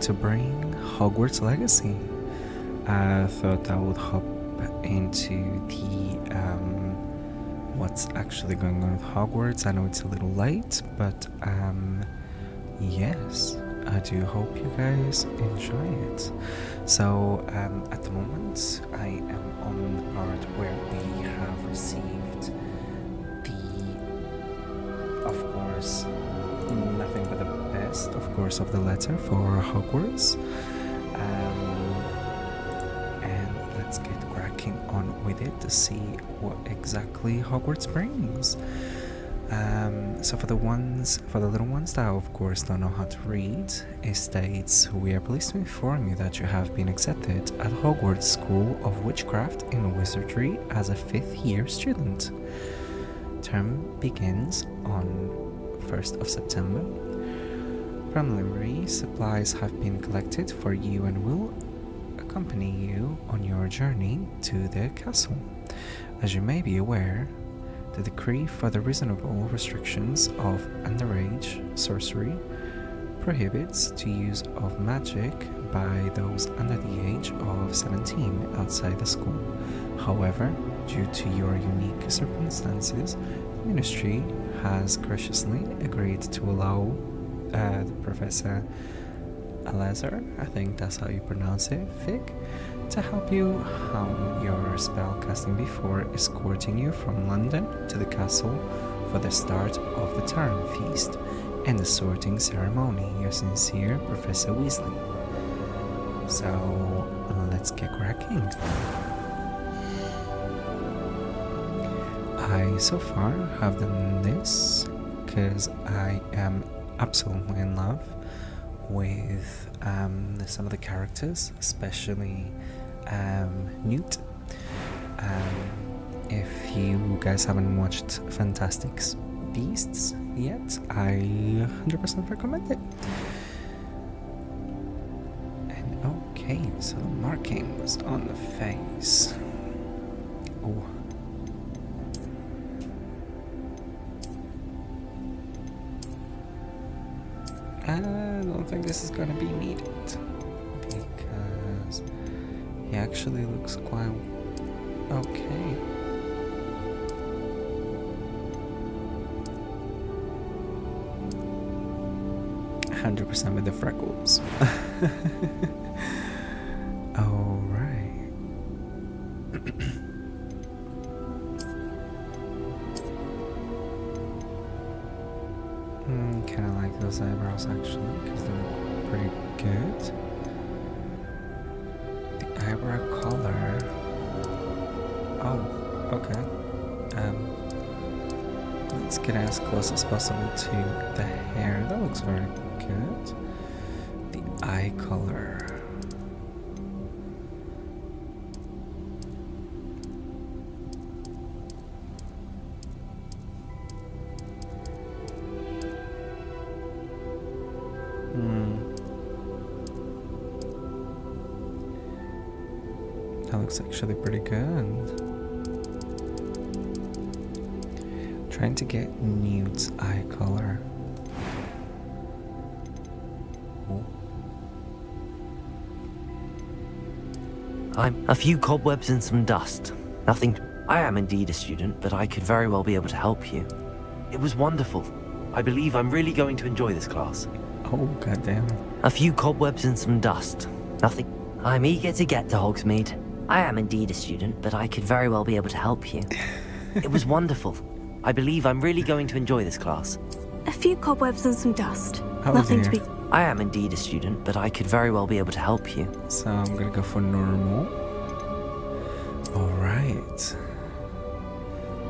to bring Hogwarts Legacy. I thought I would hop into the what's actually going on with Hogwarts. I know it's a little late, but yes, I do hope you guys enjoy it. So at the moment I am on the part where we have received the, of course, nothing but the best, of course, of the letter for Hogwarts. And let's get cracking on with it to see what exactly Hogwarts brings. So for the little ones that of course don't know how to read, it states, "We are pleased to inform you that you have been accepted at Hogwarts School of Witchcraft and Wizardry as a 5th year student. Term begins on 1st of September. Preliminary supplies have been collected for you and will accompany you on your journey to the castle. As you may be aware, the decree for the reasonable restrictions of underage sorcery prohibits the use of magic by those under the age of 17 outside the school. However, due to your unique circumstances, the Ministry has graciously agreed to allow Professor Alazar, I think that's how you pronounce it, Fig, to help you hone your spell casting before escorting you from London to the castle for the start of the term feast and the sorting ceremony. Your sincere, Professor Weasley." So let's get cracking. I so far have done this because I am absolutely in love with some of the characters, especially Newt. If you guys haven't watched Fantastic Beasts yet, I 100% recommend it. And okay, so the markings on the face. Oh. I don't think this is gonna be needed because he actually looks quite okay. "100% with the freckles." Alright. Kinda like those eyebrows actually, because they look pretty good. The eyebrow color. Oh, okay. Let's get as close as possible to the hair. That looks very good. The eye color. That looks actually pretty good. Trying to get Newt's eye color. I'm a few cobwebs and some dust. Nothing. I am indeed a student, but I could very well be able to help you. It was wonderful. I believe I'm really going to enjoy this class. Oh, goddamn. A few cobwebs and some dust. Nothing. I'm eager to get to Hogsmeade. I am indeed a student, but I could very well be able to help you. It was wonderful. I believe I'm really going to enjoy this class. A few cobwebs and some dust. Oh, Nothing dear. to be... I am indeed a student, but I could very well be able to help you. So I'm gonna go for normal. Alright.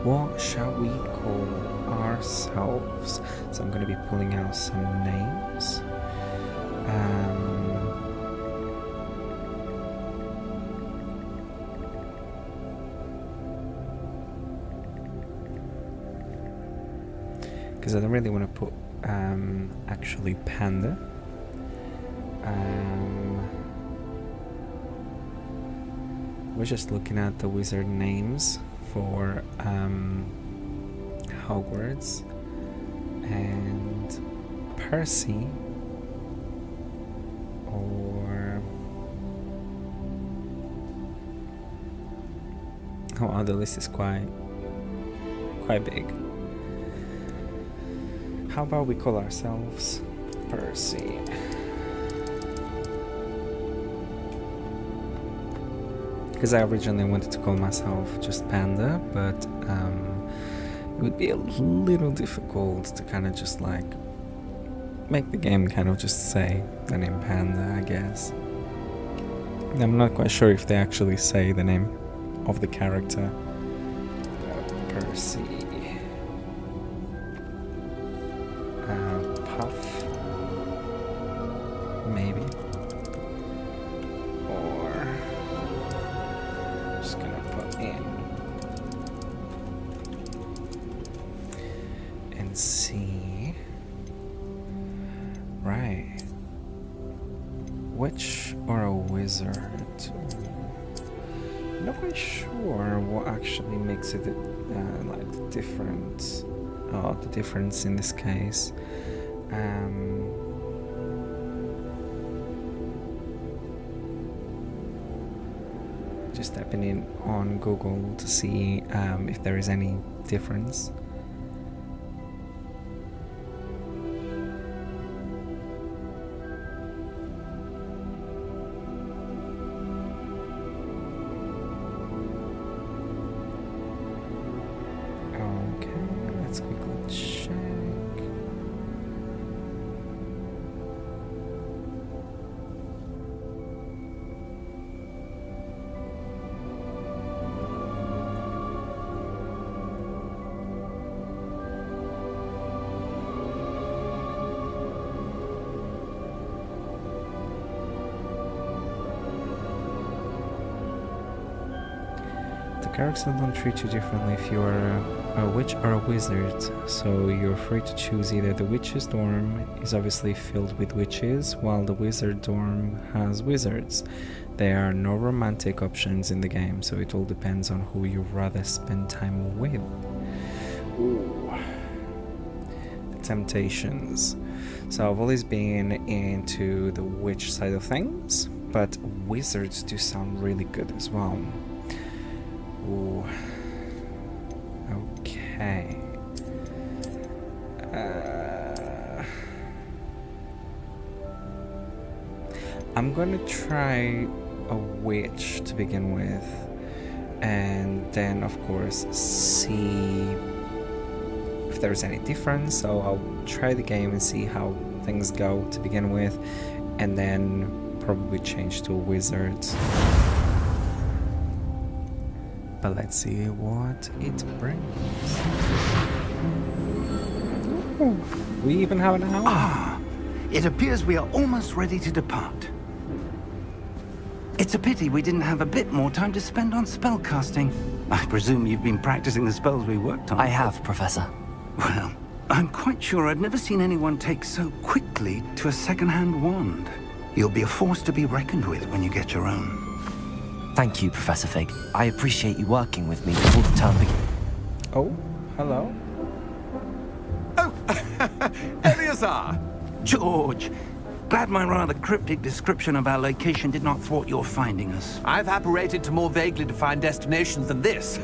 What shall we call ourselves? So I'm gonna be pulling out some names. Because I don't really want to put actually Panda. We're just looking at the wizard names for Hogwarts, and Percy. Oh, Oh, the list is quite big. How about we call ourselves Percy? Because I originally wanted to call myself just Panda, but it would be a little difficult to kind of just like make the game kind of just say the name Panda, I guess. I'm not quite sure if they actually say the name of the character. Percy. Puff. Maybe. Or just gonna put in and see. Right. Witch or a wizard? I'm not quite sure what actually makes it like different. Oh, the difference in this case. Just typing in on Google to see if there is any difference. Let's quickly check. The characters don't treat you differently if you are a witch or a wizard, so you're free to choose either. The witch's dorm is obviously filled with witches, while the wizard dorm has wizards. There are no romantic options in the game, so it all depends on who you'd rather spend time with. Ooh. The temptations. So I've always been into the witch side of things, but wizards do sound really good as well. Ooh. Okay. I'm gonna try a witch to begin with, and then of course see if there's any difference. So I'll try the game and see how things go to begin with, and then probably change to a wizard. But let's see what it brings. Ooh, we even have an hour. Ah, it appears we are almost ready to depart. It's a pity we didn't have a bit more time to spend on spellcasting. I presume you've been practicing the spells we worked on. I have, Professor. Well, I'm quite sure I've never seen anyone take so quickly to a second-hand wand. You'll be a force to be reckoned with when you get your own. Thank you, Professor Fig. I appreciate you working with me before the term begins. Oh, hello. Oh, Eleazar! George, glad my rather cryptic description of our location did not thwart your finding us. I've apparated to more vaguely defined destinations than this.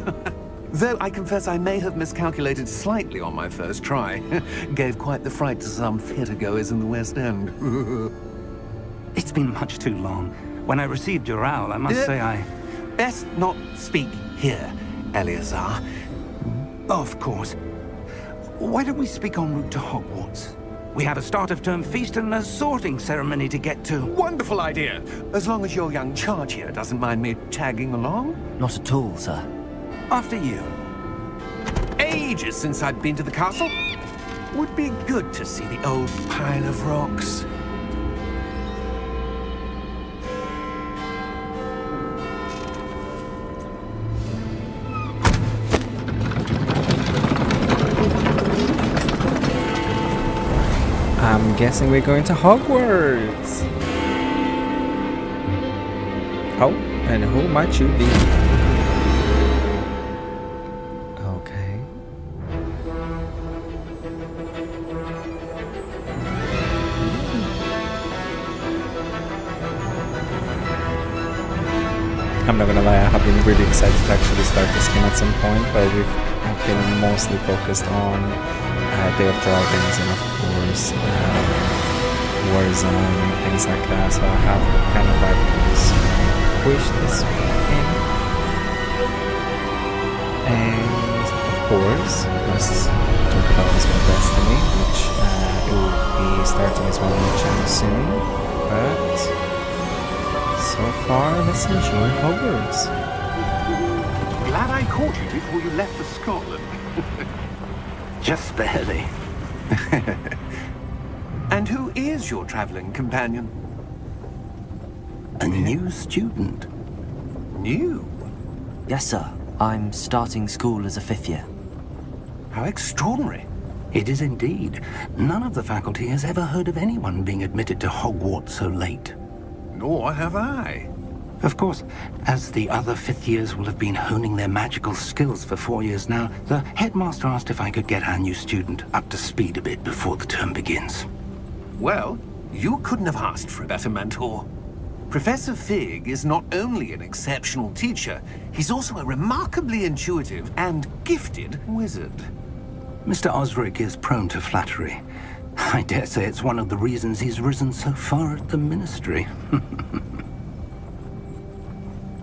Though I confess I may have miscalculated slightly on my first try. Gave quite the fright to some theatre-goers in the West End. It's been much too long. When I received your owl, I must say I... Best not speak here, Eleazar. Of course. Why don't we speak en route to Hogwarts? We have a start-of-term feast and a sorting ceremony to get to. Wonderful idea! As long as your young charge here doesn't mind me tagging along. Not at all, sir. After you. Ages since I've been to the castle. Would be good to see the old pile of rocks. I'm guessing we're going to Hogwarts. Oh, and who might you be? Okay. I'm not gonna lie, I have been really excited to actually start this game at some point, but I've been mostly focused on Day of Dragons and of course Warzone and things like that, so I have kind of like squished this game. And of course, let's talk about this one, Destiny, which it will be starting as well on the channel soon, but so far, let's enjoy Hogwarts. Glad I caught you before you left for Scotland. Just barely. And who is your traveling companion? A new student. New? Yes, sir. I'm starting school as a 5th year. How extraordinary. It is indeed. None of the faculty has ever heard of anyone being admitted to Hogwarts so late. Nor have I. Of course, as the other 5th years will have been honing their magical skills for 4 years now, the headmaster asked if I could get our new student up to speed a bit before the term begins. Well, you couldn't have asked for a better mentor. Professor Fig is not only an exceptional teacher, he's also a remarkably intuitive and gifted wizard. Mr. Osric is prone to flattery. I dare say it's one of the reasons he's risen so far at the Ministry.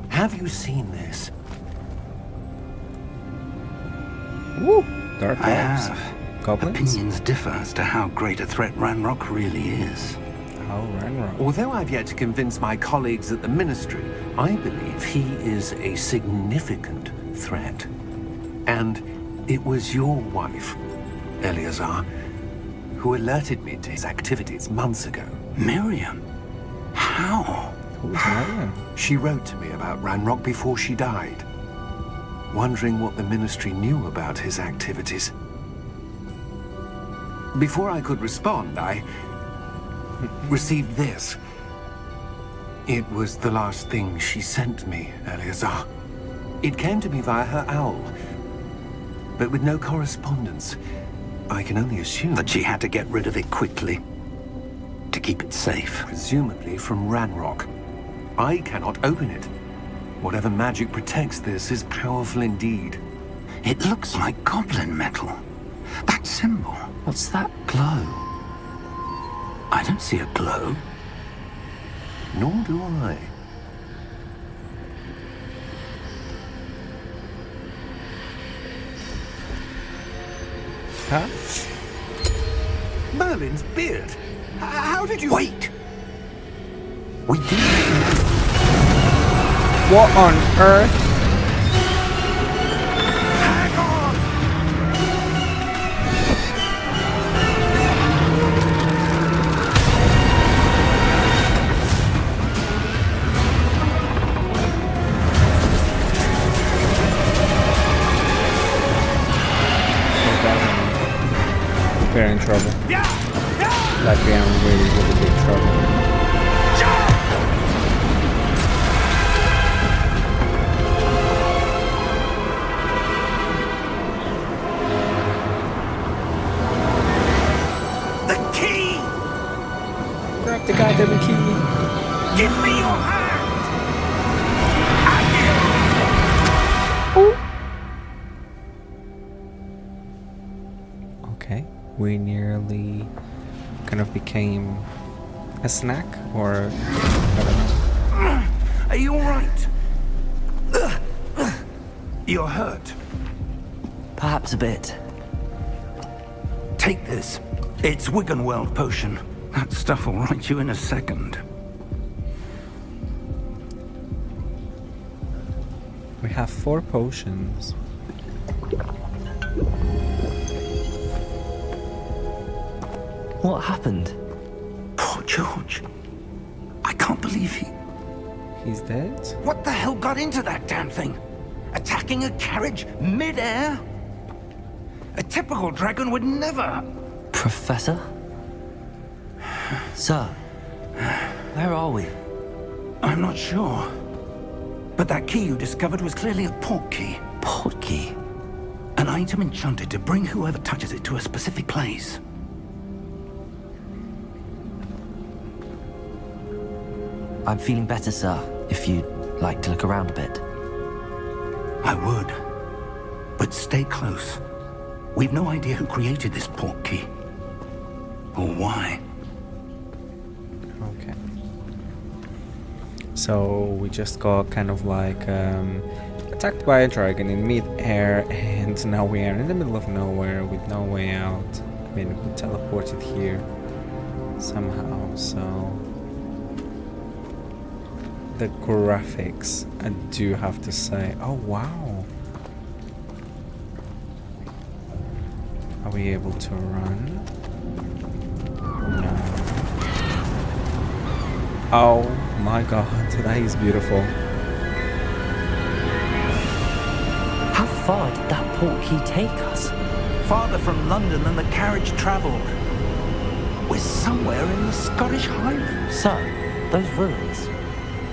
Have you seen this? Woo! Dark I elves. have. Goblins? Opinions differ as to how great a threat Ranrock really is. Oh, Ranrock. Although I've yet to convince my colleagues at the Ministry, I believe he is a significant threat. And it was your wife, Eleazar, who alerted me to his activities months ago. Miriam? How? Who's Marion? She wrote to me about Ranrock before she died, wondering what the Ministry knew about his activities. Before I could respond, I received this. It was the last thing she sent me, Eleazar. It came to me via her owl, but with no correspondence. I can only assume That she had to get rid of it quickly. To keep it safe. presumably from Ranrock. I cannot open it. Whatever magic protects this is powerful indeed. It looks like goblin metal. That symbol. What's that glow? I don't see a glow. Nor do I. Huh? Merlin's beard! How did you... Wait! We did. What on earth? Hang on! We're in trouble. Like we are in really, really big trouble. The key! Grab the goddamn key. Give me your hand! Okay, we nearly kind of became a snack, or I don't know. Are you alright? You're hurt. Perhaps a bit. Take this. It's Wiggenweld potion. That stuff will right you in a second. We have 4 potions. What happened? Poor George. I can't believe He's dead? What the hell got into that damn thing? Attacking a carriage mid-air? A typical dragon would never... Professor? Sir, where are we? I'm not sure. But that key you discovered was clearly a port key. Port key? An item enchanted to bring whoever touches it to a specific place. I'm feeling better, sir. If you like to look around a bit? I would. But stay close. We've no idea who created this portkey. Or why. Okay. So we just got kind of like attacked by a dragon in mid-air, and now we are in the middle of nowhere with no way out. I mean, we teleported here somehow, so the graphics, I do have to say. Oh wow. Are we able to run? No. Oh my god, that is beautiful. How far did that portkey take us? Farther from London than the carriage travelled. We're somewhere in the Scottish Highlands. So, those ruins.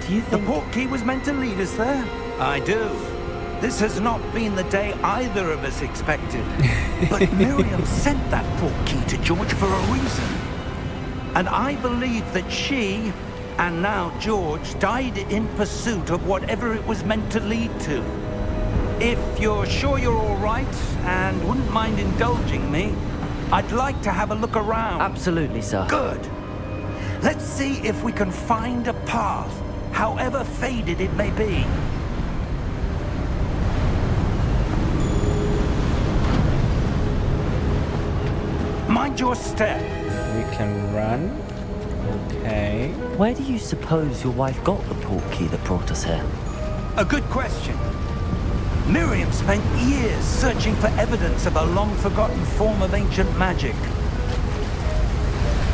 Do you The think... portkey was meant to lead us there? I do. This has not been the day either of us expected. But Miriam sent that portkey to George for a reason. And I believe that she, and now George, died in pursuit of whatever it was meant to lead to. If you're sure you're all right and wouldn't mind indulging me, I'd like to have a look around. Absolutely, sir. Good. Let's see if we can find a path, however faded it may be. Mind your step. We can run. Okay. Where do you suppose your wife got the portkey that brought us here? A good question. Miriam spent years searching for evidence of a long-forgotten form of ancient magic.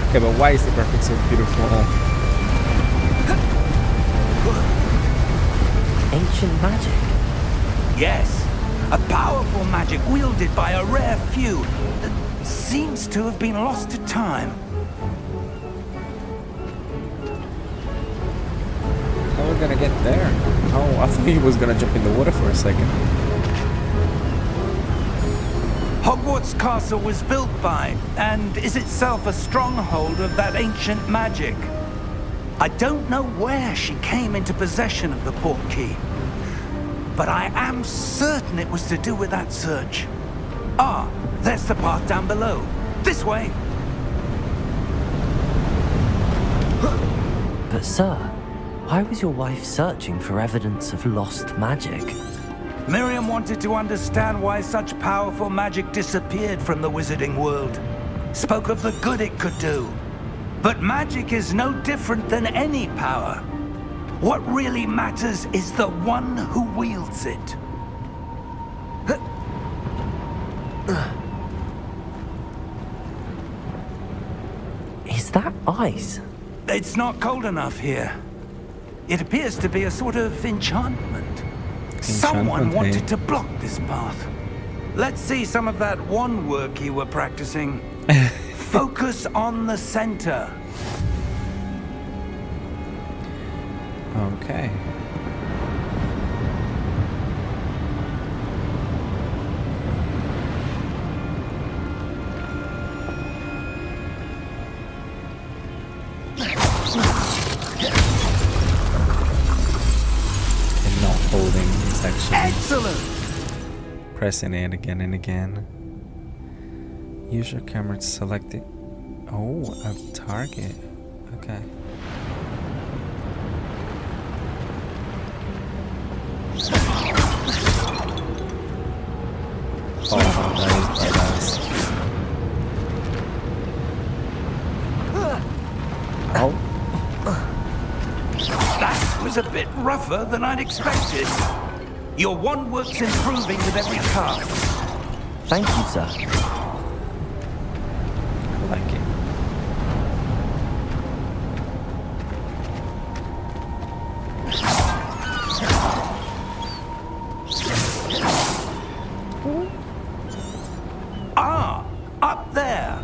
Okay, but why is the graphics so beautiful? Ancient magic? Yes, a powerful magic wielded by a rare few that seems to have been lost to time. How are we gonna get there? Oh, I thought he was gonna jump in the water for a second. Hogwarts Castle was built by, and is itself a stronghold of that ancient magic. I don't know where she came into possession of the portkey, but I am certain it was to do with that search. Ah, there's the path down below. This way. But sir, why was your wife searching for evidence of lost magic? Miriam wanted to understand why such powerful magic disappeared from the wizarding world. Spoke of the good it could do. But magic is no different than any power. What really matters is the one who wields it. Is that ice? It's not cold enough here. It appears to be a sort of enchantment. Someone wanted to block this path. Let's see some of that one work you were practicing. Focus on the center. Okay. And not holding, it's actually Excellent! pressing it again and again. Use your camera to select it. Oh, a target. Okay. Oh, that is badass. Oh, That was a bit rougher than I'd expected. Your one work's improving with every cast. Thank you, sir. I like it. Ah, up there.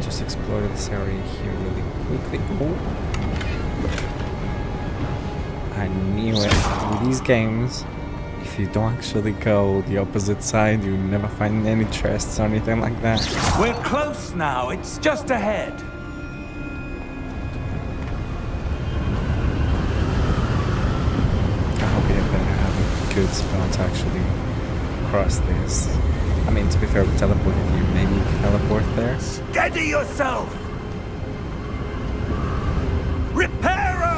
Just explore this area here really quickly. Oh. I knew it. With these games, if if you don't actually go the opposite side, you never find any chests or anything like that. We're close now. It's just ahead. I hope you better have a good spell to actually cross this. I mean, to be fair, we teleported you. Maybe you can teleport there? Steady yourself! Reparo!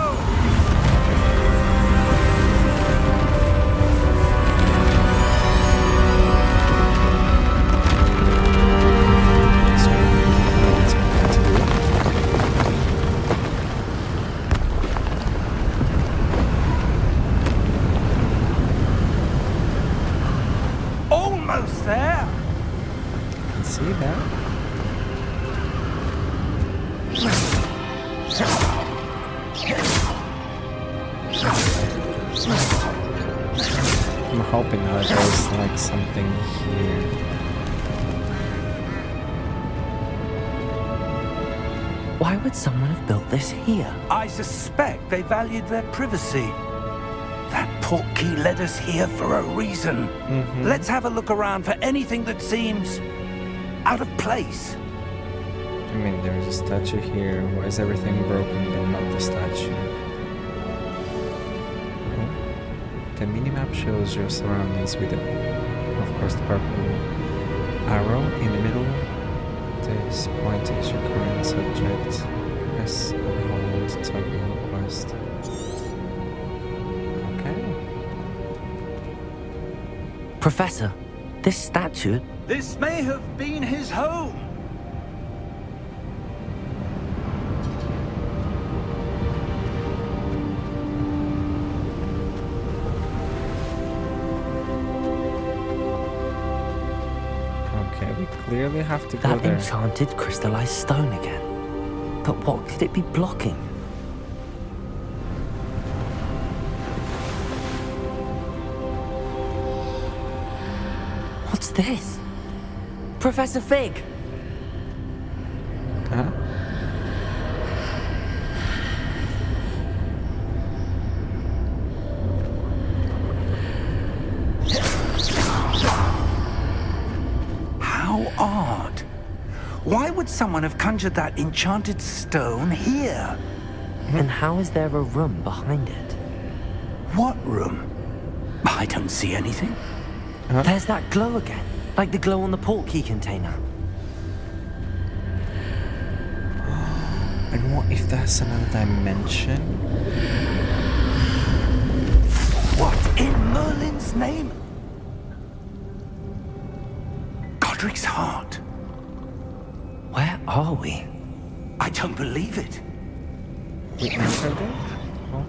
So, that's what I had to do. Almost there! I can see that. I'm hoping that there's like something here. Why would someone have built this here? I suspect they valued their privacy. That portkey led us here for a reason. Let's have a look around for anything that seems out of place. I mean, there's a statue here. Why is everything broken but not the statue? Oh. The minimap shows your surroundings with, of course, the purple arrow in the middle. This point is your current subject. Press and hold to toggle quest. Okay. Professor, this statue... This may have been his home. Okay, we clearly have to go That there. enchanted crystallized stone again. But what could it be blocking? What's this? Professor Fig! Huh? How odd. Why would someone have conjured that enchanted stone here? And how is there a room behind it? What room? I don't see anything. There's that glow again, like the glow on the portkey container. And what if that's another dimension? What in Merlin's name? Godric's heart. Where are we? I don't believe it. We entered it? Oh.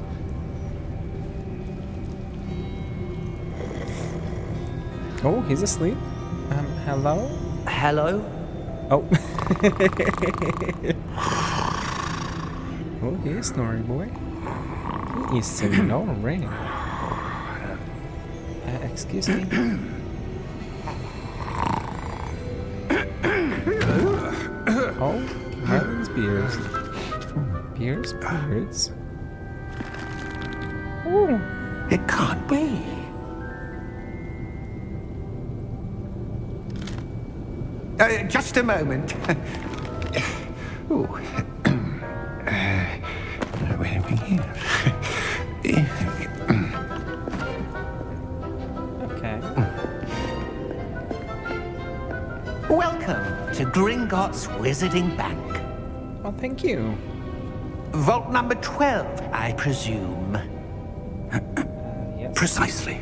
Oh, he's asleep. Hello? Hello? Oh. Oh, he is snoring, boy. He is snoring. Excuse me. Oh, Merlin's beers. Beards. Ooh. It can't be. Just a moment. Ooh. Where are we here? Okay. Welcome to Gringotts Wizarding Bank. Oh, thank you. Vault number 12, I presume. Yes. Precisely.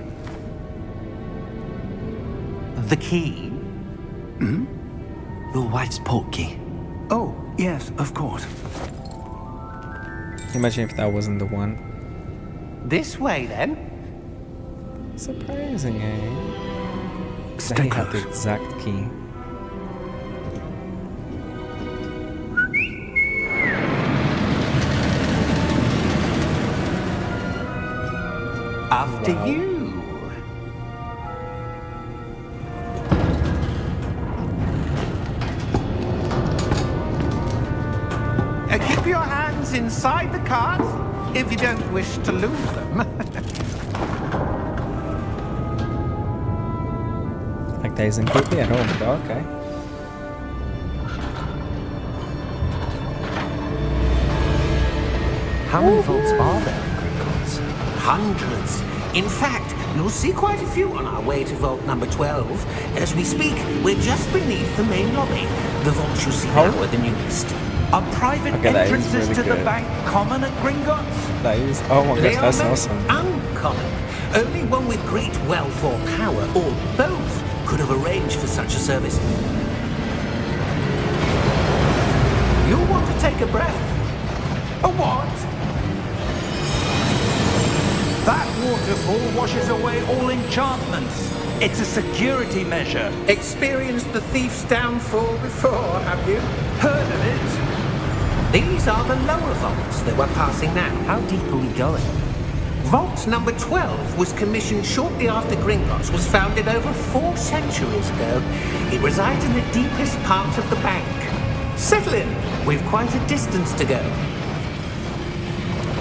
The key? Your wife's portkey. Oh, yes, of course. Imagine if that wasn't the one. This way, then. Surprising, eh? Stay That he had the close. exact key. After Wow. you. Keep your hands inside the cart if you don't wish to lose them. That isn't creepy at all, but okay. How many vaults are there in Gringotts? Hundreds. In fact, you'll see quite a few on our way to vault number 12. As we speak, we're just beneath the main lobby. The vaults you see now are the newest. Are private Okay, that is entrances really to the good. bank common at Gringotts? That is. Oh my They gosh, are that's most awesome. uncommon. Only one with great wealth or power, or both, could have arranged for such a service. You'll want to take a breath. A what? That waterfall washes away all enchantments. It's a security measure. Experienced the thief's downfall before, have you? Heard of it? These are the lower vaults that we're passing now. How deep are we going? Vault number 12 was commissioned shortly after Gringotts was founded over 4 centuries ago. It resides in the deepest part of the bank. Settle in. We've quite a distance to go.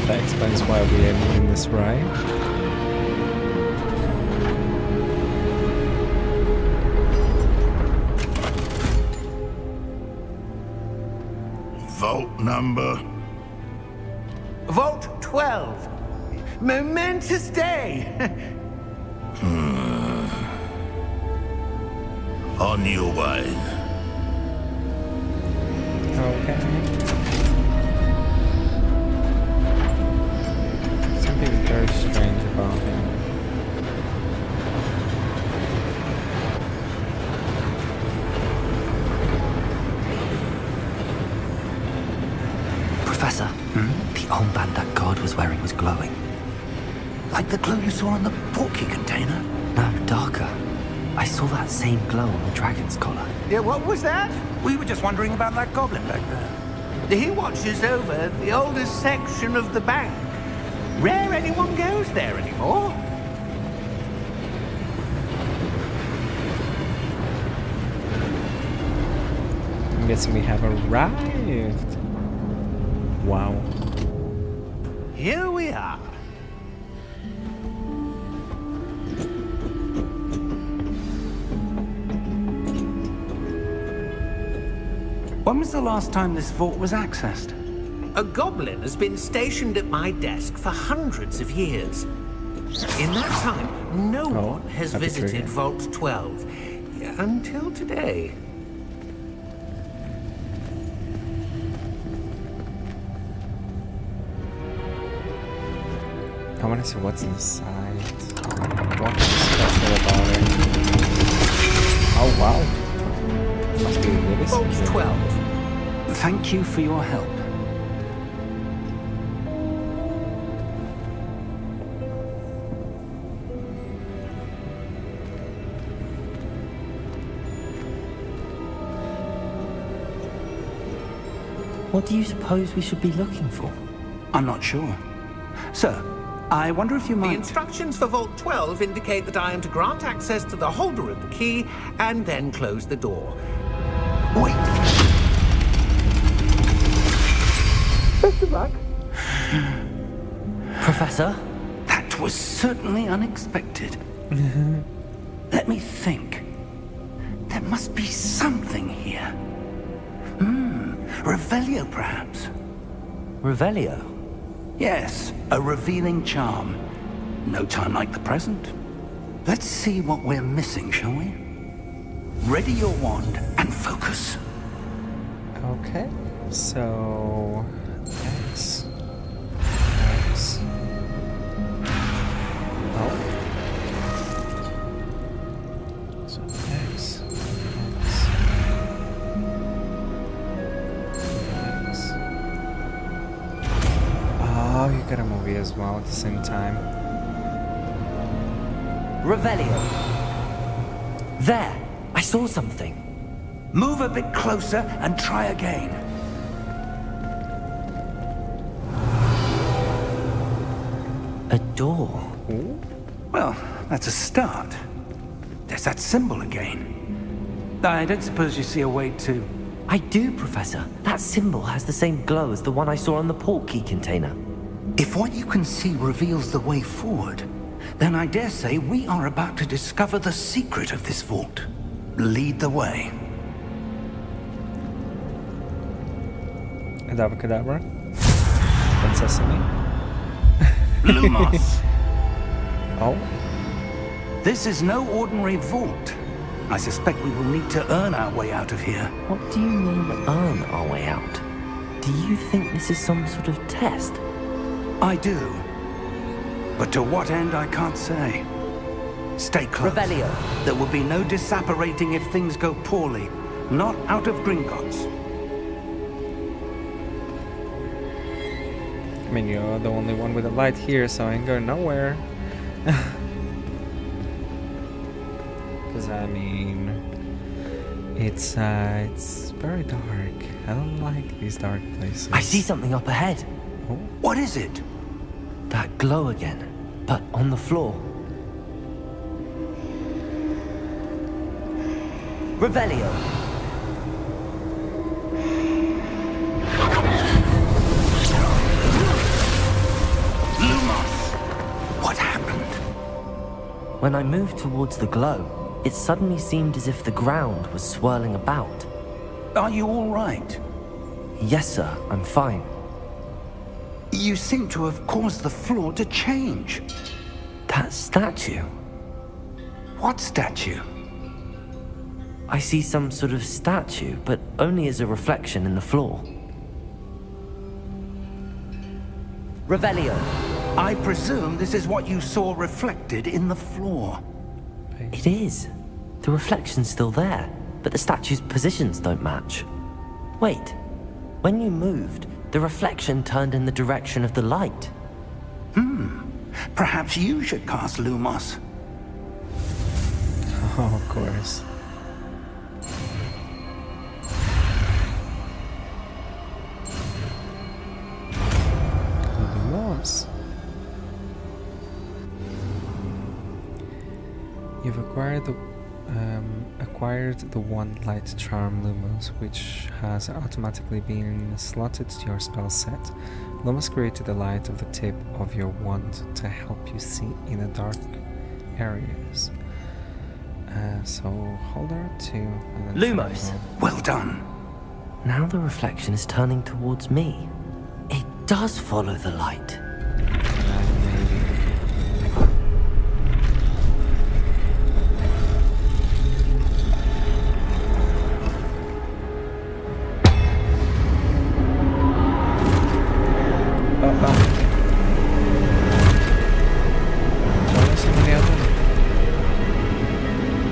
That explains why we are moving this right. Vault number. Vault 12. Momentous day. On your way. Okay. Something very strange about him. Professor, the armband that guard was wearing was glowing. Like the glow you saw in the portkey container? No, darker. I saw that same glow on the dragon's collar. Yeah, what was that? We were just wondering about that goblin back there. He watches over the oldest section of the bank. Rare anyone goes there anymore. I'm guessing we have arrived. Wow. Here we are. When was the last time this vault was accessed? A goblin has been stationed at my desk for hundreds of years. In that time, no one has happy visited trigger. Vault 12. Until today. I want to see what's inside. What is special about it? Oh wow. Must be really Vault secure. 12. Thank you for your help. What do you suppose we should be looking for? I'm not sure. Sir, I wonder if you The might... instructions for Vault 12 indicate that I am to grant access to the holder of the key and then close the door. Wait! Best of luck. Professor? That was certainly unexpected. Let me think. There must be something here. Revelio, perhaps? Revelio? Yes, a revealing charm. No time like the present. Let's see what we're missing, shall we? Ready your wand and focus. Okay. So X. X. Oh. So X. X. Oh, you gotta move it as well at the same time. Revelio. There! I saw something. Move a bit closer and try again. A door. Well, that's a start. There's that symbol again. I don't suppose you see a way to... I do, Professor. That symbol has the same glow as the one I saw on the portkey container. If what you can see reveals the way forward, then I dare say we are about to discover the secret of this vault. lead the way. Adabacadabra. And Sesame. Lumos! Oh, This is no ordinary vault. I suspect we will need to earn our way out of here. What do you mean, earn our way out? Do you think this is some sort of test? I do. But to what end, I can't say. Stay close. Revelio. There will be no disapparating if things go poorly. Not out of Gringotts. I mean, you're the only one with a light here, so I ain't going nowhere. Because, I mean, it's very dark. I don't like these dark places. I see something up ahead. Oh, What is it? That glow again, but on the floor. Revelio. Lumos! What happened? When I moved towards the glow, it suddenly seemed as if the ground was swirling about. Are you all right? Yes, sir, I'm fine. You seem to have caused the floor to change. That statue. What statue? I see some sort of statue, but only as a reflection in the floor. Revelio. I presume this is what you saw reflected in the floor. It is. The reflection's still there, but the statue's positions don't match. Wait. When you moved, the reflection turned in the direction of the light. Perhaps you should cast Lumos. oh, of course. Lumos. You've acquired the one light charm Lumos, which has automatically been slotted to your spell set. Lumos created the light of the tip of your wand to help you see in the dark areas. So hold R2 and then Lumos. Well done. Now the reflection is turning towards me. It does follow the light.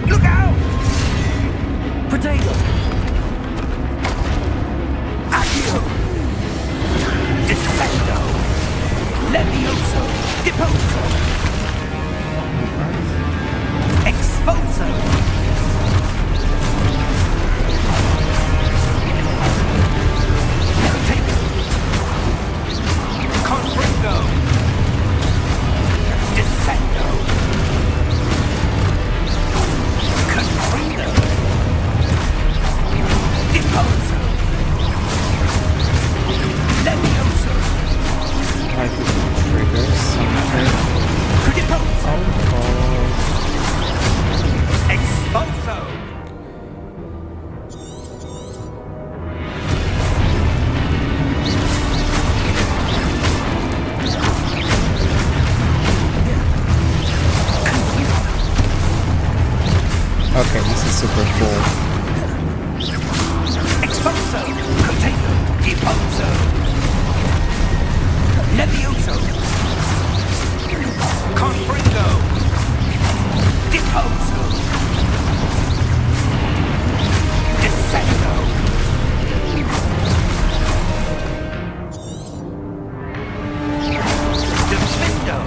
Look out! Potato! Accio! Descendo! Levioso! Deposo! Exposo! Potato! Confringo! Descendo! Confringo! Deposo! Levioso! I could trigger something. Deposo! Oh, Exposo! okay, this is super cool. Exposo! Potato! Deposo! Levioso! Confringo! Deposo! Descendo! Defendo!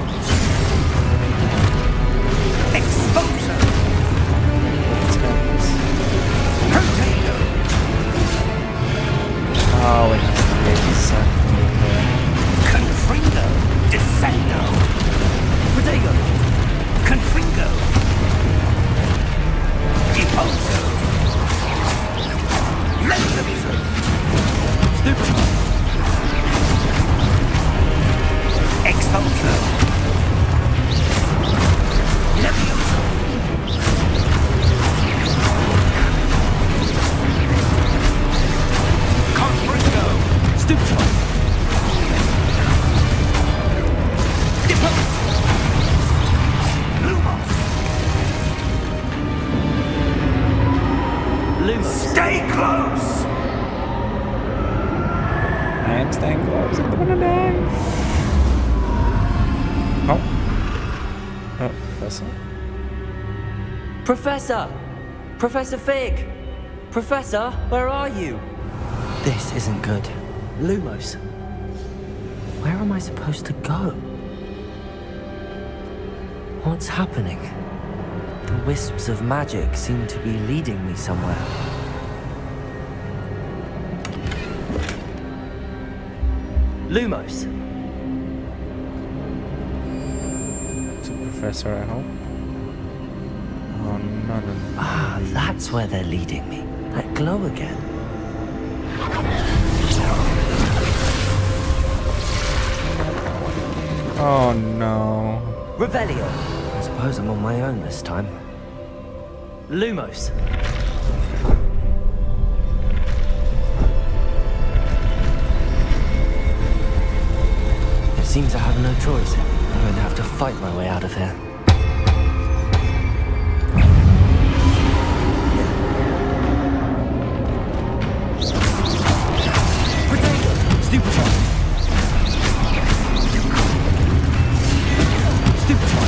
Exposo! Intense. Potato! Oh, it has to be exactly there. Confringo! Descendo! Potato! Confringo! Stay close! I am staying close. I don't wanna die. Oh. Oh, Professor. Professor! Professor Fig! Professor, where are you? This isn't good. Lumos. Where am I supposed to go? What's happening? The wisps of magic seem to be leading me somewhere. Lumos. It's a professor, I hope. Oh, no, no, no. Ah, that's where they're leading me. That glow again. Oh, no. Revelio. I suppose I'm on my own this time. Lumos. It seems I have no choice. I'm going to have to fight my way out of here. Stupefy! Stupefy!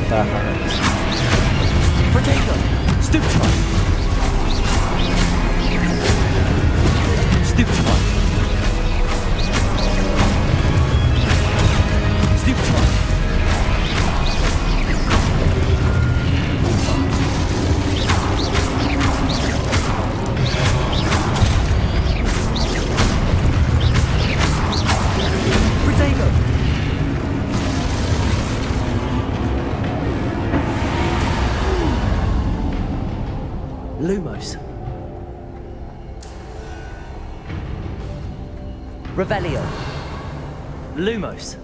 That hurts. Potato! Stupefy! Stupefy! Stupefy! Potato! Lumos. Revelio. Lumos.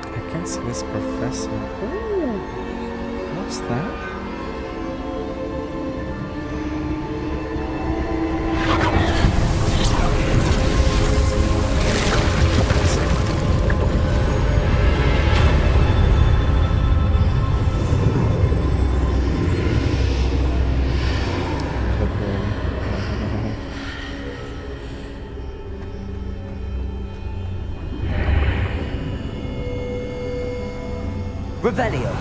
I can see this professor. Ooh. What's that? Revelio.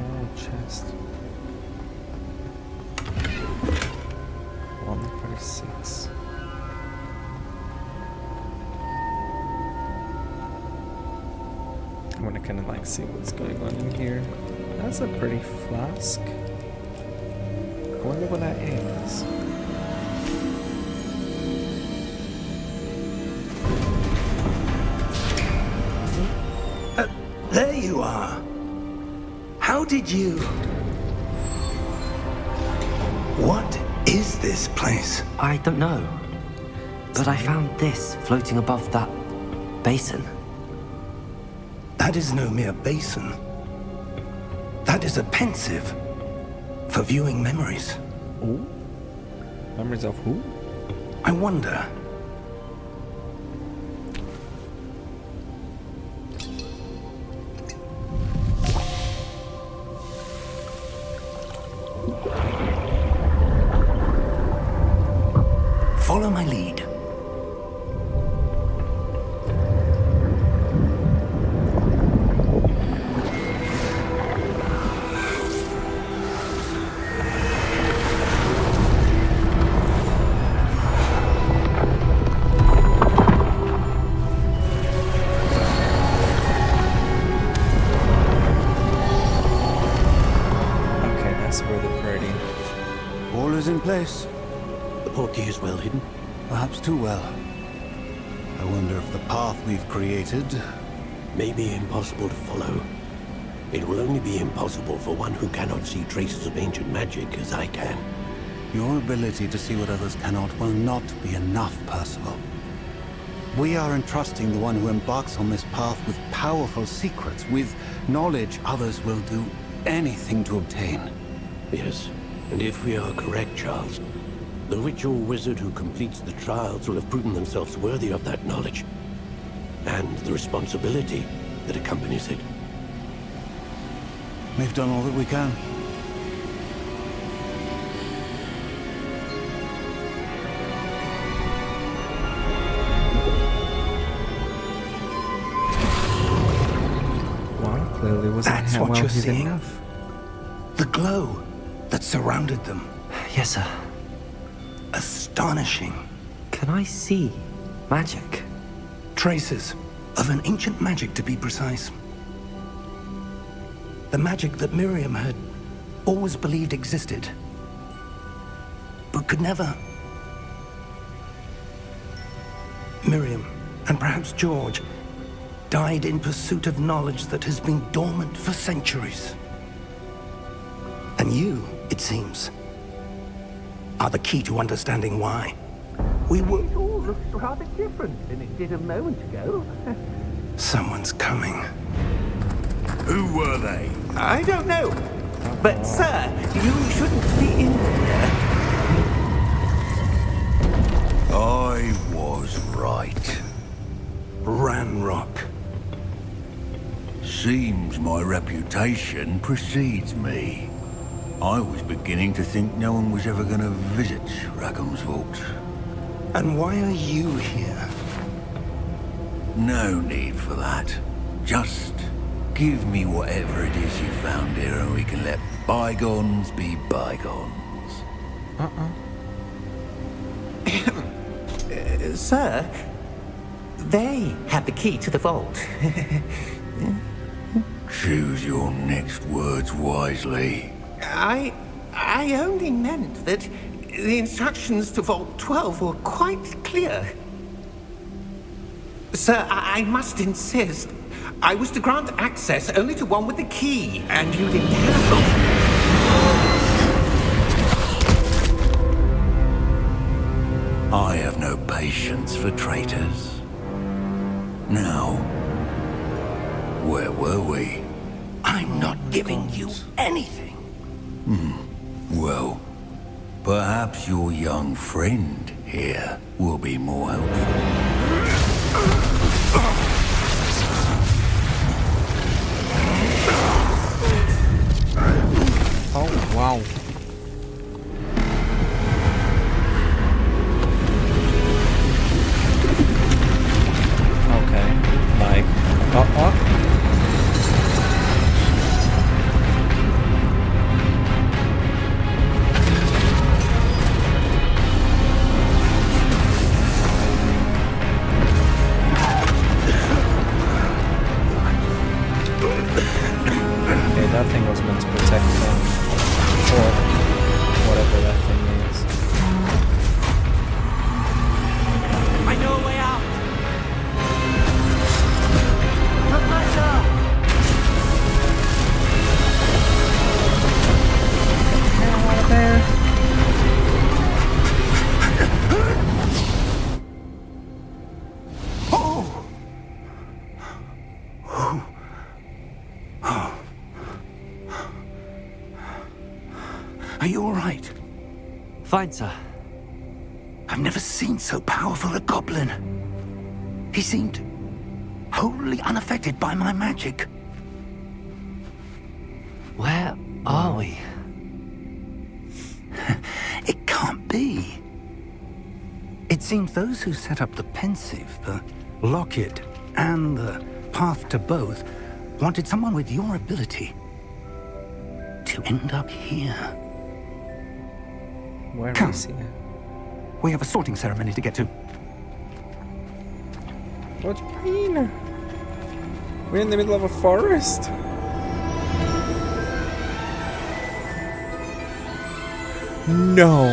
Oh, chest. 146. I want to kind of like see what's going on in here. That's a pretty flask. I wonder what that is. There you are. How did you... What is this place? I don't know. But I found this floating above that basin. That is no mere basin. That is a pensive for viewing memories. Ooh. Memories of who? I wonder... Follow my lead. place. The portkey is well hidden. Perhaps too well. I wonder if the path we've created... May be impossible to follow. It will only be impossible for one who cannot see traces of ancient magic as I can. Your ability to see what others cannot will not be enough, Percival. We are entrusting the one who embarks on this path with powerful secrets, with knowledge others will do anything to obtain. Yes, and if we are correct, Charles, the witch or wizard who completes the trials will have proven themselves worthy of that knowledge, and the responsibility that accompanies it. We've done all that we can. Well, clearly wasn't That's well what you're hidden seeing. enough. The glow that surrounded them. Yes, sir. Astonishing. Can I see magic? Traces of an ancient magic, to be precise. The magic that Miriam had always believed existed, but could never. Miriam, and perhaps George, died in pursuit of knowledge that has been dormant for centuries. And you, it seems, are the key to understanding why. We were... It all looks rather different than it did a moment ago. Someone's coming. Who were they? I don't know. But, sir, you shouldn't be in here. I was right. Ranrock. Seems my reputation precedes me. I was beginning to think no one was ever going to visit Rackham's vault. And why are you here? No need for that. Just give me whatever it is you found here and we can let bygones be bygones. Sir, they have the key to the vault. Choose your next words wisely. I only meant that the instructions to Vault 12 were quite clear. Sir, I must insist. I was to grant access only to one with the key, and you didn't have them. I have no patience for traitors. Now, where were we? I'm not giving you anything. Well, perhaps your young friend here will be more helpful. Oh, wow. Okay, like, okay, that thing was meant to protect them, or whatever that thing is. I know a way out! Out of there. Are you all right? Fine, sir. I've never seen so powerful a goblin. He seemed wholly unaffected by my magic. Where are we? It can't be. It seems those who set up the pensive, the locket, and the path to both wanted someone with your ability to end up here. Where Come. is he? We have a sorting ceremony to get to. What do you mean? We're in the middle of a forest. No!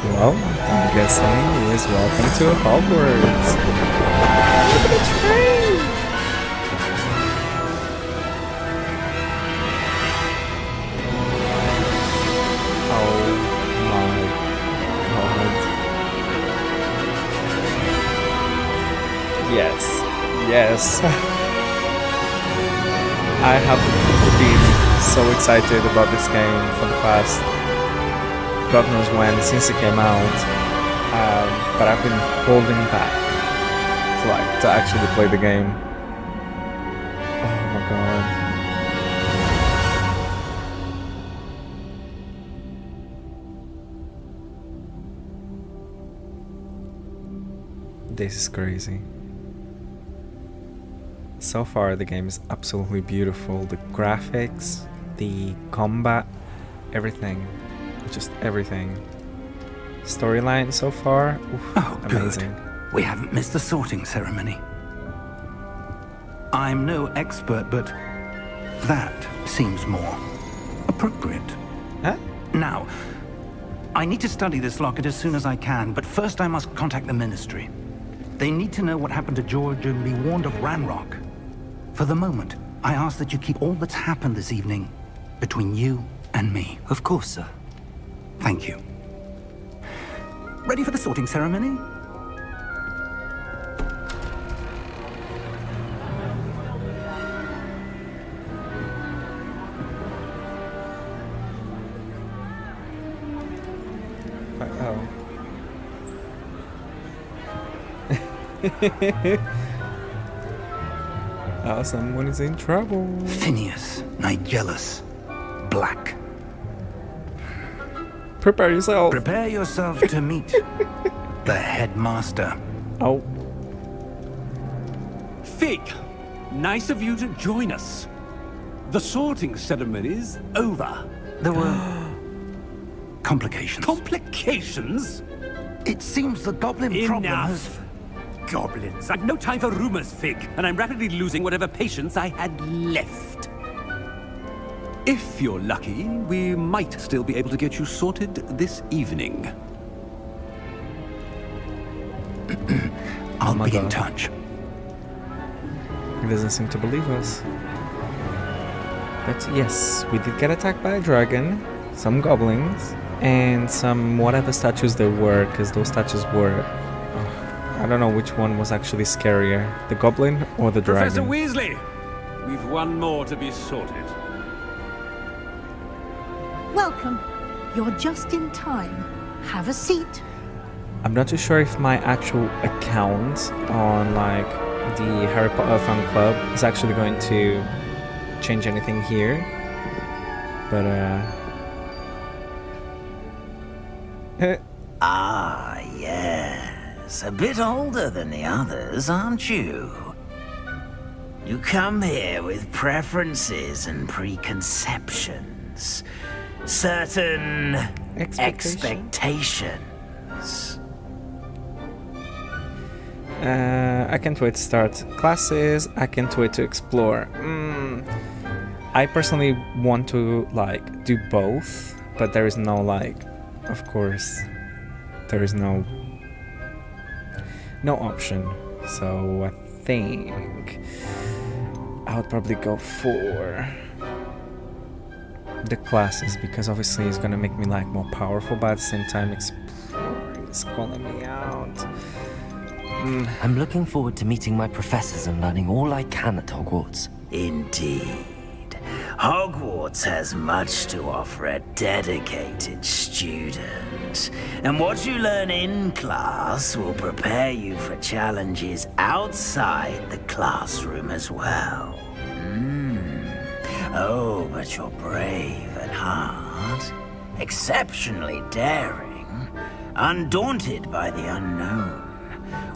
Well, I'm guessing is welcome to Hogwarts. Look at the train! Oh my god. Yes. Yes. I have been so excited about this game for the past God knows when, since it came out, but I've been holding back to actually play the game. Oh my god. This is crazy. So far the game is absolutely beautiful. The graphics, the combat, everything. Just everything. Storyline so far, oof, Oh, amazing. good. We haven't missed the sorting ceremony. I'm no expert, but that seems more appropriate. Huh? Now, I need to study this locket as soon as I can, but first I must contact the Ministry. They need to know what happened to George and be warned of Ranrock. For the moment, I ask that you keep all that's happened this evening between you and me. Of course, sir. Thank you. Ready for the sorting ceremony? Oh, someone is in trouble. Phineas, Nigellus, Black. Prepare yourself. Prepare yourself to meet the headmaster. Oh. Fig, nice of you to join us. The sorting ceremony's over. There were complications. Complications? It seems the goblin problem has... Enough. Goblins. I've no time for rumors, Fig, and I'm rapidly losing whatever patience I had left. If you're lucky, we might still be able to get you sorted this evening. I'll my be in God. touch. He doesn't seem to believe us. But yes, we did get attacked by a dragon, some goblins, and some whatever statues there were, because those statues were... I don't know which one was actually scarier, the goblin or the Professor dragon. Weasley, we've one more to be sorted. Welcome. You're just in time. Have a seat. I'm not too sure if my actual account on like the Harry Potter fan club is actually going to change anything here, but Ah, yes. A bit older than the others, aren't you? You come here with preferences and preconceptions. Certain expectations. I can't wait to start classes. I can't wait to explore. I personally want to like do both, but there is no like, of course, there is no option. So I think I would probably go for the classes, because obviously it's gonna make me like more powerful, but at the same time exploring is calling me out. I'm looking forward to meeting my professors and learning all I can at Hogwarts. Indeed. Hogwarts has much to offer a dedicated student. And what you learn in class will prepare you for challenges outside the classroom as well. Oh, but you're brave at heart, exceptionally daring, undaunted by the unknown,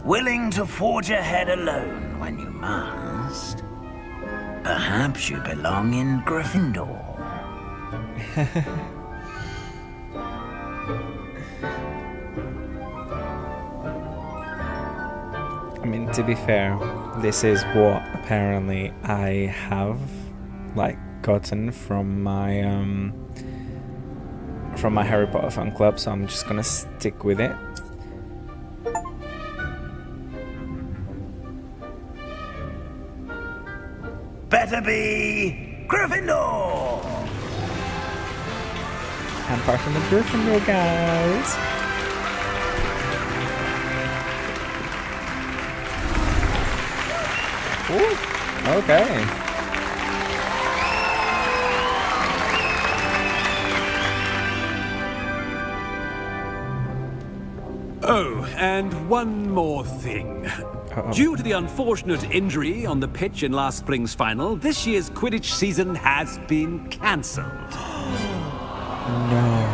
willing to forge ahead alone when you must. Perhaps you belong in Gryffindor. I mean, to be fair, this is what apparently I have like gotten from my from my Harry Potter fan club, so I'm just gonna stick with it. Better be Gryffindor! I'm part from the Gryffindor, guys. Ooh, okay. Oh, and one more thing. Due to the unfortunate injury on the pitch in last spring's final, this year's Quidditch season has been cancelled. No.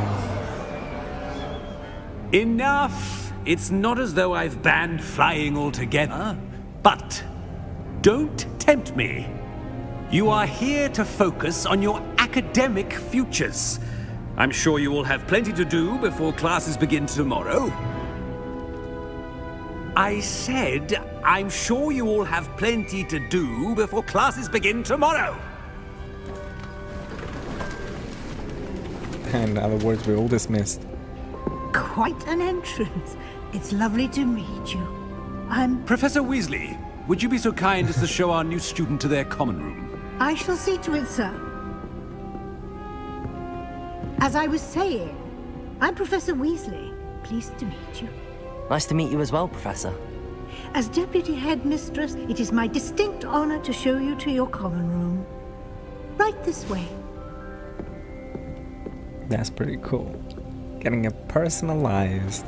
Enough! It's not as though I've banned flying altogether, but don't tempt me. You are here to focus on your academic futures. I'm sure you will have plenty to do before classes begin tomorrow. I said, I'm sure you all have plenty to do before classes begin tomorrow. In other words, we're all dismissed. Quite an entrance. It's lovely to meet you. I'm... Professor Weasley, would you be so kind as to show our new student to their common room? I shall see to it, sir. As I was saying, I'm Professor Weasley. Pleased to meet you. Nice to meet you as well, Professor. As Deputy Headmistress, it is my distinct honor to show you to your common room. Right this way. That's pretty cool. Getting a personalized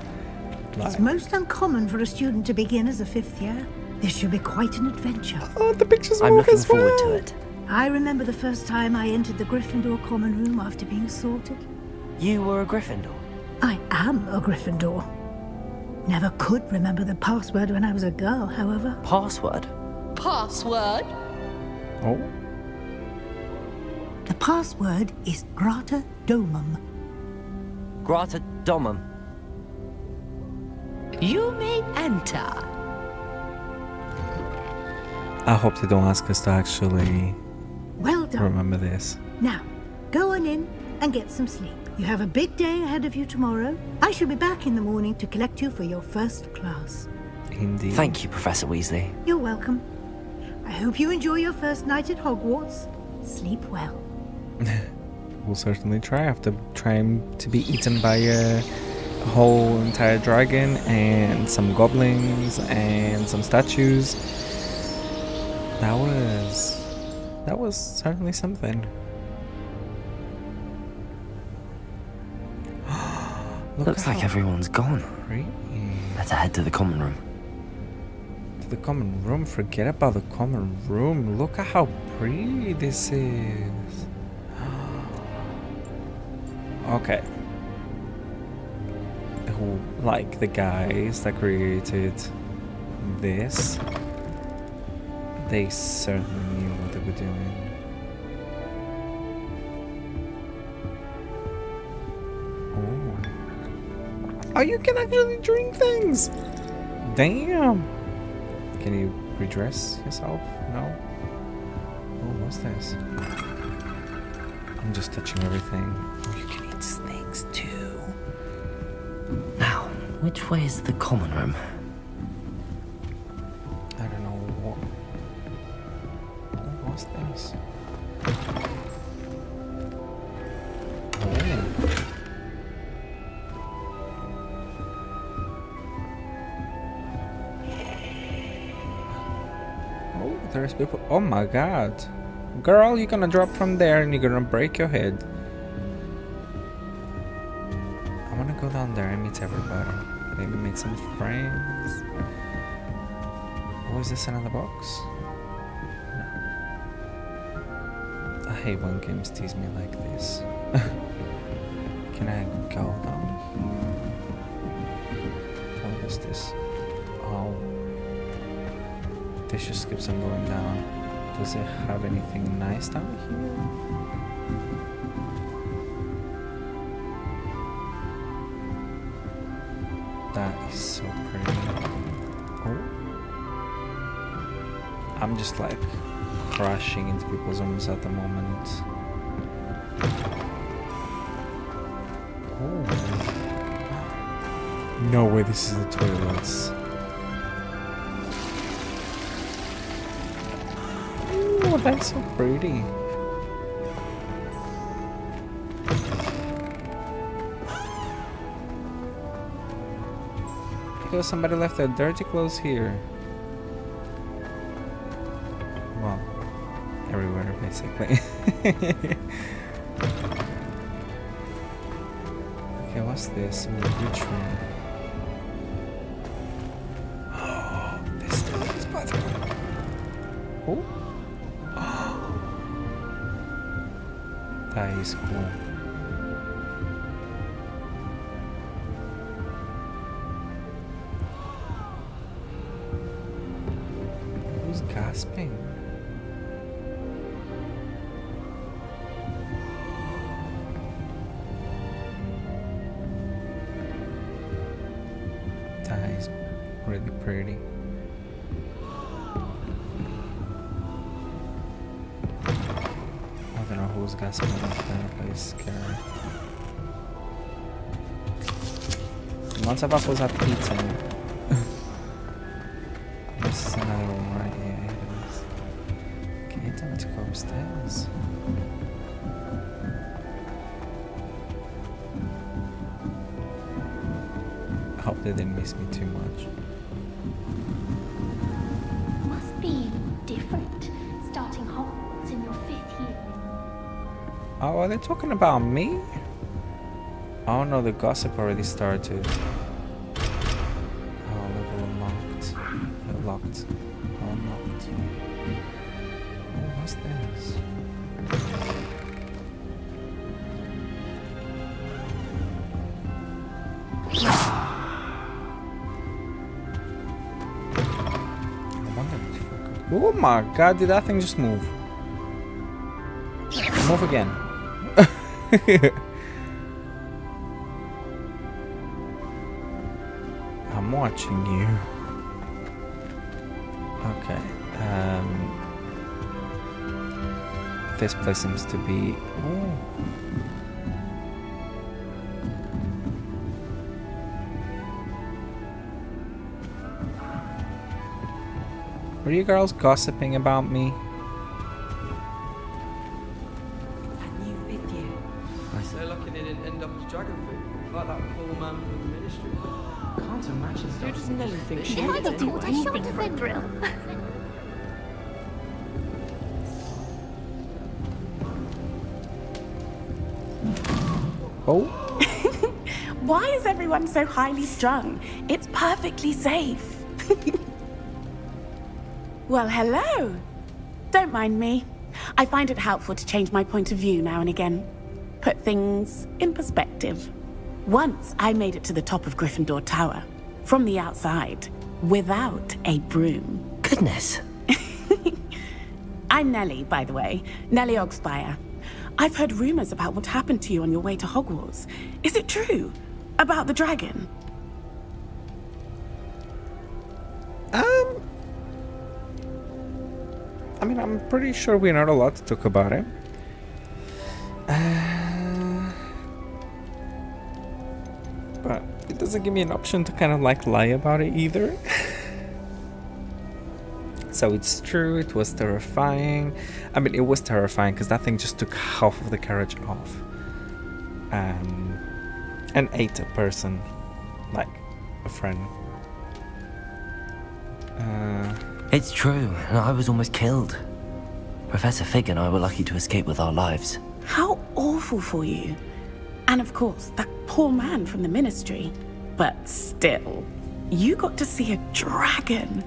life. It's most uncommon for a student to begin as a 5th year. This should be quite an adventure. Oh, the pictures I'm move looking as well. forward to it. I remember the first time I entered the Gryffindor common room after being sorted. You were a Gryffindor? I am a Gryffindor. Never could remember the password when I was a girl, however. Password? Password? Oh. The password is Grata Domum. Grata Domum. You may enter. I hope they don't ask us to actually Well done. remember this. Now, go on in and get some sleep. You have a big day ahead of you tomorrow. I shall be back in the morning to collect you for your first class. Indeed. Thank you, Professor Weasley. You're welcome. I hope you enjoy your first night at Hogwarts. Sleep well. We'll certainly try after trying to be eaten by a whole entire dragon and some goblins and some statues. That was certainly something. Looks like everyone's gone. Pretty. Better head to the common room. To the common room? Forget about the common room. Look at how pretty this is. Okay. Who, like the guys that created this, they certainly knew what they were doing. Oh, you can actually drink things! Damn! Can you redress yourself? No? Oh, what's this? I'm just touching everything. Oh, you can eat snakes too. Now, which way is the common room? I don't know what. Oh, what's this? Oh, there's people. Oh my god. Girl, you're gonna drop from there and you're gonna break your head. I wanna go down there and meet everybody. Maybe make some friends. Oh, is this another box? No. I hate when games tease me like this. Can I go down? What is this? Oh. This just keeps on going down. Does it have anything nice down here? That is so pretty. Oh. I'm just like crashing into people's rooms at the moment. No way this is the toilets. Oh, that's so pretty. Because somebody left their dirty clothes here. Well, everywhere basically. Okay, what's this? Some beach room. Oh, this bathroom. Oh. That is cool. Who's gasping? That is really pretty. I don't know who's gasping up there, but it's scary. Once I've apples at pizza. This is another one right here. It is. Okay, time to go upstairs. I hope they didn't miss me too much. Must be different starting Hogwarts in your 5th year. Oh, are they talking about me? Oh no, the gossip already started. Oh, level unlocked. Locked. Unlocked. Oh, what's this? Oh my god, did that thing just move? Move again. I'm watching you. Okay. This place seems to be... Ooh. Were you girls gossiping about me? So lucky they didn't end up as dragon food, like that poor man from the ministry. Can't imagine stuff. Who does Nelly think she Never is? do anything for a drill. Oh? Why is everyone so highly strung? It's perfectly safe. Well, hello. Don't mind me. I find it helpful to change my point of view now and again. Put things in perspective. Once I made it to the top of Gryffindor Tower, from the outside, without a broom. Goodness. I'm Nellie, by the way. Nellie Ogspire. I've heard rumors about what happened to you on your way to Hogwarts. Is it true? About the dragon? I mean, I'm pretty sure we're not allowed to talk about it. But it doesn't give me an option to kind of like lie about it either. So it's true, it was terrifying. I mean, it was terrifying because that thing just took half of the carriage off. And ate a person, like a friend. It's true, and I was almost killed. Professor Fig and I were lucky to escape with our lives. How awful for you. And of course, that poor man from the ministry. But still, you got to see a dragon.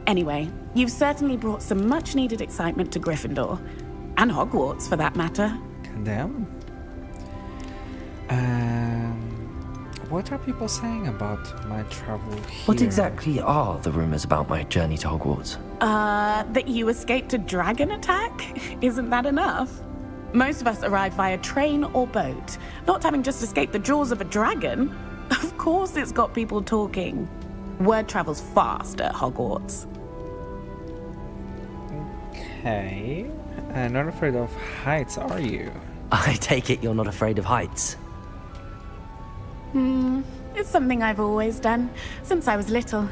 Anyway, you've certainly brought some much-needed excitement to Gryffindor. And Hogwarts, for that matter. Damn. What are people saying about my travel here? What exactly are the rumors about my journey to Hogwarts? That you escaped a dragon attack? Isn't that enough? Most of us arrive via train or boat, not having just escaped the jaws of a dragon. Of course it's got people talking. Word travels fast at Hogwarts. Okay. Not afraid of heights, are you? I take it you're not afraid of heights. It's something I've always done, since I was little.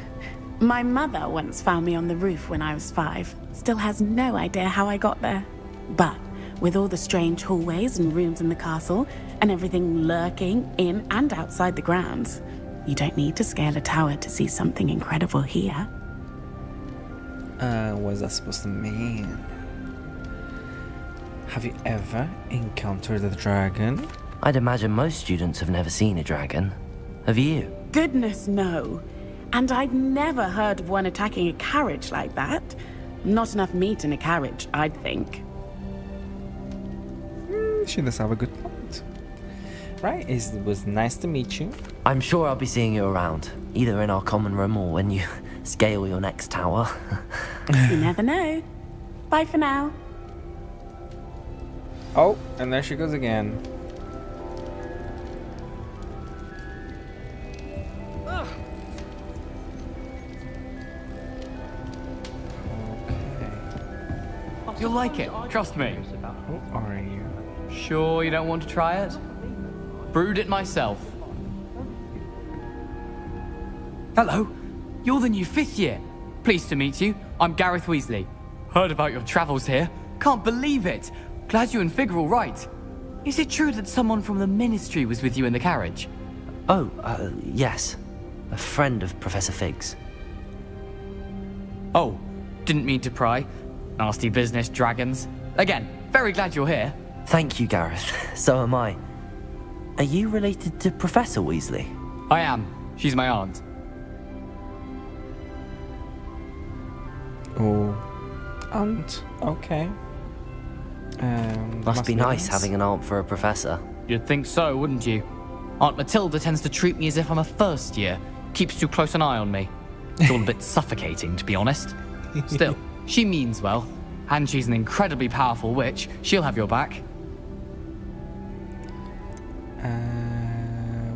My mother once found me on the roof when I was 5. Still has no idea how I got there. But with all the strange hallways and rooms in the castle, and everything lurking in and outside the grounds, you don't need to scale a tower to see something incredible here. What's that supposed to mean? Have you ever encountered a dragon? I'd imagine most students have never seen a dragon. Have you? Goodness, no. And I've never heard of one attacking a carriage like that. Not enough meat in a carriage, I'd think. She does have a good point. Right, it was nice to meet you. I'm sure I'll be seeing you around, either in our common room or when you scale your next tower. You never know. Bye for now. Oh, and there she goes again. You'll like it, trust me. Who are you? Sure you don't want to try it? Brewed it myself. Hello, you're the new 5th year. Pleased to meet you. I'm Gareth Weasley. Heard about your travels here. Can't believe it. Glad you and Fig are all right. Is it true that someone from the Ministry was with you in the carriage? Oh, yes. A friend of Professor Fig's. Oh, didn't mean to pry. Nasty business, dragons. Again, very glad you're here. Thank you, Gareth. So am I. Are you related to Professor Weasley? I am. She's my aunt. Oh, aunt. Okay. Must be nice having an aunt for a professor. You'd think so, wouldn't you? Aunt Matilda tends to treat me as if I'm a first year. Keeps too close an eye on me. It's all a bit suffocating, to be honest. Still, she means well. And she's an incredibly powerful witch. She'll have your back.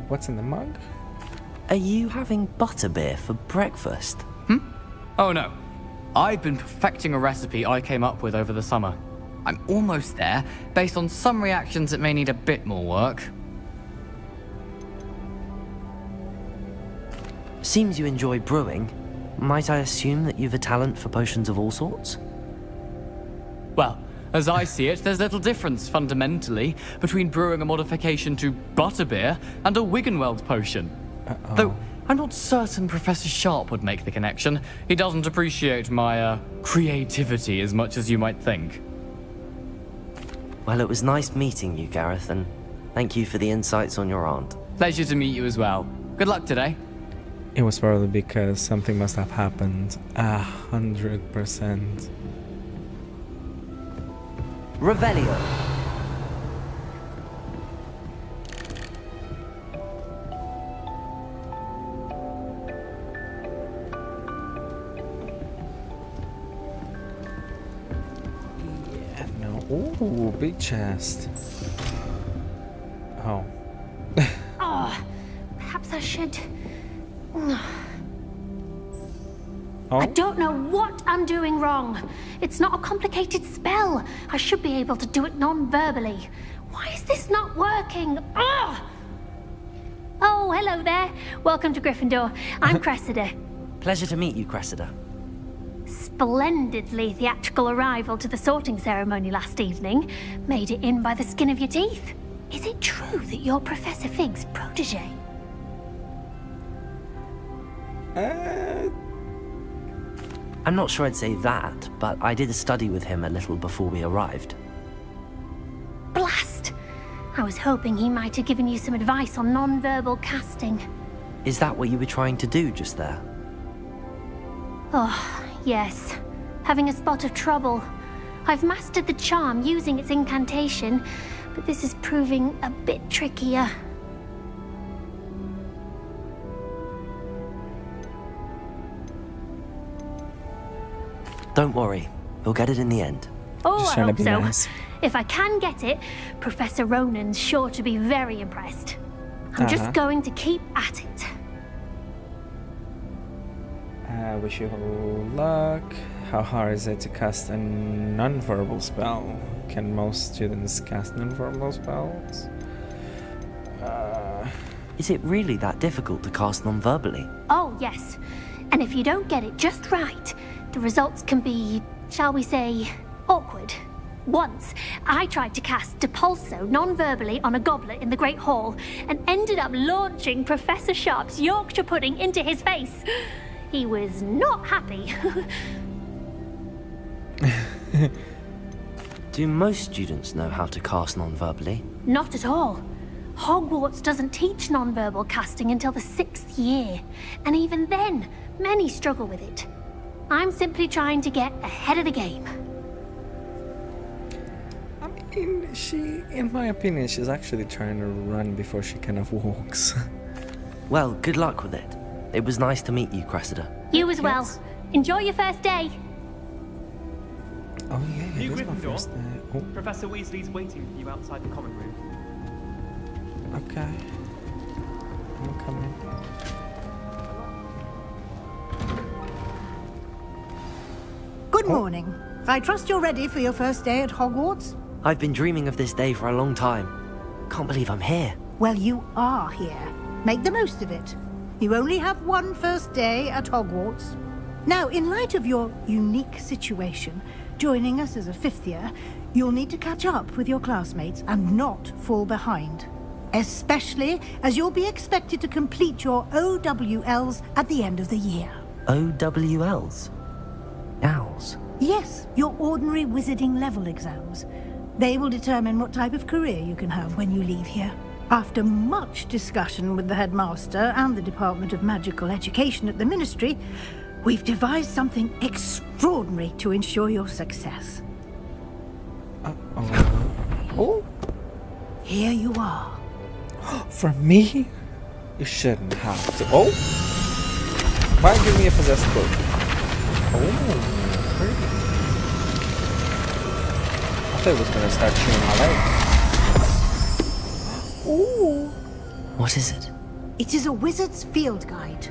What's in the mug? Are you having butterbeer for breakfast? Oh no. I've been perfecting a recipe I came up with over the summer. I'm almost there. Based on some reactions, it may need a bit more work. Seems you enjoy brewing. Might I assume that you've a talent for potions of all sorts? Well, as I see it, there's little difference, fundamentally, between brewing a modification to butterbeer and a Wiggenweld potion. Though, I'm not certain Professor Sharp would make the connection. He doesn't appreciate my, creativity as much as you might think. Well, it was nice meeting you, Gareth, and thank you for the insights on your aunt. Pleasure to meet you as well. Good luck today. It was probably because something must have happened. 100%. Revelio. Yeah, no. Ooh, big chest. Oh. Oh, perhaps I should. Oh? I don't know what I'm doing wrong. It's not a complicated spell. I should be able to do it non-verbally. Why is this not working? Ugh! Oh, hello there. Welcome to Gryffindor. I'm Cressida. Pleasure to meet you, Cressida. Splendidly theatrical arrival to the sorting ceremony last evening. Made it in by the skin of your teeth. Is it true that you're Professor Fig's protege? I'm not sure I'd say that, but I did a study with him a little before we arrived. Blast! I was hoping he might have given you some advice on non-verbal casting. Is that what you were trying to do just there? Oh, yes. Having a spot of trouble. I've mastered the charm using its incantation, but this is proving a bit trickier. Don't worry, you'll get it in the end. Oh, I hope so. Nice. If I can get it, Professor Ronan's sure to be very impressed. I'm just going to keep at it. I wish you luck. How hard is it to cast a non-verbal spell? Can most students cast non-verbal spells? Is it really that difficult to cast non-verbally? Oh, yes. And if you don't get it just right, the results can be, shall we say, awkward. Once, I tried to cast Depulso non-verbally on a goblet in the Great Hall and ended up launching Professor Sharp's Yorkshire pudding into his face. He was not happy. Do most students know how to cast non-verbally? Not at all. Hogwarts doesn't teach non-verbal casting until the 6th year, and even then, many struggle with it. I'm simply trying to get ahead of the game. In my opinion, she's actually trying to run before she kind of walks. Well, good luck with it. It was nice to meet you, Cressida. You as well. Enjoy your first day. Oh yeah, it is my first day. Oh. Professor Weasley's waiting for you outside the common room. Okay. I'm coming. Good morning. I trust you're ready for your first day at Hogwarts? I've been dreaming of this day for a long time. Can't believe I'm here. Well, you are here. Make the most of it. You only have one first day at Hogwarts. Now, in light of your unique situation, joining us as a 5th year, you'll need to catch up with your classmates and not fall behind. Especially as you'll be expected to complete your OWLs at the end of the year. OWLs? Owls? Yes, your ordinary wizarding level exams. They will determine what type of career you can have when you leave here. After much discussion with the headmaster and the Department of Magical Education at the Ministry, we've devised something extraordinary to ensure your success. Oh? Here you are. From me? You shouldn't have to. Oh! Why give me a possessed book? Oh, pretty. I thought it was gonna start chewing my leg. Ooh! What is it? It is a wizard's field guide.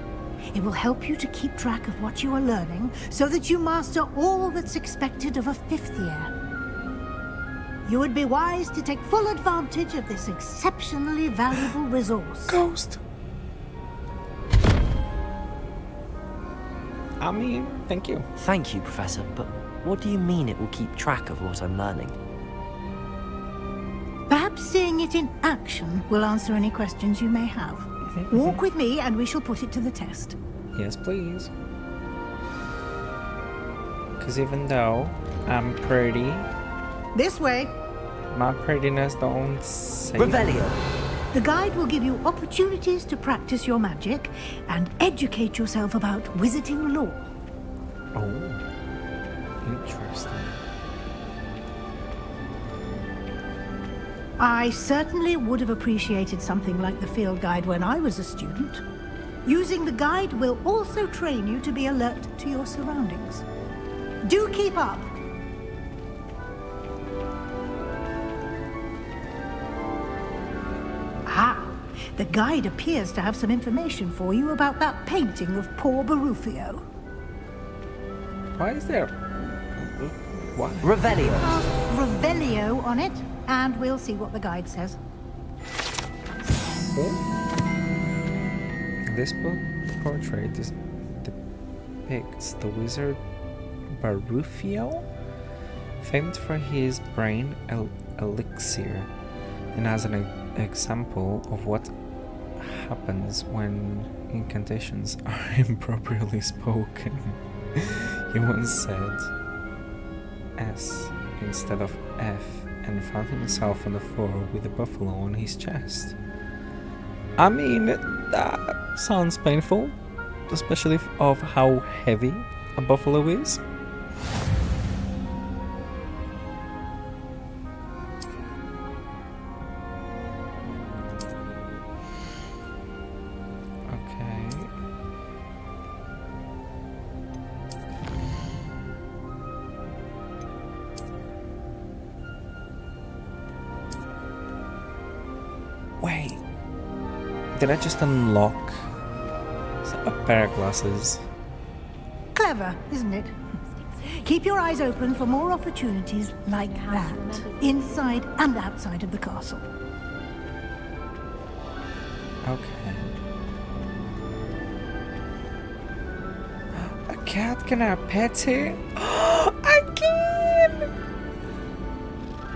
It will help you to keep track of what you are learning so that you master all that's expected of a 5th year. You would be wise to take full advantage of this exceptionally valuable resource. Ghost! I mean, thank you. Thank you, Professor, but what do you mean it will keep track of what I'm learning? Perhaps seeing it in action will answer any questions you may have. Walk with me and we shall put it to the test. Yes, please. Because even though I'm pretty, This way. my prettiness don't say... Revelio! The guide will give you opportunities to practice your magic and educate yourself about wizarding lore. Oh, interesting. I certainly would have appreciated something like the field guide when I was a student. Using the guide will also train you to be alert to your surroundings. Do keep up! Ah, the guide appears to have some information for you about that painting of poor Barufio. Why is there... What? Revelio! Revelio on it, and we'll see what the guide says. This book portrait depicts the wizard Barufio, famed for his brain elixir, and as an example of what happens when incantations are improperly spoken. He once said S instead of F and found himself on the floor with a buffalo on his chest. I mean, that sounds painful, especially of how heavy a buffalo is. Okay. Wait. Did I just unlock a pair of glasses? Clever, isn't it? Keep your eyes open for more opportunities like that, inside and outside of the castle. Okay. cat? Can I pet it? I can!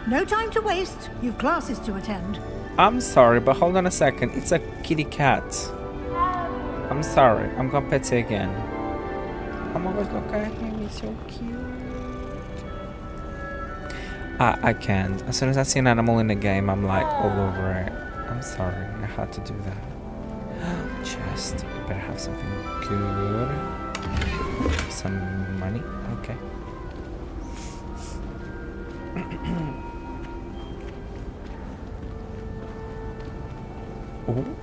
No time to waste. You've classes to attend. I'm sorry, but hold on a second. It's a kitty cat. I'm sorry. I'm gonna pet it again. Oh my gosh, look at him. He's so cute. I can't. As soon as I see an animal in the game, I'm like all over it. I'm sorry. I had to do that. Chest. You better have something good. Some money. Okay. Ooh.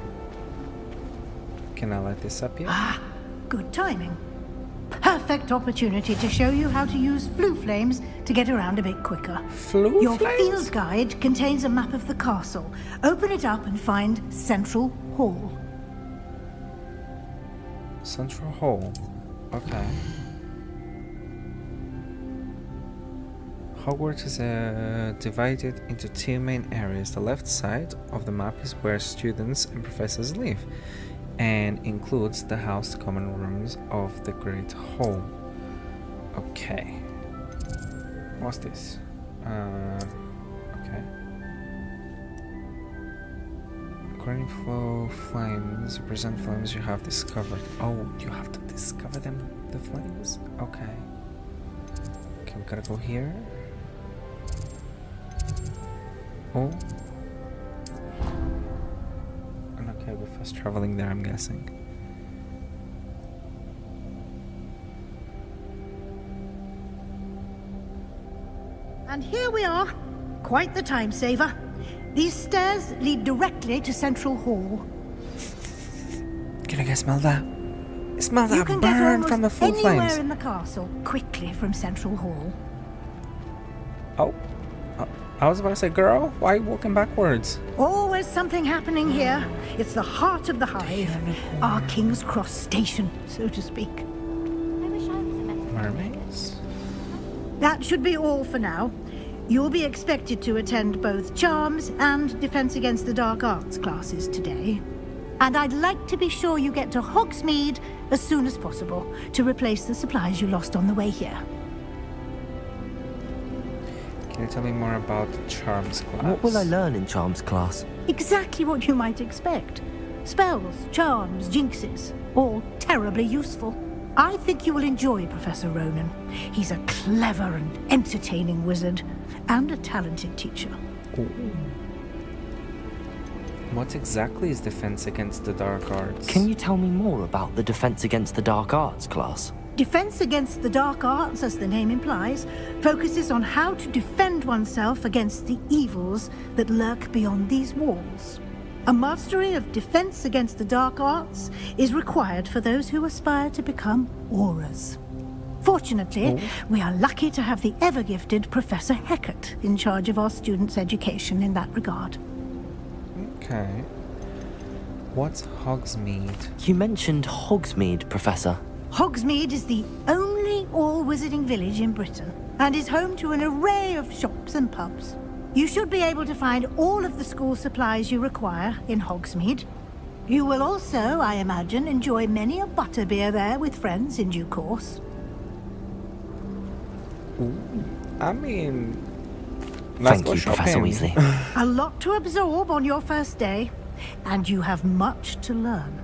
Can I light this up yet? Ah, good timing. Perfect opportunity to show you how to use flue flames to get around a bit quicker. Your field guide contains a map of the castle. Open it up and find Central Hall. Central Hall. Okay. Hogwarts is divided into two main areas. The left side of the map is where students and professors live, and includes the house common rooms of the Great Hall. Okay. What's this? Okay. According to flames, represent flames you have discovered. Oh, you have to discover them, the flames? Okay. Okay, we gotta go here. Oh. And okay, we're fast traveling there, I'm guessing. And here we are. Quite the time saver. These stairs lead directly to Central Hall. Can I get smell that? Smell You that can get burn almost from the full anywhere flames. in the castle quickly from Central Hall. Oh. I was about to say, girl, why are you walking backwards? Always something happening here. It's the heart of the hive. Our King's Cross station, so to speak. Mermaids? That should be all for now. You'll be expected to attend both Charms and Defense Against the Dark Arts classes today. And I'd like to be sure you get to Hogsmeade as soon as possible to replace the supplies you lost on the way here. Can you tell me more about the Charms class? What will I learn in Charms class? Exactly what you might expect. Spells, charms, jinxes, all terribly useful. I think you will enjoy Professor Ronan. He's a clever and entertaining wizard, and a talented teacher. Ooh. What exactly is Defense Against the Dark Arts? Can you tell me more about the Defense Against the Dark Arts class? Defense Against the Dark Arts, as the name implies, focuses on how to defend oneself against the evils that lurk beyond these walls. A mastery of Defense Against the Dark Arts is required for those who aspire to become auras. Fortunately, we are lucky to have the ever-gifted Professor Hecat in charge of our students' education in that regard. Okay. What's Hogsmeade? You mentioned Hogsmeade, Professor. Hogsmeade is the only all-wizarding village in Britain, and is home to an array of shops and pubs. You should be able to find all of the school supplies you require in Hogsmeade. You will also, I imagine, enjoy many a butterbeer there with friends in due course. Ooh, I mean... let's Thank go you, Professor shopping. Weasley. A lot to absorb on your first day, and you have much to learn.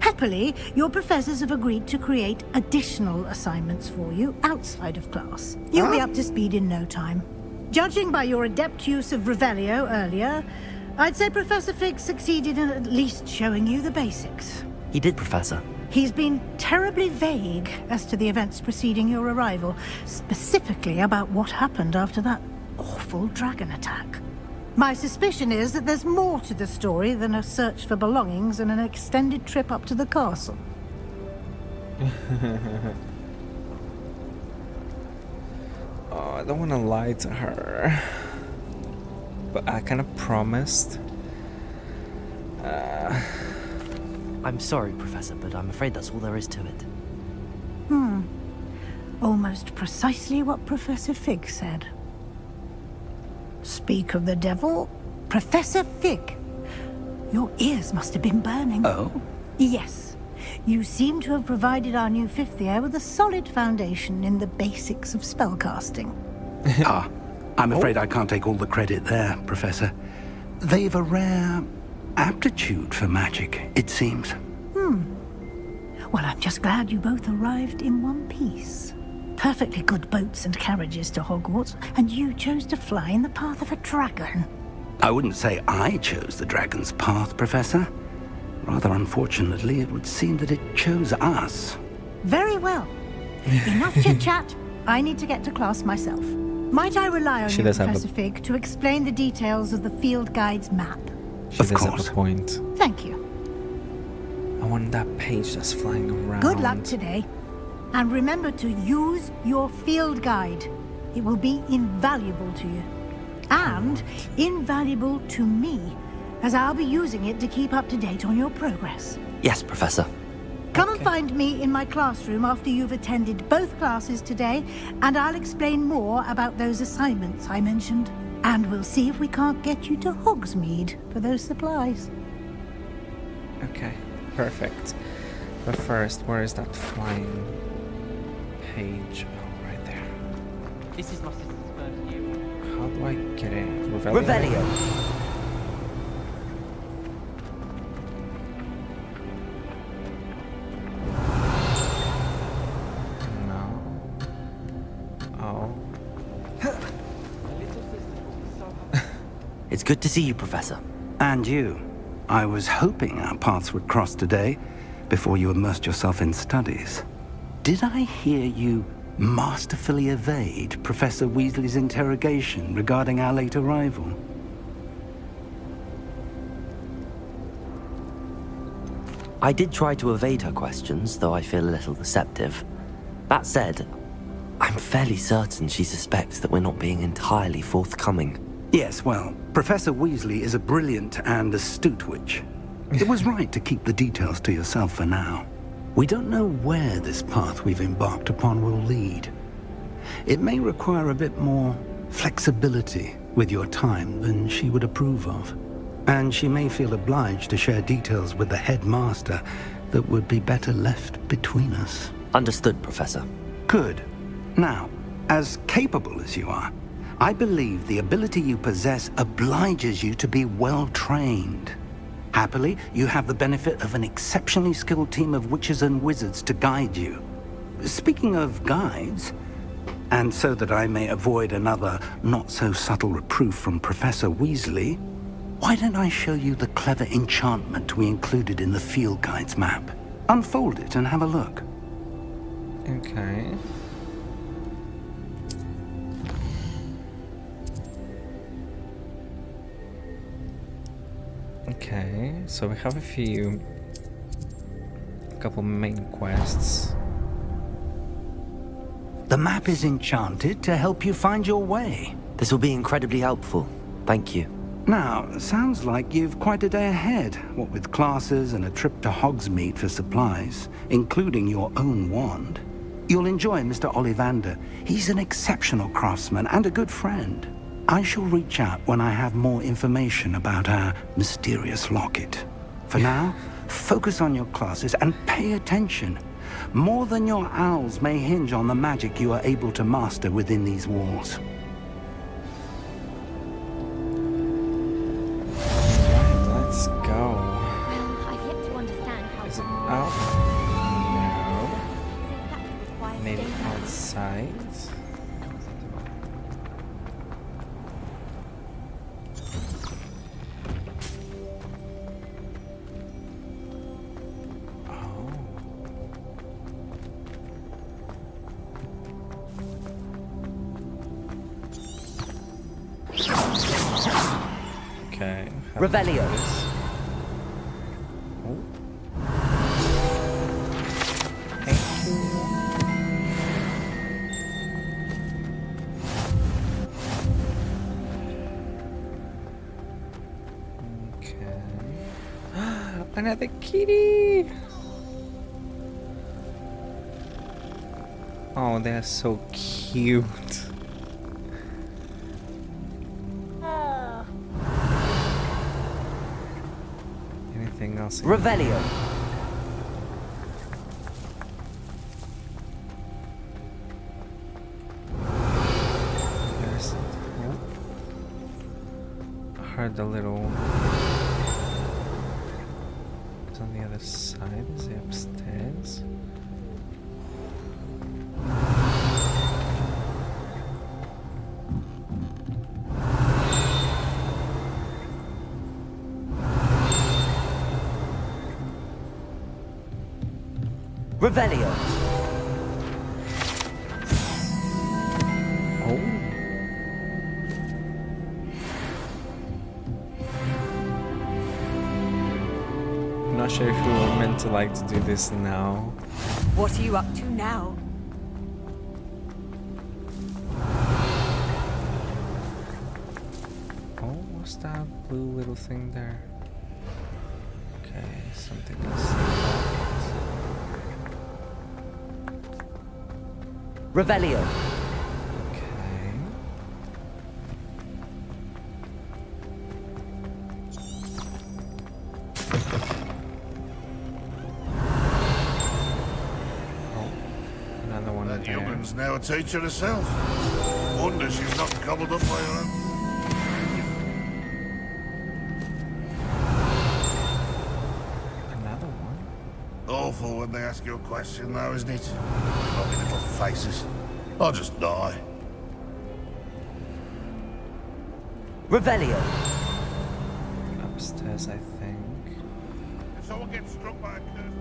Happily, your professors have agreed to create additional assignments for you outside of class. You'll be up to speed in no time. Judging by your adept use of Revelio earlier, I'd say Professor Fig succeeded in at least showing you the basics. He did, Professor. He's been terribly vague as to the events preceding your arrival, specifically about what happened after that awful dragon attack. My suspicion is that there's more to the story than a search for belongings and an extended trip up to the castle. Oh, I don't want to lie to her. But I kind of promised. I'm sorry, Professor, but I'm afraid that's all there is to it. Almost precisely what Professor Fig said. Speak of the devil, Professor Fig. Your ears must have been burning. Oh? Yes. You seem to have provided our new fifth year with a solid foundation in the basics of spellcasting. I'm afraid I can't take all the credit there, Professor. They've a rare aptitude for magic, it seems. Well, I'm just glad you both arrived in one piece. Perfectly good boats and carriages to Hogwarts, and you chose to fly in the path of a dragon. I wouldn't say I chose the dragon's path, Professor. Rather unfortunately, it would seem that it chose us. Very well. Enough chit-chat. I need to get to class myself. Might I rely on you, Professor Fig, to explain the details of the field guide's map? She does have a point. Thank you. I want that page that's flying around. Good luck today. And remember to use your field guide. It will be invaluable to you. And invaluable to me, as I'll be using it to keep up to date on your progress. Yes, Professor. Come and find me in my classroom after you've attended both classes today, and I'll explain more about those assignments I mentioned. And we'll see if we can't get you to Hogsmeade for those supplies. Okay, perfect. But first, where is that flying page? Oh, right there. This is my sister's first year. How do I get it? Revelio. It's good to see you, Professor. And you. I was hoping our paths would cross today, before you immersed yourself in studies. Did I hear you masterfully evade Professor Weasley's interrogation regarding our late arrival? I did try to evade her questions, though I feel a little deceptive. That said, I'm fairly certain she suspects that we're not being entirely forthcoming. Yes, well, Professor Weasley is a brilliant and astute witch. It was right to keep the details to yourself for now. We don't know where this path we've embarked upon will lead. It may require a bit more flexibility with your time than she would approve of. And she may feel obliged to share details with the headmaster that would be better left between us. Understood, Professor. Good. Now, as capable as you are, I believe the ability you possess obliges you to be well-trained. Happily, you have the benefit of an exceptionally skilled team of witches and wizards to guide you. Speaking of guides, and so that I may avoid another not-so-subtle reproof from Professor Weasley, why don't I show you the clever enchantment we included in the field guide's map? Unfold it and have a look. Okay. Okay, so we have a couple main quests. The map is enchanted to help you find your way. This will be incredibly helpful. Thank you. Now, sounds like you've quite a day ahead, what with classes and a trip to Hogsmeade for supplies, including your own wand. You'll enjoy Mr. Ollivander. He's an exceptional craftsman and a good friend. I shall reach out when I have more information about our mysterious locket. For now, focus on your classes and pay attention. More than your owls may hinge on the magic you are able to master within these walls. Alright, let's go. Well, I've yet to understand how... Is it out? No. Maybe outside? Okay. Revelio. Oh. Thank you. Okay. Another kitty. Oh, they're so cute. Anything else? Revelio. heard the little... It's on the other side. Is it upstairs? Revelio. Oh. I'm not sure if we were meant to like to do this now. What are you up to now? Oh, what's that blue little thing there? Okay, something else. Revelio. Okay. Oh, another one That there. young'un's now a teacher herself. Wonder she's not gobbled up by her own. Another one? Awful when they ask you a question, though, isn't it? Lovely little faces. I'll just die. Revelio. Upstairs, I think. If someone gets struck by a curse...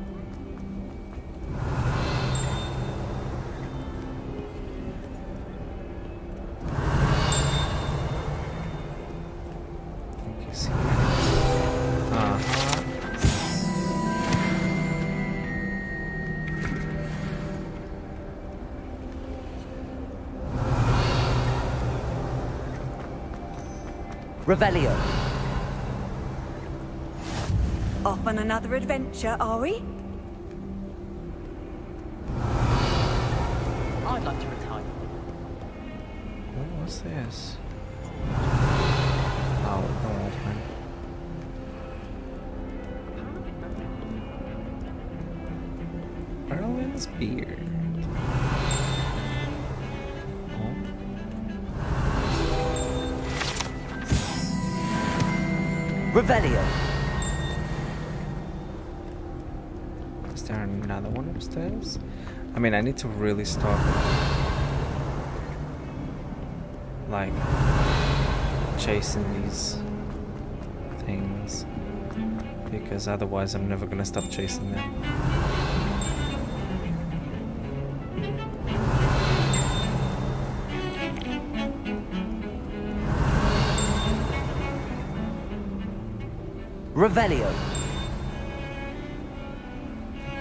I think he's here. Uh-huh. Revelio. Off on another adventure, are we? I'd like to retire. What's this? Oh, don't open. Erlin's beard. Revelio. Is there another one upstairs? I mean, I need to really stop, like, chasing these things, because otherwise I'm never gonna stop chasing them. Revelio.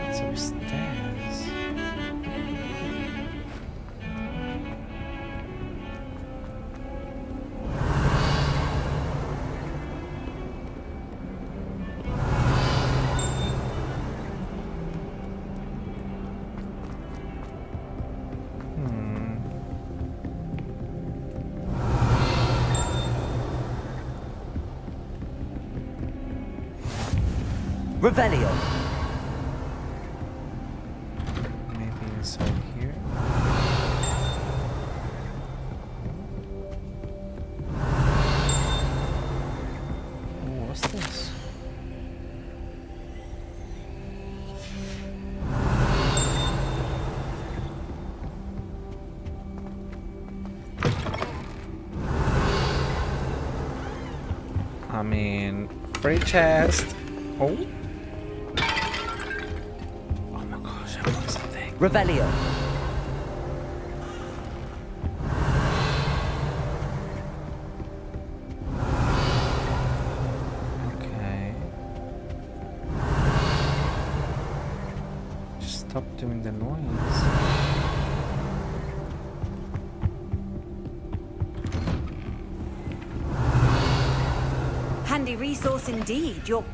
It's upstairs. Revelio. Maybe it's over here. Oh, what's this? I mean, free chest. Oh. Revelio. Okay. Just stop doing the noise. Handy resource indeed. Your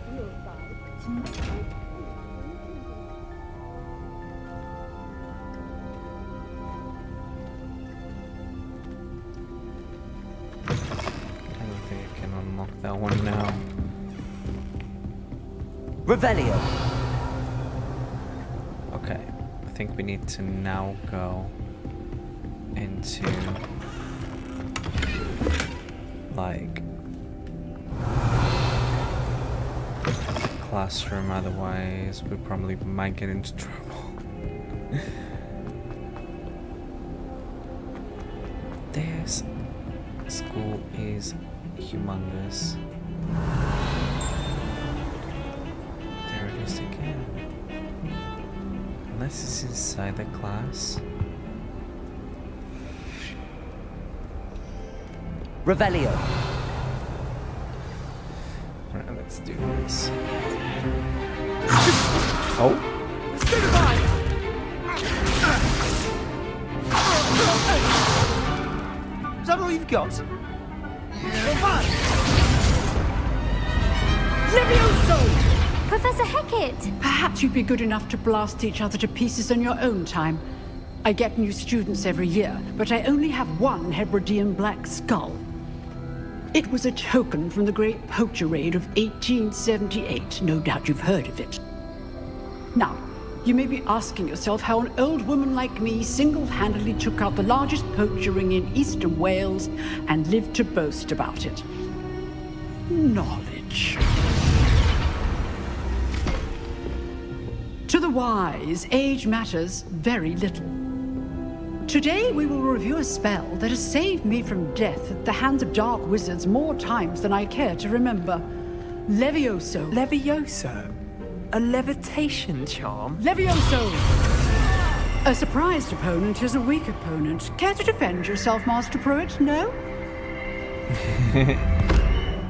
I don't think I can unlock that one now. Revelio. Okay, I think we need to now go into, like, classroom, otherwise we probably might get into trouble. This school is humongous. There it is again. Unless it's inside the class. Revelio. Right, let's do this. Oh. Is that all you've got? Levioso! Professor Hackett! Perhaps you'd be good enough to blast each other to pieces on your own time. I get new students every year, but I only have one Hebridean black skull. It was a token from the Great Poacher Raid of 1878. No doubt you've heard of it. Now, you may be asking yourself how an old woman like me single-handedly took out the largest poacher ring in eastern Wales and lived to boast about it. Knowledge. To the wise, age matters very little. Today we will review a spell that has saved me from death at the hands of dark wizards more times than I care to remember. Levioso. Levioso? A levitation charm? Levioso! A surprised opponent is a weak opponent. Care to defend yourself, Master Pruitt? No?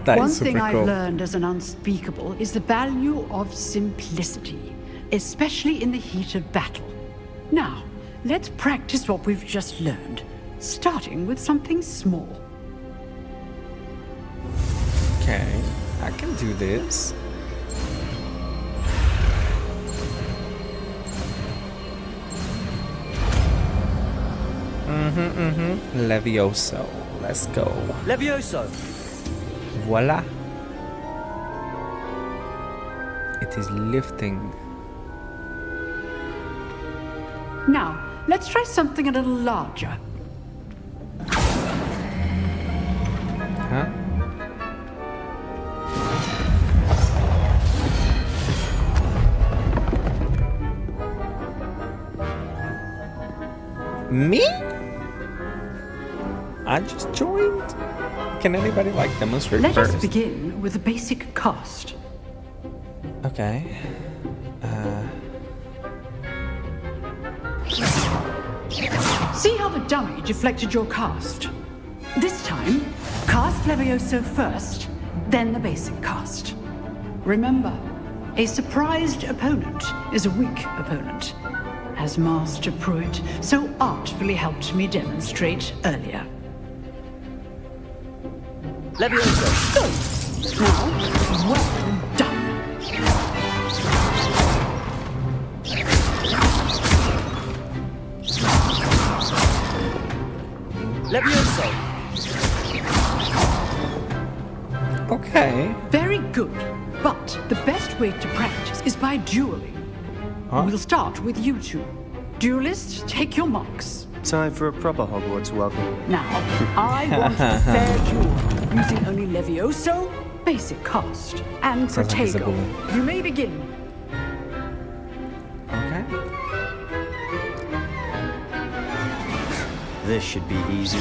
One thing I've learned as an unspeakable is the value of simplicity, especially in the heat of battle. Now, let's practice what we've just learned, starting with something small. Okay, I can do this. Levioso. Let's go. Levioso. Voila. It is lifting. Now, let's try something a little larger. Huh? Me? I just joined. Can anybody demonstrate Let first? us begin with the basic cast. Okay. See how the dummy deflected your cast? This time, cast Levioso first, then the basic cast. Remember, a surprised opponent is a weak opponent, as Master Pruitt so artfully helped me demonstrate earlier. Levioso. Now, well done. Levioso. Okay. Very good. But the best way to practice is by dueling. Huh? We'll start with you two. Duelists, take your marks. Time for a proper Hogwarts welcome. Now, I want a fair duel, using only Levioso, basic cast, and Protego. You may begin. Okay. This should be easy.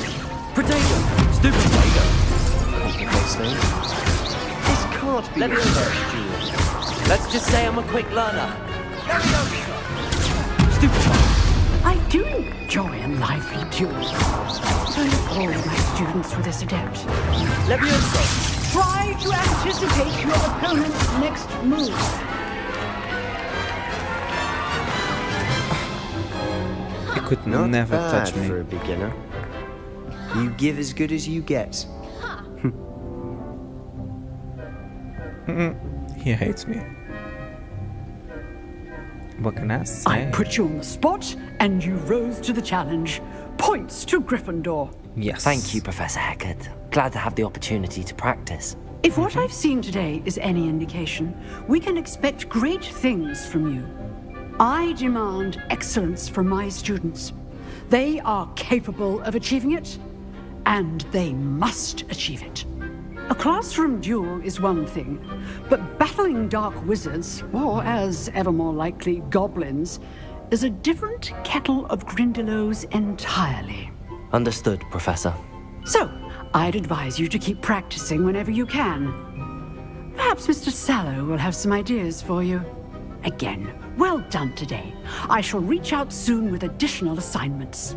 Protego. Stupid Protego. Complicates things. This can't be your first duel. Let's just say I'm a quick learner. Stupid. I do enjoy a lively duel. All my students were this adept. Levioso. Try to anticipate your opponent's next move. It could Not never bad touch me. for a beginner. You give as good as you get. He hates me. What can I say? I put you on the spot, and you rose to the challenge. Points to Gryffindor. Yes. Thank you, Professor Hackett. Glad to have the opportunity to practice. If what I've seen today is any indication, we can expect great things from you. I demand excellence from my students. They are capable of achieving it, and they must achieve it. A classroom duel is one thing, but battling dark wizards, or as ever more likely, goblins, is a different kettle of Grindylows entirely. Understood, Professor. So, I'd advise you to keep practicing whenever you can. Perhaps Mr. Sallow will have some ideas for you. Again, well done today. I shall reach out soon with additional assignments.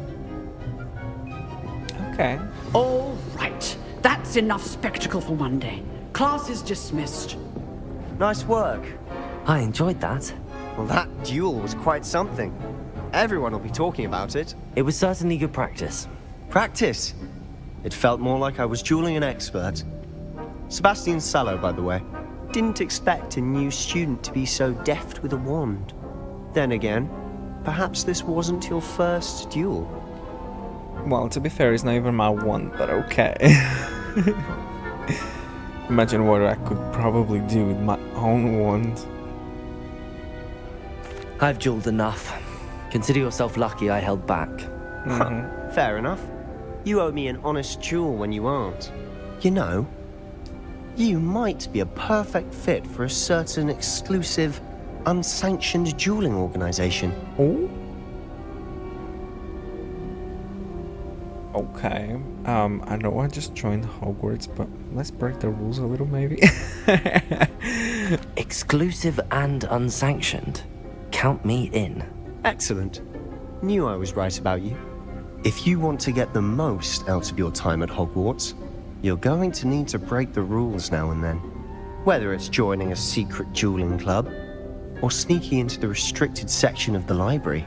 Okay. All right. That's enough spectacle for one day. Class is dismissed. Nice work. I enjoyed that. Well, that duel was quite something. Everyone will be talking about it. It was certainly good practice. Practice? It felt more like I was dueling an expert. Sebastian Sallow, by the way. Didn't expect a new student to be so deft with a wand. Then again, perhaps this wasn't your first duel. Well, to be fair, it's not even my wand, but okay. Imagine what I could probably do with my own wand. I've dueled enough. Consider yourself lucky I held back. Fair enough. You owe me an honest duel when you aren't. You know, you might be a perfect fit for a certain exclusive, unsanctioned dueling organization. Oh? Okay. I know I just joined Hogwarts, but let's break the rules a little, maybe. Exclusive and unsanctioned. Count me in. Excellent. Knew I was right about you. If you want to get the most out of your time at Hogwarts, you're going to need to break the rules now and then. Whether it's joining a secret dueling club, or sneaking into the restricted section of the library,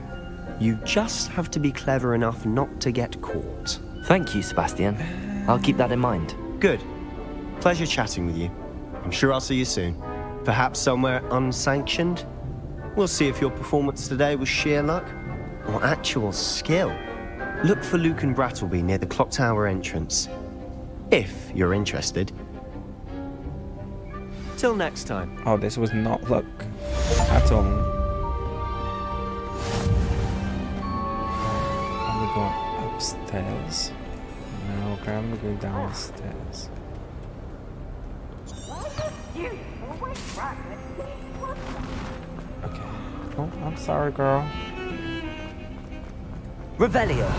you just have to be clever enough not to get caught. Thank you, Sebastian. I'll keep that in mind. Good. Pleasure chatting with you. I'm sure I'll see you soon. Perhaps somewhere unsanctioned? We'll see if your performance today was sheer luck or actual skill. Look for Luke and Brattleby near the clock tower entrance. If you're interested. Till next time. Oh, this was not luck at all. I'm gonna go upstairs. No, okay, I'm gonna go downstairs. Okay. Oh, I'm sorry, girl. Revelio.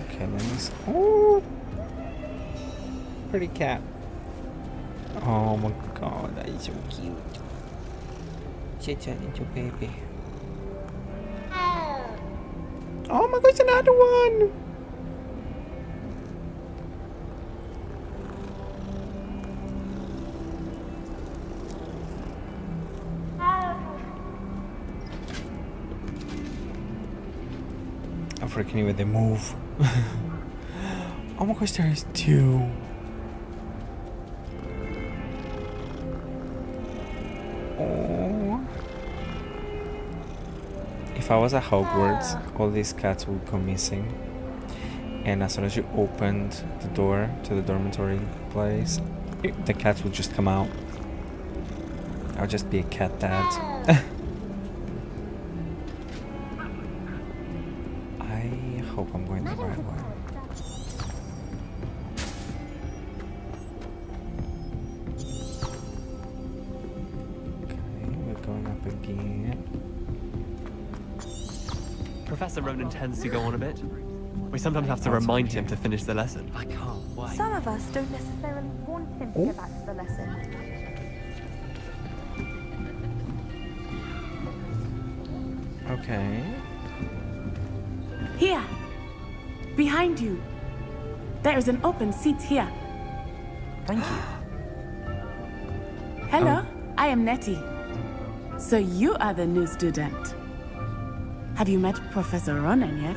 Okay, let me see. Oh, pretty cat. Oh my god, that is so cute. Chit-chat into baby. Oh my gosh, another one! I'm freaking when they move. Oh my gosh, there is two. Oh. If I was at Hogwarts, all these cats would go missing. And as soon as you opened the door to the dormitory place, the cats would just come out. I'll just be a cat dad. I hope I'm going the right way. Okay, we're going up again. Professor Ronan tends to go on a bit. We sometimes have to remind him to finish the lesson. I can't wait. Some of us don't necessarily want him to go back to the lesson. Okay. Here. Behind you. There is an open seat here. Thank you. Hello, I am Nettie. So you are the new student. Have you met Professor Ronan yet?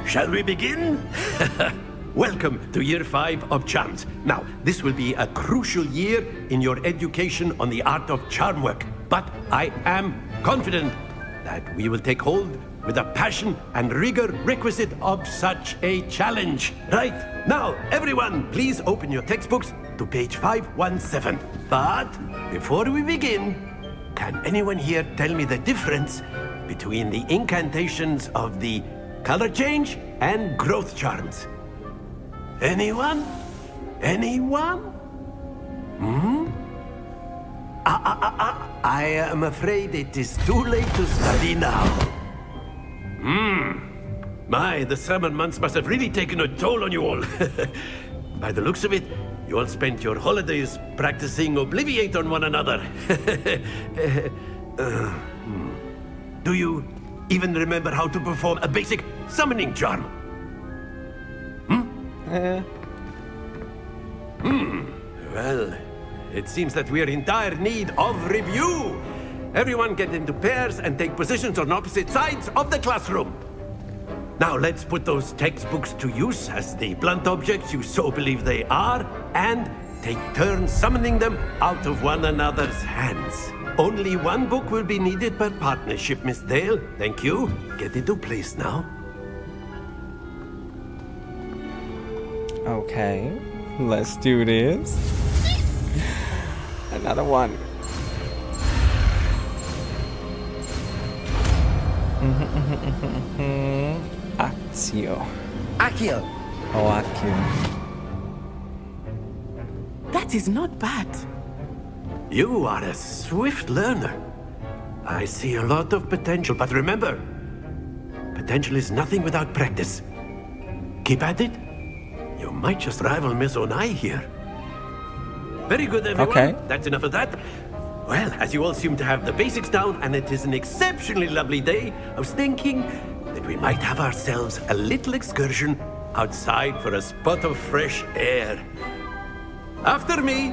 Shall we begin? Welcome to Year 5 of Charms. Now, this will be a crucial year in your education on the art of charm work. But I am confident that we will take hold with the passion and rigor requisite of such a challenge. Right, now, everyone, please open your textbooks to page 517. But before we begin, can anyone here tell me the difference between the incantations of the color change and growth charms? Anyone? Anyone? Hmm? I am afraid it is too late to study now. My, the summer months must have really taken a toll on you all. By the looks of it, you all spent your holidays practicing Obliviate on one another. Do you even remember how to perform a basic summoning charm? Well, it seems that we are in dire need of review. Everyone get into pairs and take positions on opposite sides of the classroom. Now let's put those textbooks to use as the blunt objects you so believe they are, and take turns summoning them out of one another's hands. Only one book will be needed per partnership, Miss Dale. Thank you. Get into place now. Okay, let's do this. Another one. Accio. Accio. Oh, Accio. That is not bad. You are a swift learner. I see a lot of potential, but remember, potential is nothing without practice. Keep at it. You might just rival Miss Onai here. Very good, everyone. Okay. That's enough of that. Well, as you all seem to have the basics down, and it is an exceptionally lovely day, I was thinking that we might have ourselves a little excursion outside for a spot of fresh air. After me.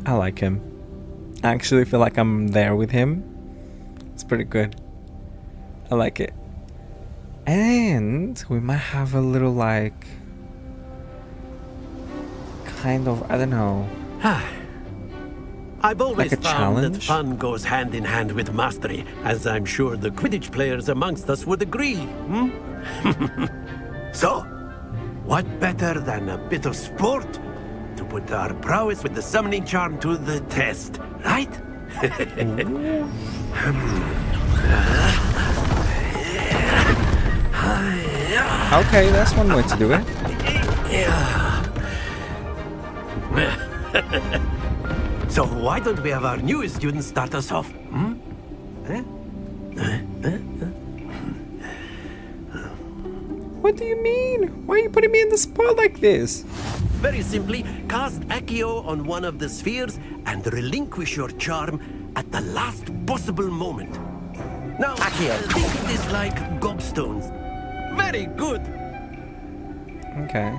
I like him. I actually feel like I'm there with him. It's pretty good. I like it. And we might have a little like kind of, I don't know. I've always Like a found that challenge? fun goes hand in hand with mastery, as I'm sure the Quidditch players amongst us would agree. So, what better than a bit of sport to put our prowess with the summoning charm to the test, right? Okay, that's one way to do it. So why don't we have our newest student start us off? What do you mean? Why are you putting me in the spot like this? Very simply, cast Accio on one of the spheres and relinquish your charm at the last possible moment. Now, Accio. Think of this like gobstones. Very good. Okay.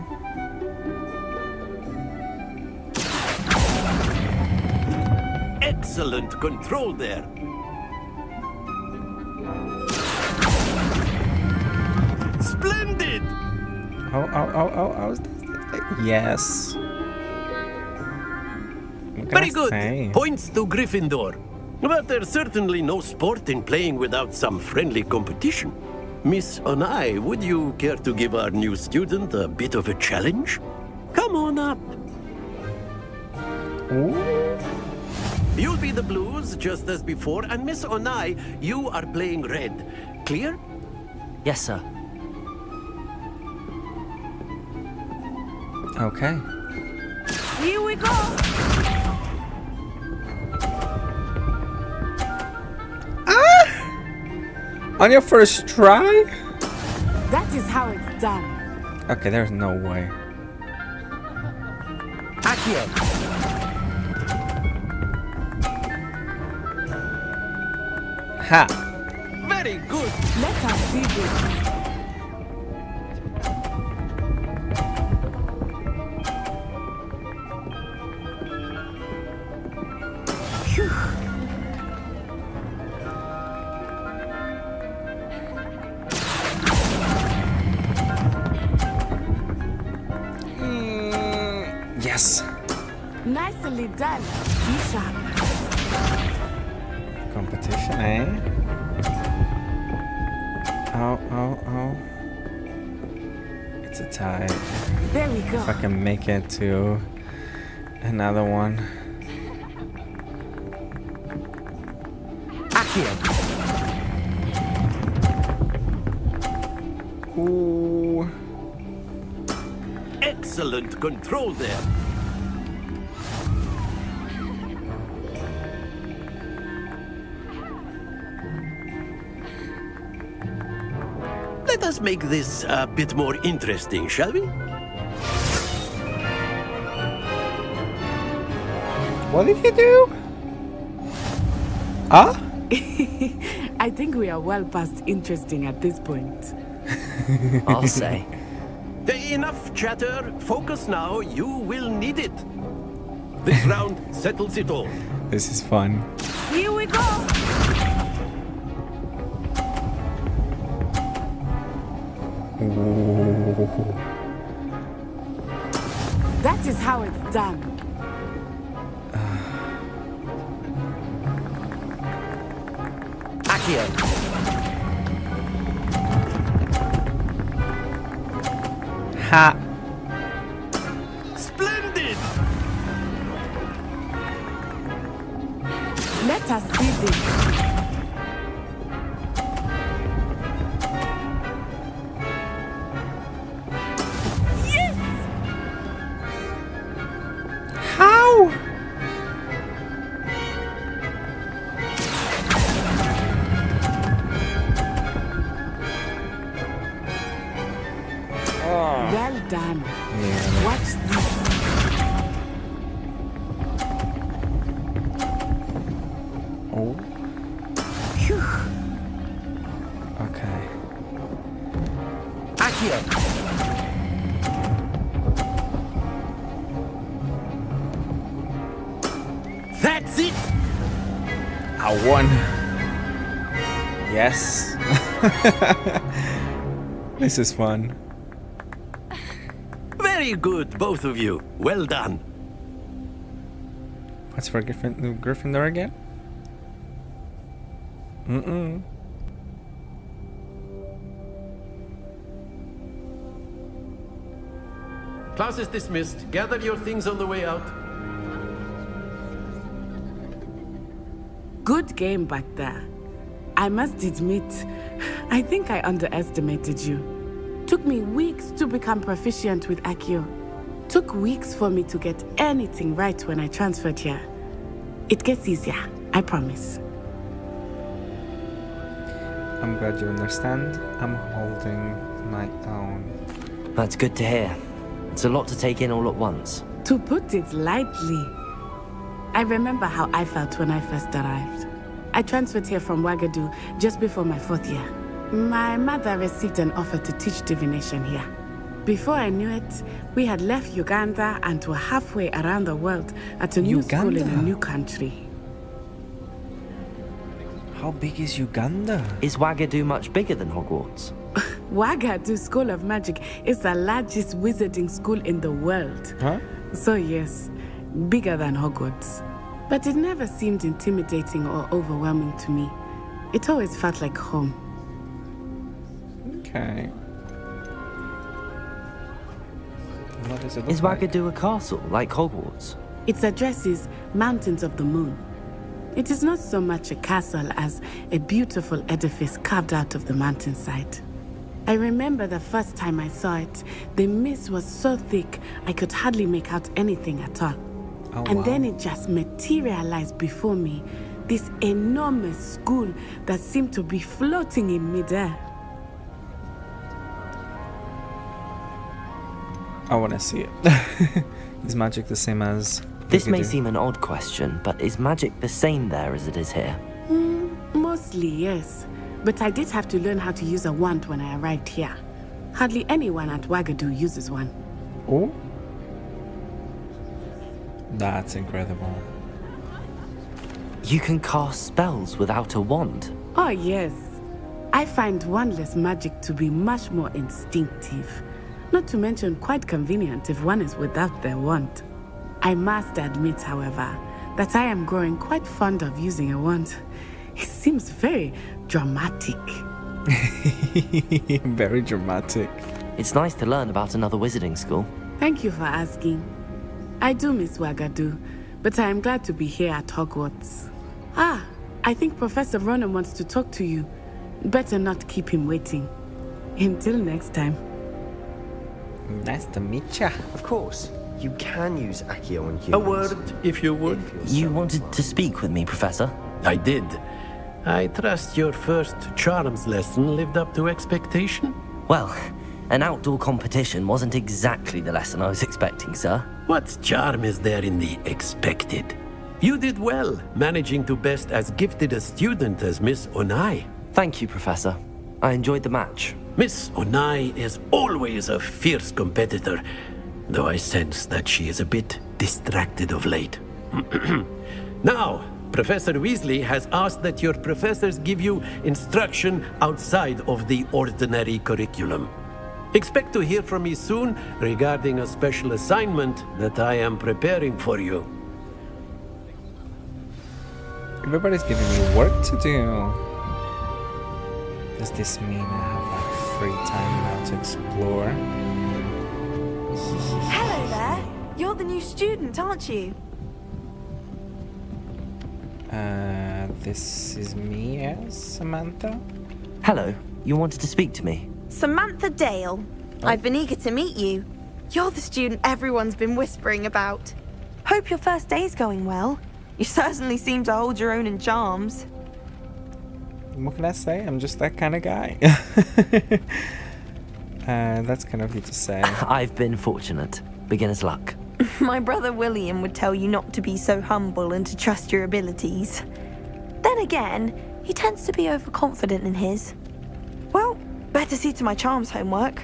Excellent control there. Splendid! Oh. Yes. Very good. Points to Gryffindor. But there's certainly no sport in playing without some friendly competition. Miss Onai, would you care to give our new student a bit of a challenge? Come on up. Ooh. You'll be the blues, just as before, and Miss Onai, you are playing red. Clear? Yes, sir. Okay. Here we go. On your first try? That is how it's done. Okay, there's no way. Accio. Ha! Very good. Let us see this. Yes. Nicely done. Be sharp. Competition, eh? Oh. It's a tie. There we go. If I can make it to another one. Ooh. Excellent control there. Let us make this a bit more interesting, shall we? What did he do? Ah? I think we are well past interesting at this point. I'll say. Enough chatter. Focus now. You will need it. This round settles it all. This is fun. Here we go. Ooh. That is how it's done. Accio. Ha. Splendid. Let us see this. How? Well done. Yeah. Watch this. Oh. Phew. Okay. Accio. That's it. I won. Yes. This is fun. Very good, both of you. Well done. What's for Gryffindor again? Mm-mm. Class is dismissed. Gather your things on the way out. Good game back there. I must admit, I think I underestimated you. Took me weeks to become proficient with Accio. Took weeks for me to get anything right when I transferred here. It gets easier, I promise. I'm glad you understand. I'm holding my own. That's good to hear. It's a lot to take in all at once. To put it lightly, I remember how I felt when I first arrived. I transferred here from Ouagadougou just before my 4th year. My mother received an offer to teach divination here. Before I knew it, we had left Uganda and were halfway around the world at a new school in a new country. How big is Uganda? Is Ouagadougou much bigger than Hogwarts? Ouagadougou School of Magic is the largest wizarding school in the world. Huh? So yes, bigger than Hogwarts. But it never seemed intimidating or overwhelming to me. It always felt like home. Okay. What does it look Is like? Ouagadougou a castle, like Hogwarts? Its address is Mountains of the Moon. It is not so much a castle as a beautiful edifice carved out of the mountainside. I remember the first time I saw it, the mist was so thick I could hardly make out anything at all. Oh, And wow. then it just materialized before me, this enormous school that seemed to be floating in midair. I want to see it. Is magic the same as... This may Ouagadougou? seem an odd question, but is magic the same there as it is here? Mostly, yes. But I did have to learn how to use a wand when I arrived here. Hardly anyone at Ouagadougou uses one. Oh? That's incredible. You can cast spells without a wand. Oh, yes. I find wandless magic to be much more instinctive. Not to mention quite convenient if one is without their wand. I must admit, however, that I am growing quite fond of using a wand. It seems very dramatic. Very dramatic. It's nice to learn about another wizarding school. Thank you for asking. I do miss Wagadu, but I am glad to be here at Hogwarts. Ah, I think Professor Ronan wants to talk to you. Better not keep him waiting. Until next time. Nice to meet ya. Of course, you can use Accio on humans. A word, if you would. You wanted to speak with me, Professor? I did. I trust your first charms lesson lived up to expectation? Well, an outdoor competition wasn't exactly the lesson I was expecting, sir. What charm is there in the expected? You did well, managing to best as gifted a student as Miss Onai. Thank you, Professor. I enjoyed the match. Miss Onai is always a fierce competitor, though I sense that she is a bit distracted of late. Now, Professor Weasley has asked that your professors give you instruction outside of the ordinary curriculum. Expect to hear from me soon regarding a special assignment that I am preparing for you. Everybody's giving me work to do. Does this mean I have like free time now to explore? Hello there. You're the new student, aren't you? This is me, yes, Samantha? Hello, you wanted to speak to me? Samantha Dale. I've been eager to meet you. You're the student everyone's been whispering about. Hope your first day's going well. You certainly seem to hold your own in charms. What can I say? I'm just that kind of guy. That's kind of you to say. I've been fortunate. Beginner's luck. My brother William would tell you not to be so humble and to trust your abilities. Then again, he tends to be overconfident in his. Well, better see to my charms homework.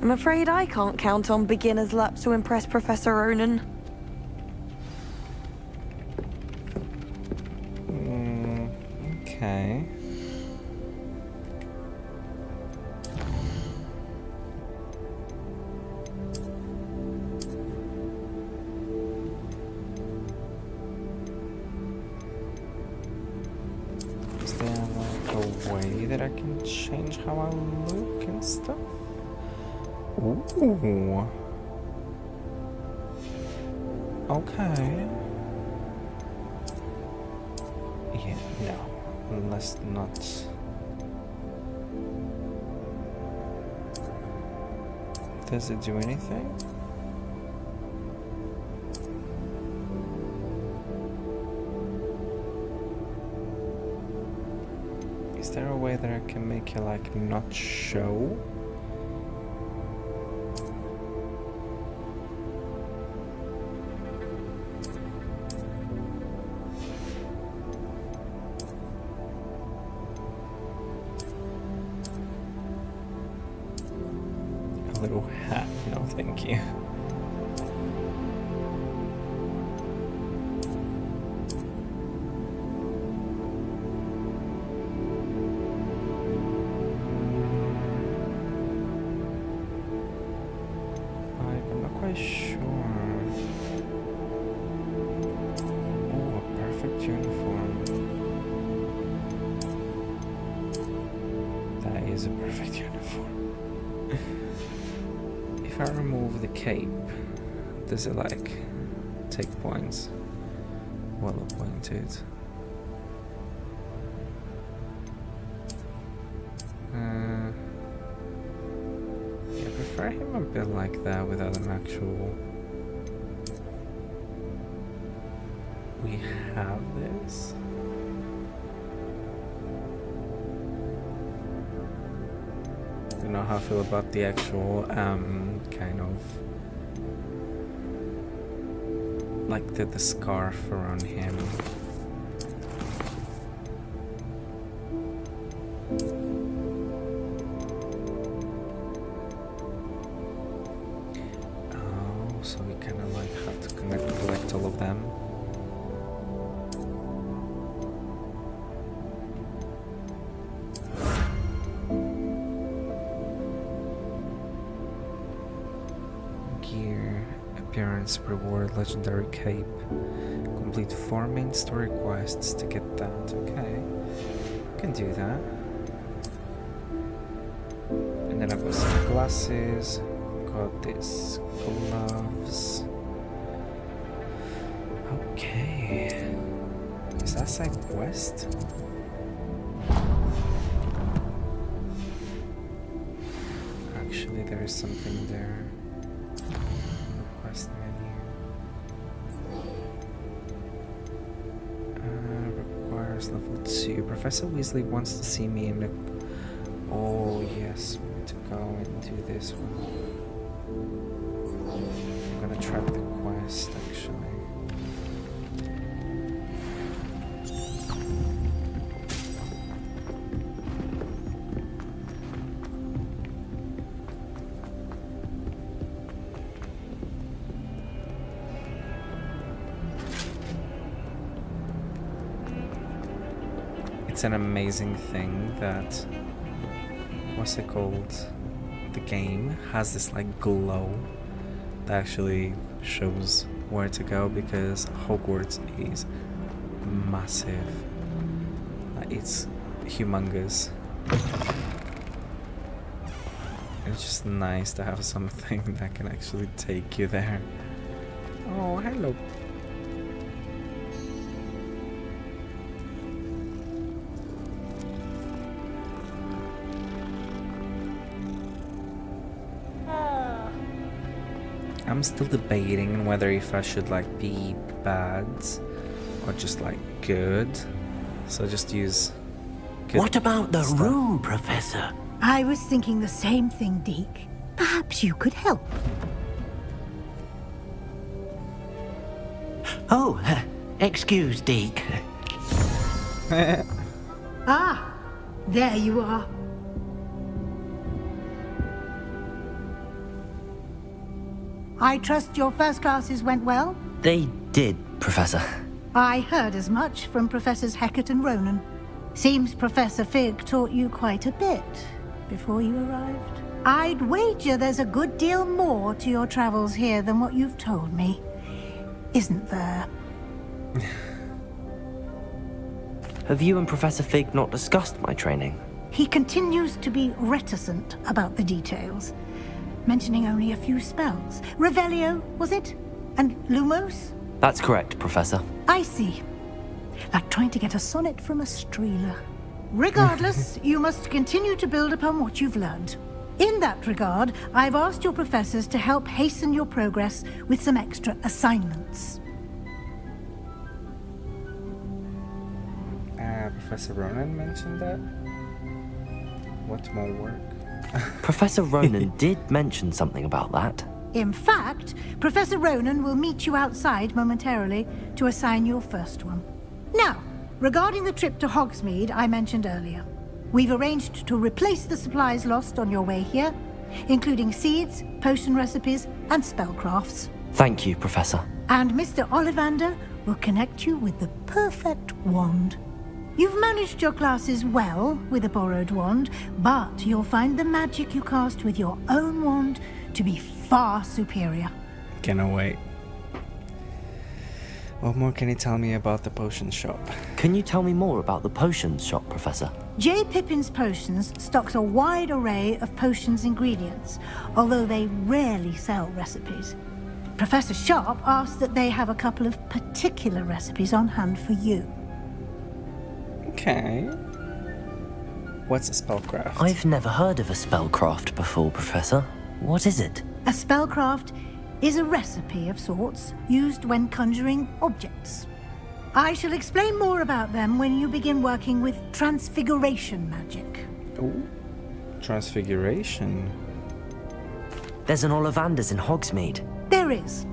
I'm afraid I can't count on beginner's luck to impress Professor Ronan. Okay. Is there like a way that I can change how I look and stuff? Ooh. Okay. Yeah, no. Let's not. Does it do anything? Is there a way that I can make it like not show? Little hat, no thank you. I'm not quite sure. Oh, a perfect uniform. That is a perfect uniform. If I remove the cape, does it like take points? Well appointed. Yeah, I prefer him a bit like that without an actual. We have this. I don't know how I feel about the actual kind of like the scarf around him. Oh, so we kind of like have to collect all of them. Appearance, reward, legendary cape. Complete 4 main story quests to get that. Okay, can do that. And then I've got some glasses. Got these gloves. Okay. Is that side quest? Actually, there is something there. Request menu. Requires level 2. Professor Weasley wants to see me in the... Oh, yes. We need to go and do this one. I'm gonna track the quest, actually. It's an amazing thing that, what's it called, the game has this like glow that actually shows where to go, because Hogwarts is massive, like, it's humongous. It's just nice to have something that can actually take you there. Oh, hello. I'm still debating whether if I should like be bad or just like good. So just use good. What about the stuff. room, Professor? I was thinking the same thing, Deke. Perhaps you could help. Oh, excuse, Deke. Ah, there you are. I trust your first classes went well? They did, Professor. I heard as much from Professors Hecat and Ronan. Seems Professor Fig taught you quite a bit before you arrived. I'd wager there's a good deal more to your travels here than what you've told me. Isn't there? Have you and Professor Fig not discussed my training? He continues to be reticent about the details, mentioning only a few spells. Revelio, was it? And Lumos? That's correct, Professor. I see. Like trying to get a sonnet from a streeler. Regardless, you must continue to build upon what you've learned. In that regard, I've asked your professors to help hasten your progress with some extra assignments. Professor Ronan mentioned that? What more work? Professor Ronan did mention something about that. In fact, Professor Ronan will meet you outside momentarily to assign your first one. Now, regarding the trip to Hogsmeade I mentioned earlier, we've arranged to replace the supplies lost on your way here, including seeds, potion recipes, and spellcrafts. Thank you, Professor. And Mr. Ollivander will connect you with the perfect wand. You've managed your classes well with a borrowed wand, but you'll find the magic you cast with your own wand to be far superior. Cannot wait. What more can you tell me about the potion shop? Can you tell me more about the potions shop, Professor? J. Pippin's Potions stocks a wide array of potions ingredients, although they rarely sell recipes. Professor Sharp asks that they have a couple of particular recipes on hand for you. Okay. What's a spellcraft? I've never heard of a spellcraft before, Professor. What is it? A spellcraft is a recipe of sorts used when conjuring objects. I shall explain more about them when you begin working with transfiguration magic. Ooh. Transfiguration? There's an Ollivander's in Hogsmeade. There is.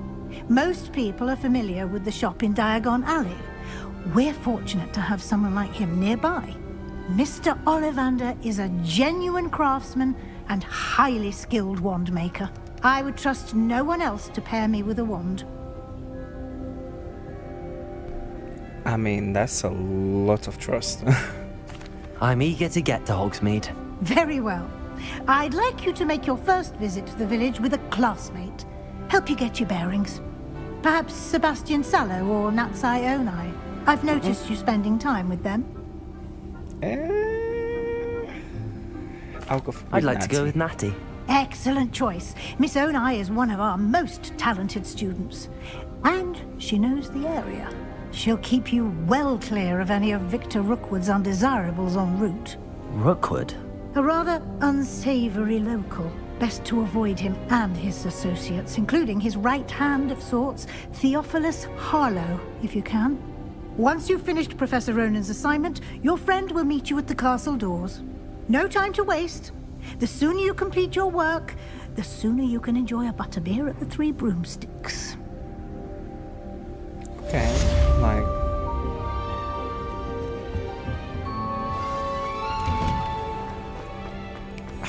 Most people are familiar with the shop in Diagon Alley. We're fortunate to have someone like him nearby. Mr. Ollivander is a genuine craftsman and highly skilled wand maker. I would trust no one else to pair me with a wand. I mean, that's a lot of trust. I'm eager to get to Hogsmeade. Very well. I'd like you to make your first visit to the village with a classmate. Help you get your bearings. Perhaps Sebastian Sallow or Natsai Onai. I've noticed you spending time with them. I'll go. I'd like to go with Natty. Excellent choice. Miss Onai is one of our most talented students. And she knows the area. She'll keep you well clear of any of Victor Rookwood's undesirables en route. Rookwood? A rather unsavory local. Best to avoid him and his associates, including his right hand of sorts, Theophilus Harlow, if you can. Once you've finished Professor Ronan's assignment, your friend will meet you at the castle doors. No time to waste. The sooner you complete your work, the sooner you can enjoy a butterbeer at the Three Broomsticks. Okay, like...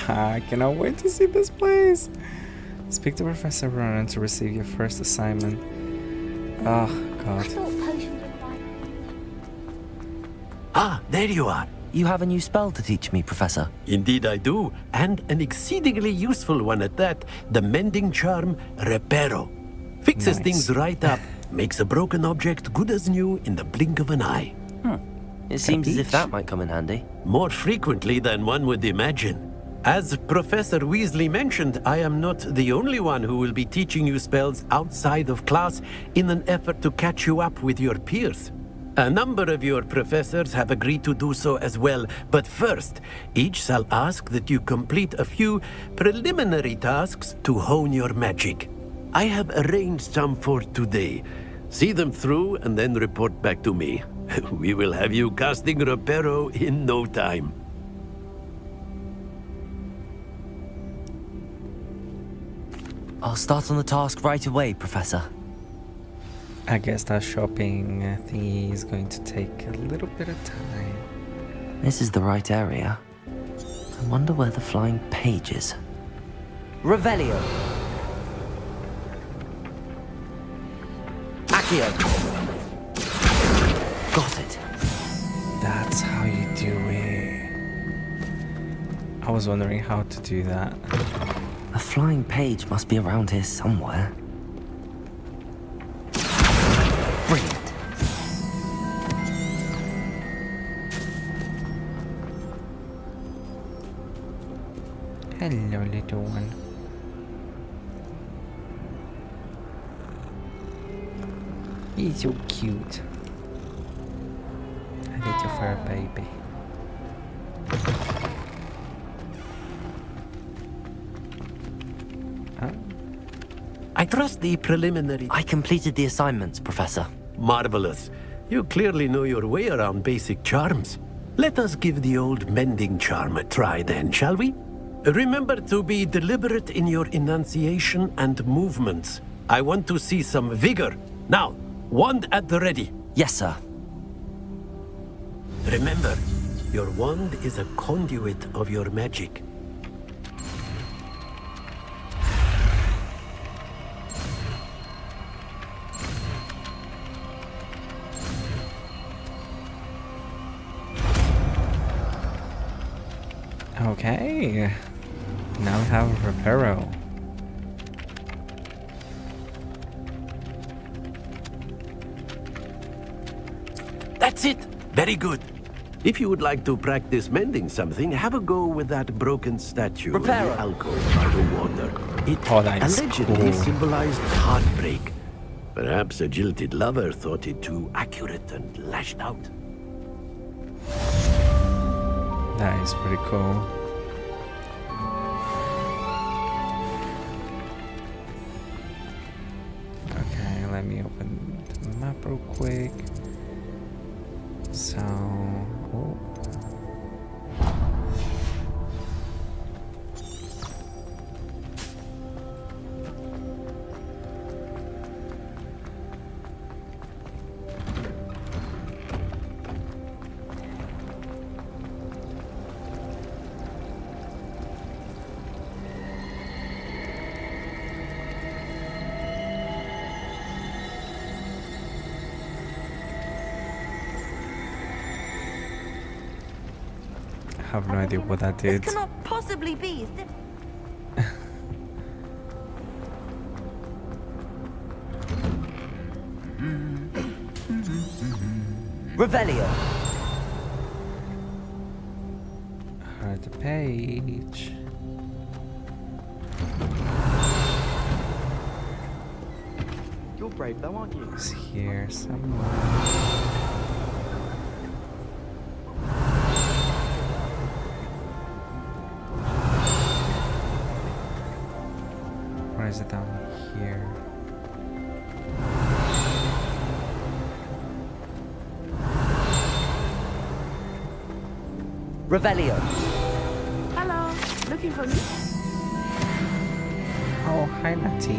I cannot wait to see this place. Speak to Professor Ronan to receive your first assignment. Oh, God. Ah, there you are. You have a new spell to teach me, Professor. Indeed I do, and an exceedingly useful one at that. The mending charm, Reparo. Fixes things right up, makes a broken object good as new in the blink of an eye. It seems as if that might come in handy. More frequently than one would imagine. As Professor Weasley mentioned, I am not the only one who will be teaching you spells outside of class in an effort to catch you up with your peers. A number of your professors have agreed to do so as well, but first, each shall ask that you complete a few preliminary tasks to hone your magic. I have arranged some for today. See them through and then report back to me. We will have you casting Reparo in no time. I'll start on the task right away, Professor. I guess that shopping thingy is going to take a little bit of time. This is the right area. I wonder where the flying page is. Revelio. Accio. Got it. That's how you do it. I was wondering how to do that. A flying page must be around here somewhere. Brilliant. Hello, little one. He's so cute. A little fur baby. I trust the preliminary... I completed the assignments, Professor. Marvelous. You clearly know your way around basic charms. Let us give the old mending charm a try then, shall we? Remember to be deliberate in your enunciation and movements. I want to see some vigor. Now, wand at the ready. Yes, sir. Remember, your wand is a conduit of your magic. Okay. Now we have Reparo. That's it. Very good. If you would like to practice mending something, have a go with that broken statue in the Reparo. alcove by the water. It that's allegedly cool. symbolized heartbreak. Perhaps a jilted lover thought it too accurate and lashed out. That is pretty cool. Okay, let me open the map real quick. So, oh. I have no idea what that did. This cannot possibly be. Revelio. Her the page. You're brave though, aren't you? It's here somewhere. Or is it down here? Revelio. Hello. Looking for me? Oh, hi, Natty.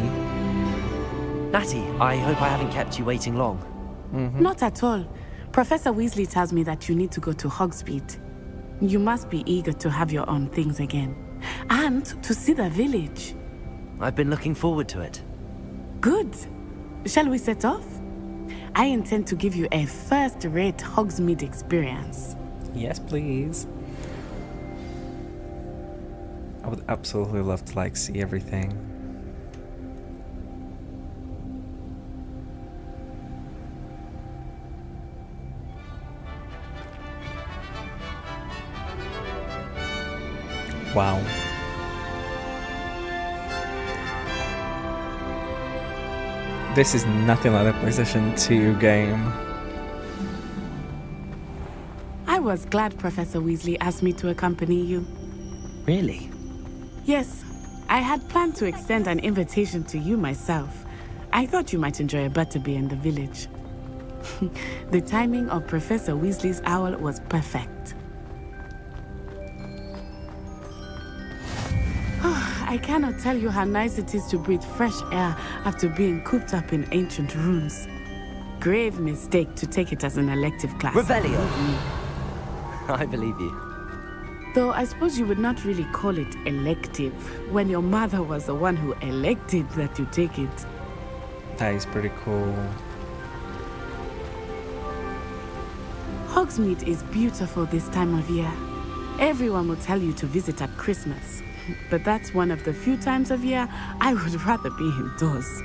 Natty, I hope I haven't kept you waiting long. Not at all. Professor Weasley tells me that you need to go to Hogsmeade. You must be eager to have your own things again. And to see the village. I've been looking forward to it. Good. Shall we set off? I intend to give you a first-rate Hogsmeade experience. Yes, please. I would absolutely love to like see everything. Wow. This is nothing like the PlayStation 2 game. I was glad Professor Weasley asked me to accompany you. Really? Yes, I had planned to extend an invitation to you myself. I thought you might enjoy a butterbeer in the village. The timing of Professor Weasley's owl was perfect. I cannot tell you how nice it is to breathe fresh air after being cooped up in ancient rooms. Grave mistake to take it as an elective class. Revelio. I believe you. Though I suppose you would not really call it elective when your mother was the one who elected that you take it. That is pretty cool. Hogsmeade is beautiful this time of year. Everyone will tell you to visit at Christmas. But that's one of the few times of year I would rather be indoors.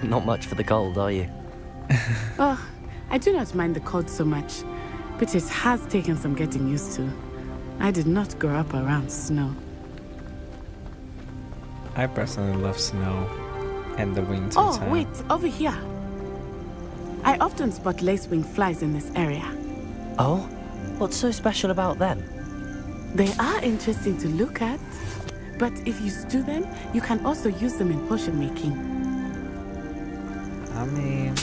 Not much for the cold, are you? Oh, I do not mind the cold so much, but it has taken some getting used to. I did not grow up around snow. I personally love snow and the winter Oh, time. wait, over here. I often spot lacewing flies in this area. Oh? What's so special about them? They are interesting to look at, but if you stew them, you can also use them in potion making. I mean...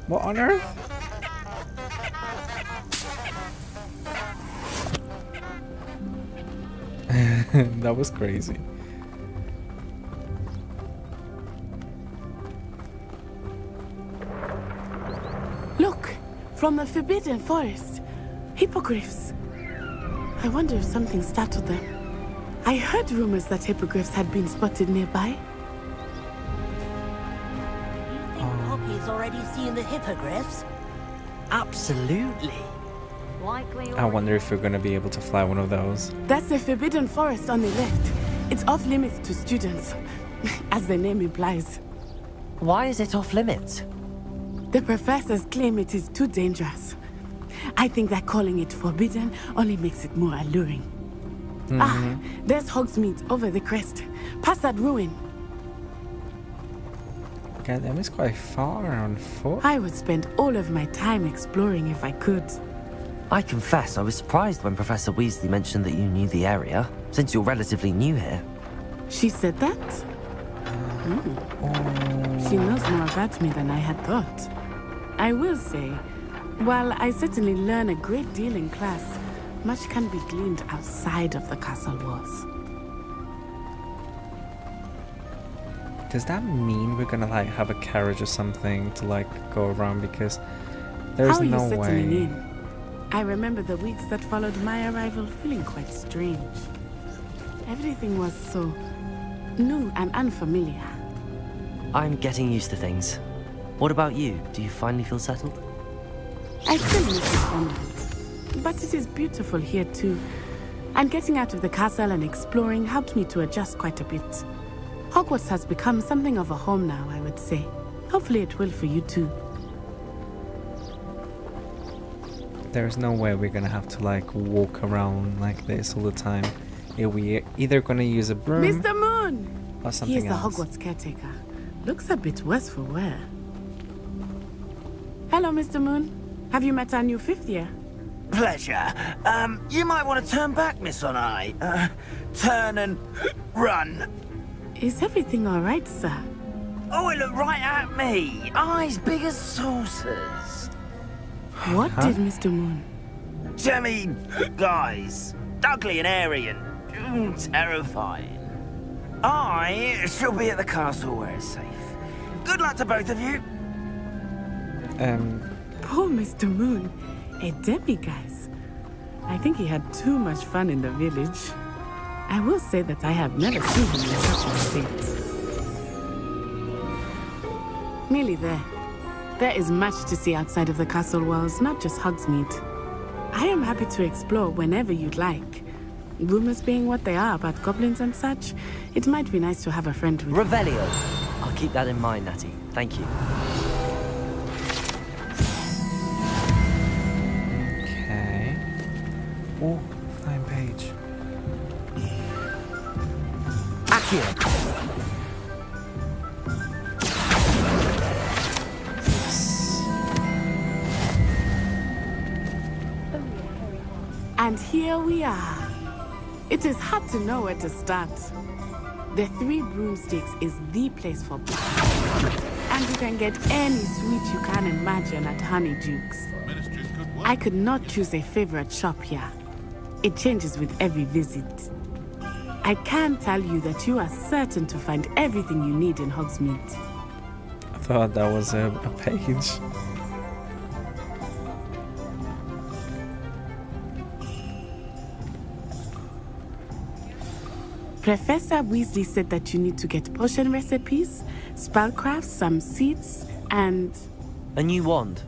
What on earth? That was crazy. Look, from the Forbidden Forest. Hippogriffs. I wonder if something startled them. I heard rumors that hippogriffs had been spotted nearby. Poppy's already seen the hippogriffs? Absolutely. I wonder if we're gonna be able to fly one of those. That's the Forbidden Forest on the left. It's off limits to students, as the name implies. Why is it off limits? The professors claim it is too dangerous. I think that calling it forbidden only makes it more alluring. Ah, there's Hogsmeade over the crest. Past that ruin. God, that was quite far on foot. I would spend all of my time exploring if I could. I confess I was surprised when Professor Weasley mentioned that you knew the area, since you're relatively new here. She said that? She knows more about me than I had thought. I will say, while I certainly learn a great deal in class, much can be gleaned outside of the castle walls. Does that mean we're gonna like have a carriage or something to like go around? Because there's How are no you settling way. in? I remember the weeks that followed my arrival feeling quite strange. Everything was so new and unfamiliar. I'm getting used to things. What about you? Do you finally feel settled? I still miss the convent, but it is beautiful here too. And getting out of the castle and exploring helped me to adjust quite a bit. Hogwarts has become something of a home now, I would say. Hopefully it will for you too. There's no way we're gonna have to like walk around like this all the time. We're either gonna use a broom Mr. Moon! or something He is the else. Hogwarts caretaker. Looks a bit worse for wear. Hello, Mr. Moon. Have you met our new 5th year? Pleasure. You might want to turn back, Miss Onai. Turn and run. Is everything all right, sir? Oh, it looked right at me. Eyes big as saucers. What did Mr. Moon? I mean, guys, ugly and airy and terrifying. I shall be at the castle where it's safe. Good luck to both of you. Poor Mr. Moon. A demiguise. I think he had too much fun in the village. I will say that I have never seen him in such a state. Nearly there. There is much to see outside of the castle walls, not just Hogsmeade. I am happy to explore whenever you'd like. Rumors being what they are about goblins and such, it might be nice to have a friend with Revelio. I'll keep that in mind, Natty. Thank you. Okay. Oh, flying page. Accio. And here we are. It is hard to know where to start. The 3 Broomsticks is the place for parties. And you can get any sweet you can imagine at Honeyduke's. I could not choose a favorite shop here. It changes with every visit. I can tell you that you are certain to find everything you need in Hogsmeade. I thought that was a page. Professor Weasley said that you need to get potion recipes, spellcrafts, some seeds, and... A new wand.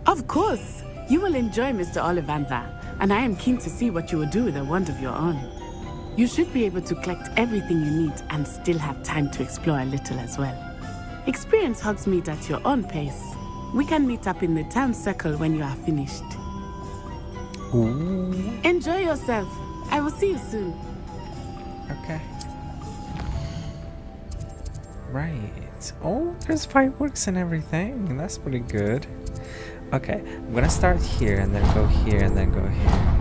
Of course! You will enjoy Mr. Ollivander, and I am keen to see what you will do with a wand of your own. You should be able to collect everything you need and still have time to explore a little as well. Experience Hogsmeade at your own pace. We can meet up in the town circle when you are finished. Ooh. Enjoy yourself. I will see you soon. Okay. Right. Oh, there's fireworks and everything. That's pretty good. Okay, I'm gonna start here and then go here and then go here.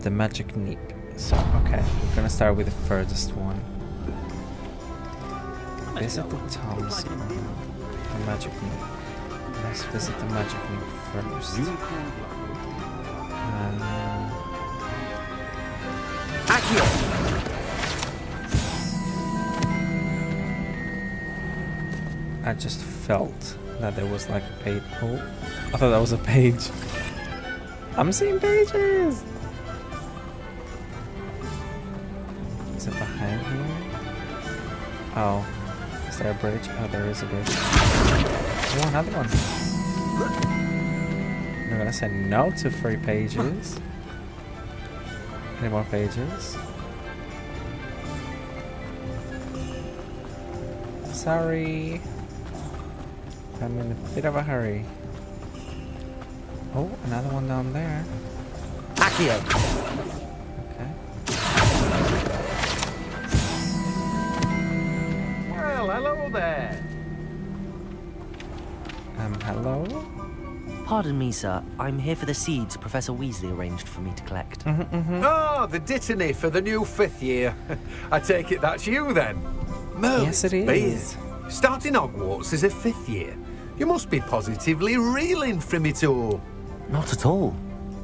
The magic neep. So, okay, I'm gonna start with the furthest one. Visit the Tom's the magic neep. Let's visit the magic neep first. I just felt that there was like a page. Oh, I thought that was a page. I'm seeing pages. Is it behind here? Oh, is there a bridge? Oh, there is a bridge. Oh, another one. I'm gonna say no to 3 pages. Any more pages? Sorry. I'm in a bit of a hurry. Oh, another one down there. Accio. Okay. Well, hello there. Hello? Pardon me, sir. I'm here for the seeds Professor Weasley arranged for me to collect. Oh, the dittany for the new 5th year. I take it that's you then. Yes, it is. Starting Hogwarts as a 5th year. You must be positively reeling from it all. Not at all.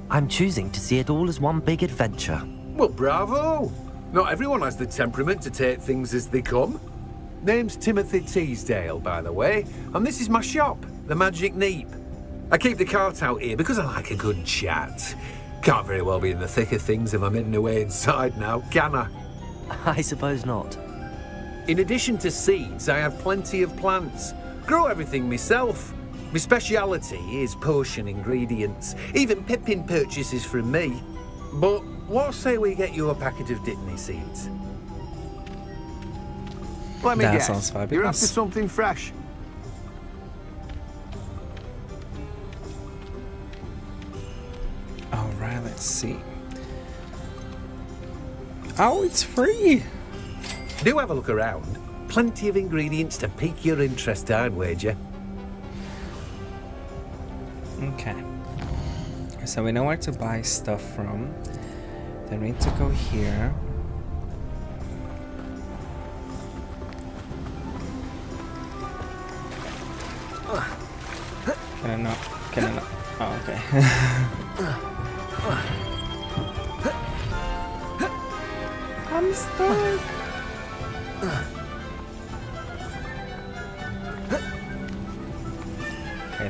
I'm choosing to see it all as one big adventure. Well, bravo. Not everyone has the temperament to take things as they come. Name's Timothy Teasdale, by the way, and this is my shop, the Magic Neep. I keep the cart out here because I like a good chat. Can't very well be in the thick of things if I'm hidden away inside now, can I? I suppose not. In addition to seeds, I have plenty of plants. Grow everything myself. My speciality is potion ingredients. Even Pippin purchases from me. But what say we get you a packet of Dittany seeds? Let me guess. Sounds fabulous. You're after something fresh. let's see. Oh, it's free! Do have a look around. Plenty of ingredients to pique your interest, I'd wager. Okay. So we know where to buy stuff from. Then we need to go here. Can I not? Can I not? Oh, okay. I'm stuck. Okay,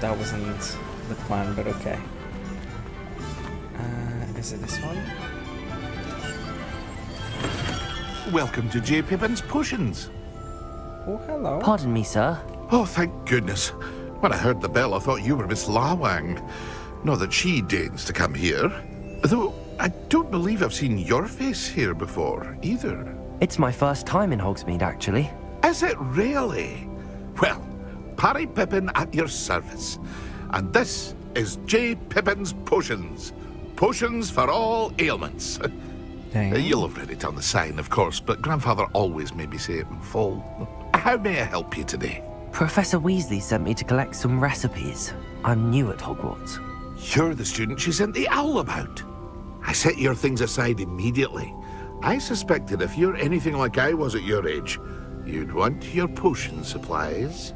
that wasn't the plan, but okay. Is it this one? Welcome to J. Pippin's Potions. Oh, hello. Pardon me, sir. Oh, thank goodness. When I heard the bell, I thought you were Miss Lawang. Not that she deigns to come here. Though, I don't believe I've seen your face here before, either. It's my first time in Hogsmeade, actually. Is it really? Well, Parry Pippin at your service. And this is J. Pippin's Potions. Potions for all ailments. You'll have read it on the sign, of course, but Grandfather always made me say it in full. How may I help you today? Professor Weasley sent me to collect some recipes. I'm new at Hogwarts. You're the student she sent the owl about. I set your things aside immediately. I suspected if you're anything like I was at your age, you'd want your potion supplies.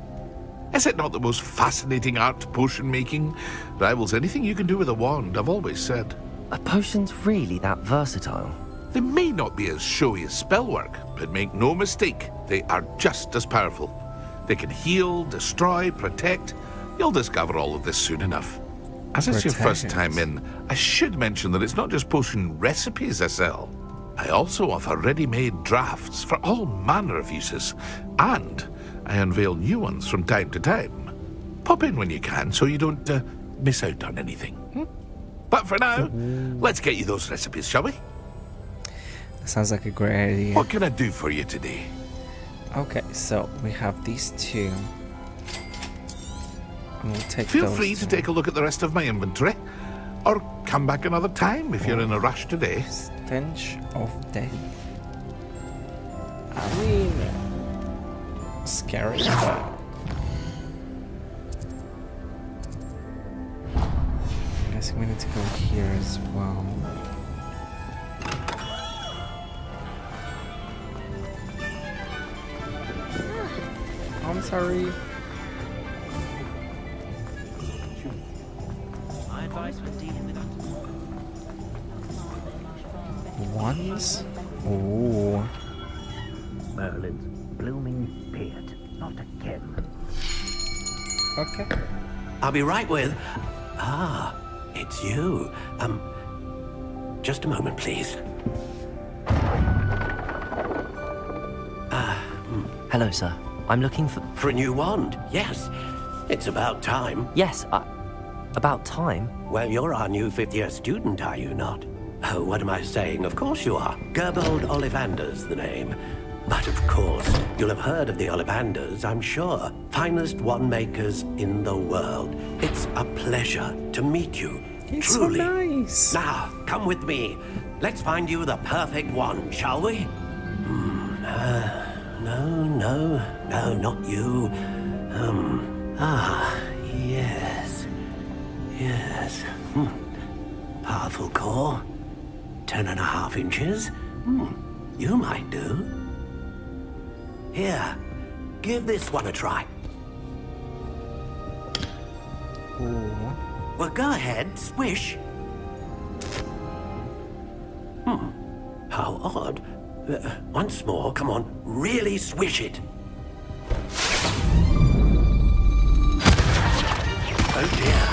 Is it not the most fascinating art, potion making? Rivals anything you can do with a wand, I've always said. Are potions really that versatile? They may not be as showy as spellwork, but make no mistake, they are just as powerful. They can heal, destroy, protect. You'll discover all of this soon enough. As it's your first time in, I should mention that it's not just potion recipes I sell. I also offer ready-made drafts for all manner of uses, and I unveil new ones from time to time. Pop in when you can so you don't miss out on anything. But for now, let's get you those recipes, shall we? That sounds like a great idea. What can I do for you today? Okay, so we have these two. And we'll take Feel those free to two. take a look at the rest of my inventory, or come back another time if you're in a rush today. Stench of death. I mean, scary, but I'm guessing we need to go here as well. I'm sorry. My advice when dealing with Ones? Ooh. Merlin's blooming beard, not a Kim. Okay. I'll be right with... Ah, it's you. Just a moment, please. Hello, sir. I'm looking for... For a new wand, yes. It's about time. Yes, about time? Well, you're our new fifth-year student, are you not? Oh, what am I saying? Of course you are. Gerbold Ollivander's the name. But of course, you'll have heard of the Ollivanders, I'm sure. Finest wand makers in the world. It's a pleasure to meet you. It's Truly. so nice. Now, come with me. Let's find you the perfect wand, shall we? No, not you. Yes. Powerful core. 10.5 inches. You might do. Here, give this one a try. Ooh. Well, go ahead, swish. How odd. Once more, come on, really swish it. Oh dear.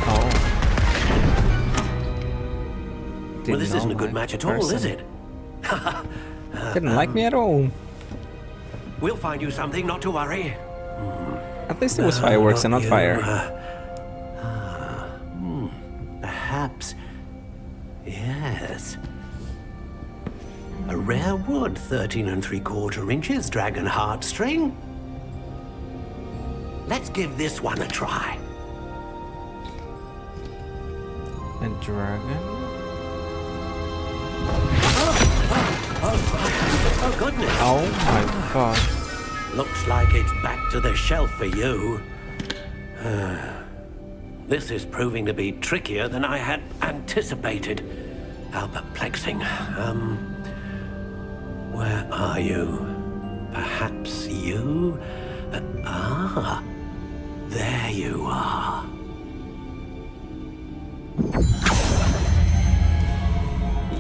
Oh. Well, this isn't a good match at all, is it? Didn't like me at all. We'll find you something, not to worry. At least it was fireworks and not you. fire. Perhaps. Yes. A rare wood, 13 3/4 inches, dragon heartstring. Let's give this one a try. A dragon? Oh, goodness. Oh my god. Looks like it's back to the shelf for you. This is proving to be trickier than I had anticipated. How perplexing. Where are you? Perhaps you? There you are.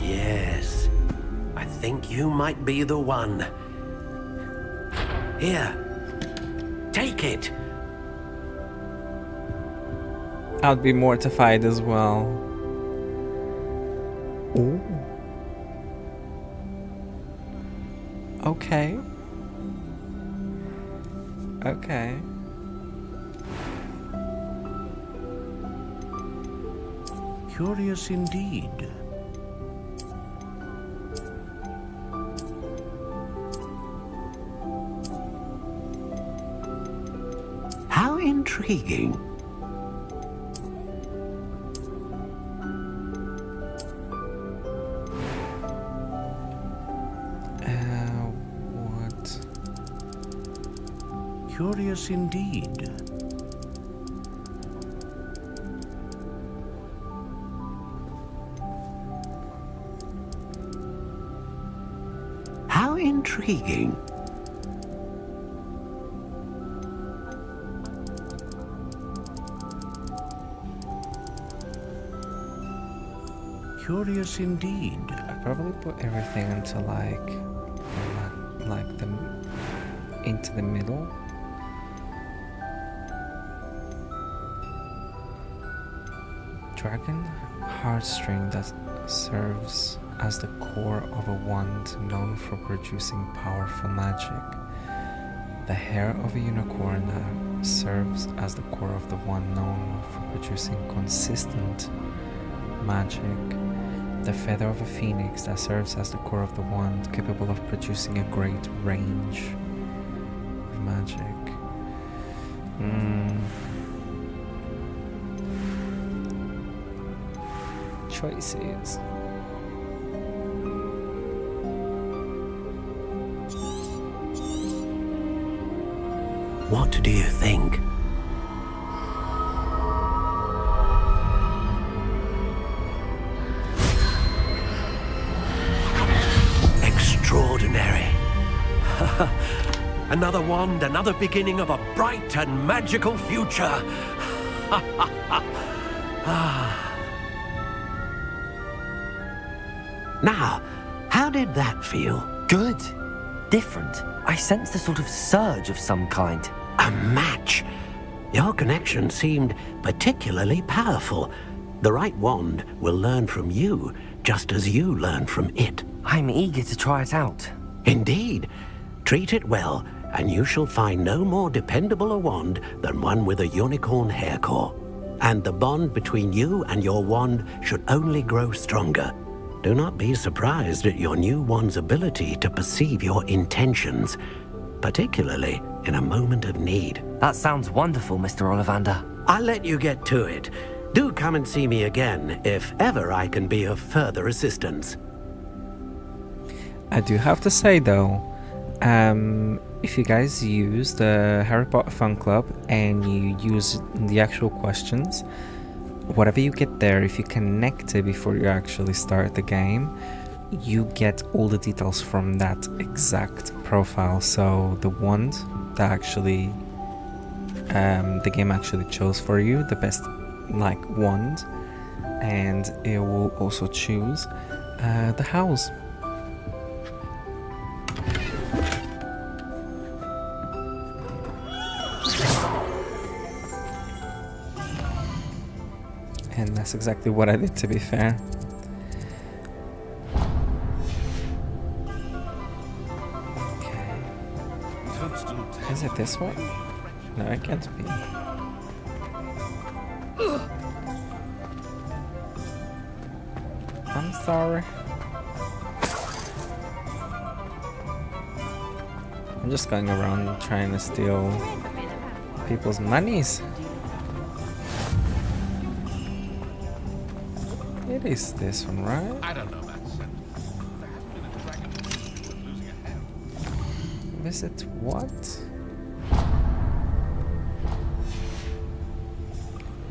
Yes, I think you might be the one. Here, take it. I'd be mortified as well. Ooh. Okay. Okay. Curious indeed. How intriguing. What? Curious indeed. How intriguing. Curious indeed. I probably put everything into into the middle. Dragon heartstring that serves as the core of a wand known for producing powerful magic. The hair of a unicorn that serves as the core of the wand known for producing consistent magic. The feather of a phoenix that serves as the core of the wand, capable of producing a great range of magic. Choices. What do you think? Extraordinary. Another wand, another beginning of a bright and magical future. Now, how did that feel? Good. Different. I sensed a sort of surge of some kind. A match. Your connection seemed particularly powerful. The right wand will learn from you, just as you learn from it. I'm eager to try it out. Indeed. Treat it well, and you shall find no more dependable a wand than one with a unicorn hair core. And the bond between you and your wand should only grow stronger. Do not be surprised at your new wand's ability to perceive your intentions, particularly in a moment of need. That sounds wonderful, Mr. Ollivander. I'll let you get to it. Do come and see me again if ever I can be of further assistance. I do have to say though, if you guys use the Harry Potter Fun Club and you use the actual questions, whatever you get there, if you connect it before you actually start the game, you get all the details from that exact profile. So the wand that actually the game actually chose for you, the best wand, and it will also choose the house. And that's exactly what I did, to be fair. Okay. Is it this one? No, it can't be. I'm sorry. I'm just going around trying to steal people's monies. It is this one, right? I don't know that. Visit what?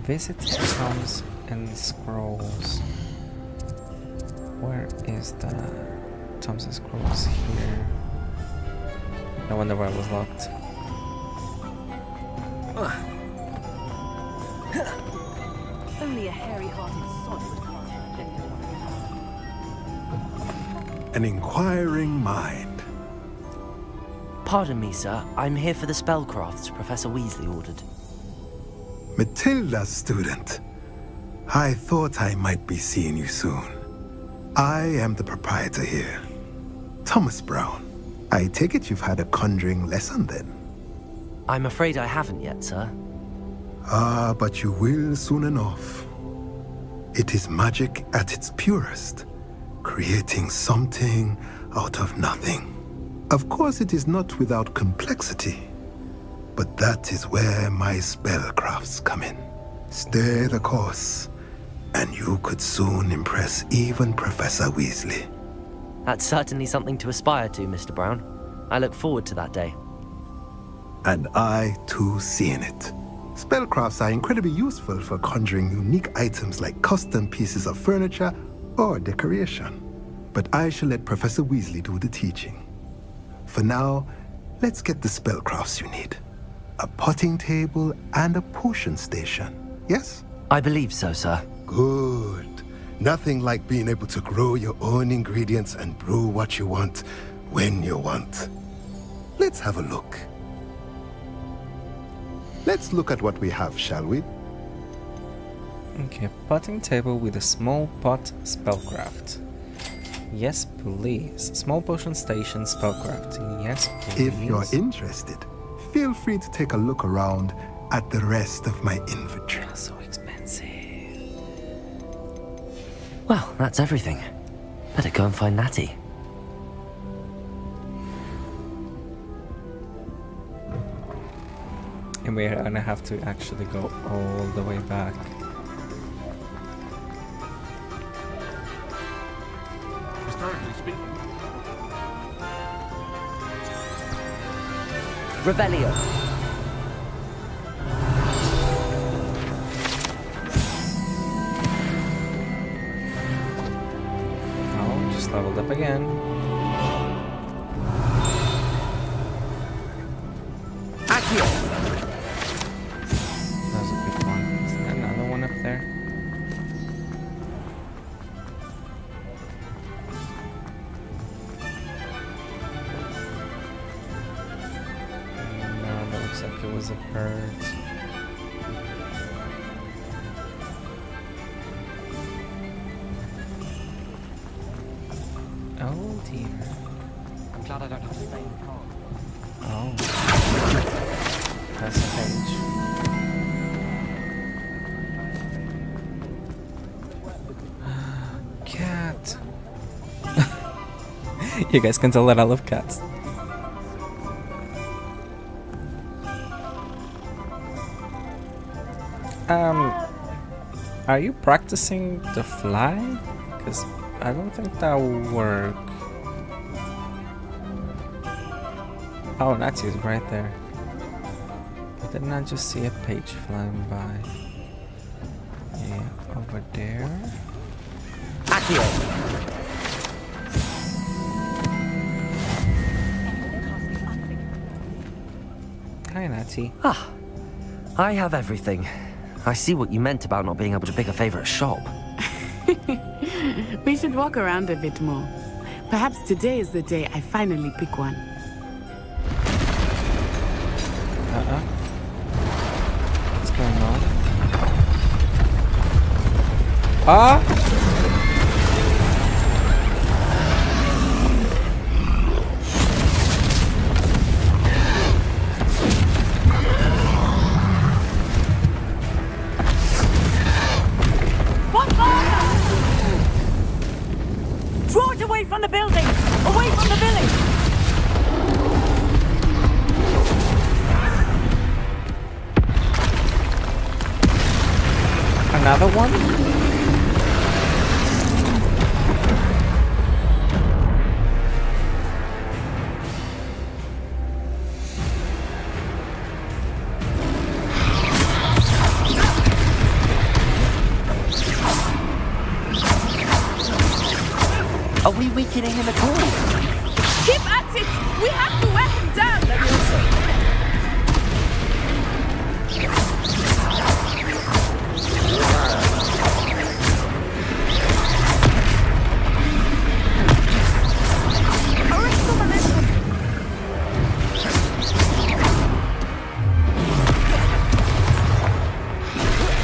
Visit Tomes and Scrolls. Where is the Tomes and Scrolls here? No wonder why it was locked. Only a hairy-hearted sod would cast An inquiring mind. Pardon me, sir. I'm here for the spellcrafts Professor Weasley ordered. Matilda, student. I thought I might be seeing you soon. I am the proprietor here, Thomas Brown. I take it you've had a conjuring lesson then? I'm afraid I haven't yet, sir. Ah, but you will soon enough. It is magic at its purest, creating something out of nothing. Of course, it is not without complexity, but that is where my spellcrafts come in. Stay the course, and you could soon impress even Professor Weasley. That's certainly something to aspire to, Mr. Brown. I look forward to that day. And I, too, seeing it. Spellcrafts are incredibly useful for conjuring unique items like custom pieces of furniture or decoration. But I shall let Professor Weasley do the teaching. For now, let's get the spellcrafts you need. A potting table and a potion station, yes? I believe so, sir. Good. Nothing like being able to grow your own ingredients and brew what you want, when you want. Let's have a look. Let's look at what we have, shall we? Okay, potting table with a small pot spellcraft. Yes, please. Small potion station spellcraft. Yes, please. If you're interested, feel free to take a look around at the rest of my inventory. So expensive. Well, that's everything. Better go and find Natty. And we're gonna have to actually go all the way back. Historically speaking. Revelio. Oh, just leveled up again. Accio. That was a big one. Is there another one up there? No, that looks like it was a bird. Oh dear. I'm glad I don't have to stay in the car. Oh. That's a page. Cat. You guys can tell that I love cats. Are you practicing to fly? Because I don't think that will work. Oh, Natty is right there. But didn't I just see a page flying by? Yeah, over there. Accio. Hi, Natty. Ah, I have everything. I see what you meant about not being able to pick a favorite shop. We should walk around a bit more. Perhaps today is the day I finally pick one. What's going on? Ah! Draw it away from the building! Away from the village! Another one? Are we weakening him at all? Keep at it! We have to wear him down!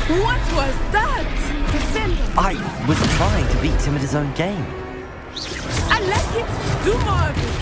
What was that? I was trying to beat him at his own game. I like it! Do more of it!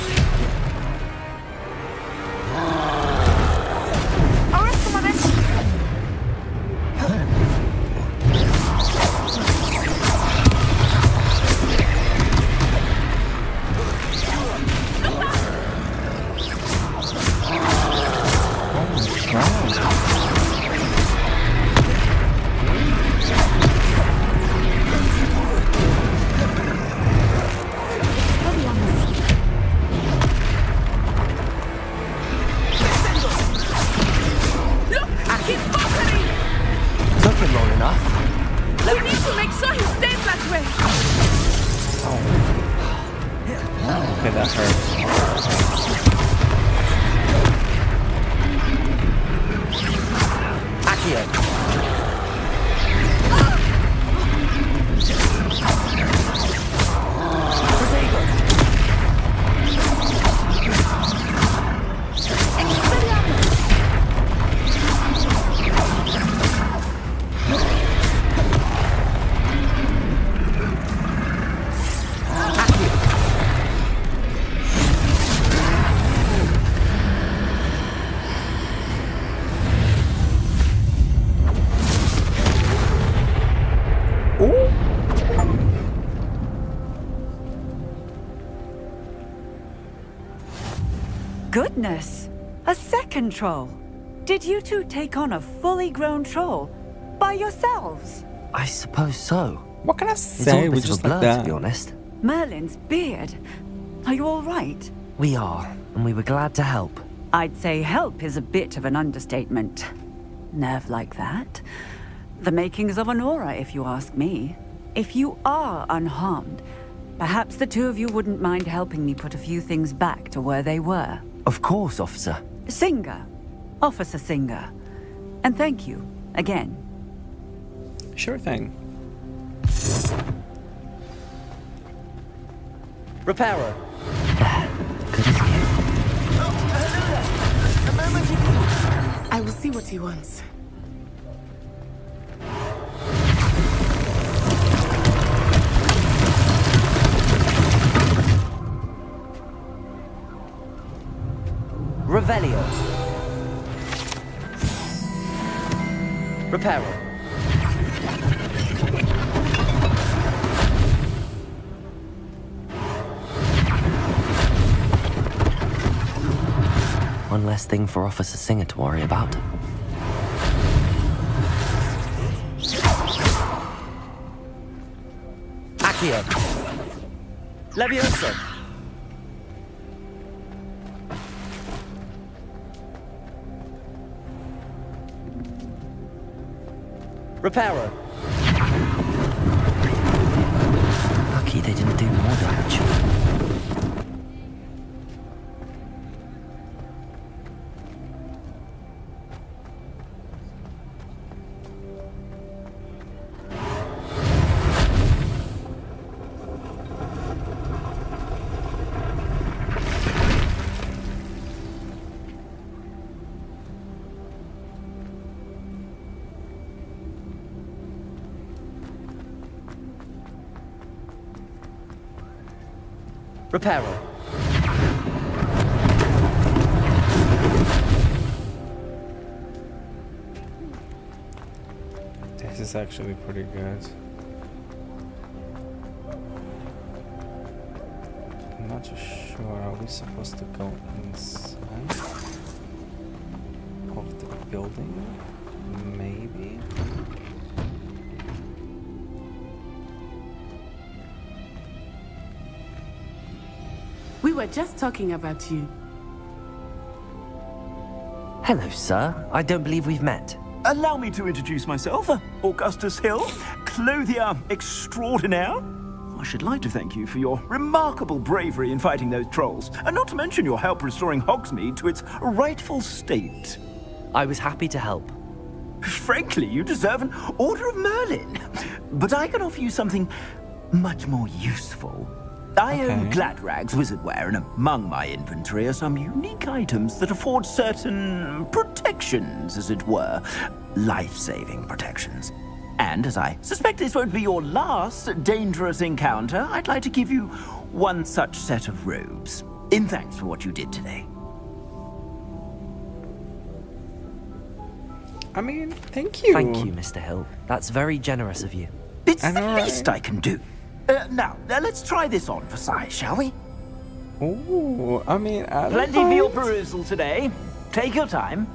Okay, that hurts. Goodness! A second troll! Did you two take on a fully grown troll? By yourselves? I suppose so. What can I It's all say? a We're bit of a just blur, like that. to be honest. Merlin's beard. Are you all right? We are, and we were glad to help. I'd say help is a bit of an understatement. Nerve like that? The makings of an aura, if you ask me. If you are unharmed, perhaps the two of you wouldn't mind helping me put a few things back to where they were. Of course, officer. Singer. Officer Singer. And thank you, again. Sure thing. Repairer. I will see what he wants. Revelio. Repairer. One less thing for Officer Singer to worry about. Accio. Levioso. Repairer. Lucky they didn't do more damage. Repairer. This is actually pretty good. I'm not too sure. Are we supposed to go inside of the building? Maybe. We were just talking about you. Hello, sir. I don't believe we've met. Allow me to introduce myself. Augustus Hill, clothier extraordinaire. I should like to thank you for your remarkable bravery in fighting those trolls, and not to mention your help restoring Hogsmeade to its rightful state. I was happy to help. Frankly, you deserve an Order of Merlin. But I can offer you something much more useful. I own Gladrag's wizardware, and among my inventory are some unique items that afford certain protections, as it were. Life-saving protections. And as I suspect this won't be your last dangerous encounter, I'd like to give you one such set of robes, in thanks for what you did today. I mean, thank you. Thank you, Mr. Hill. That's very generous of you. It's the least I can do. Now, let's try this on for size, shall we? Ooh, I mean, Plenty for your perusal today. Take your time.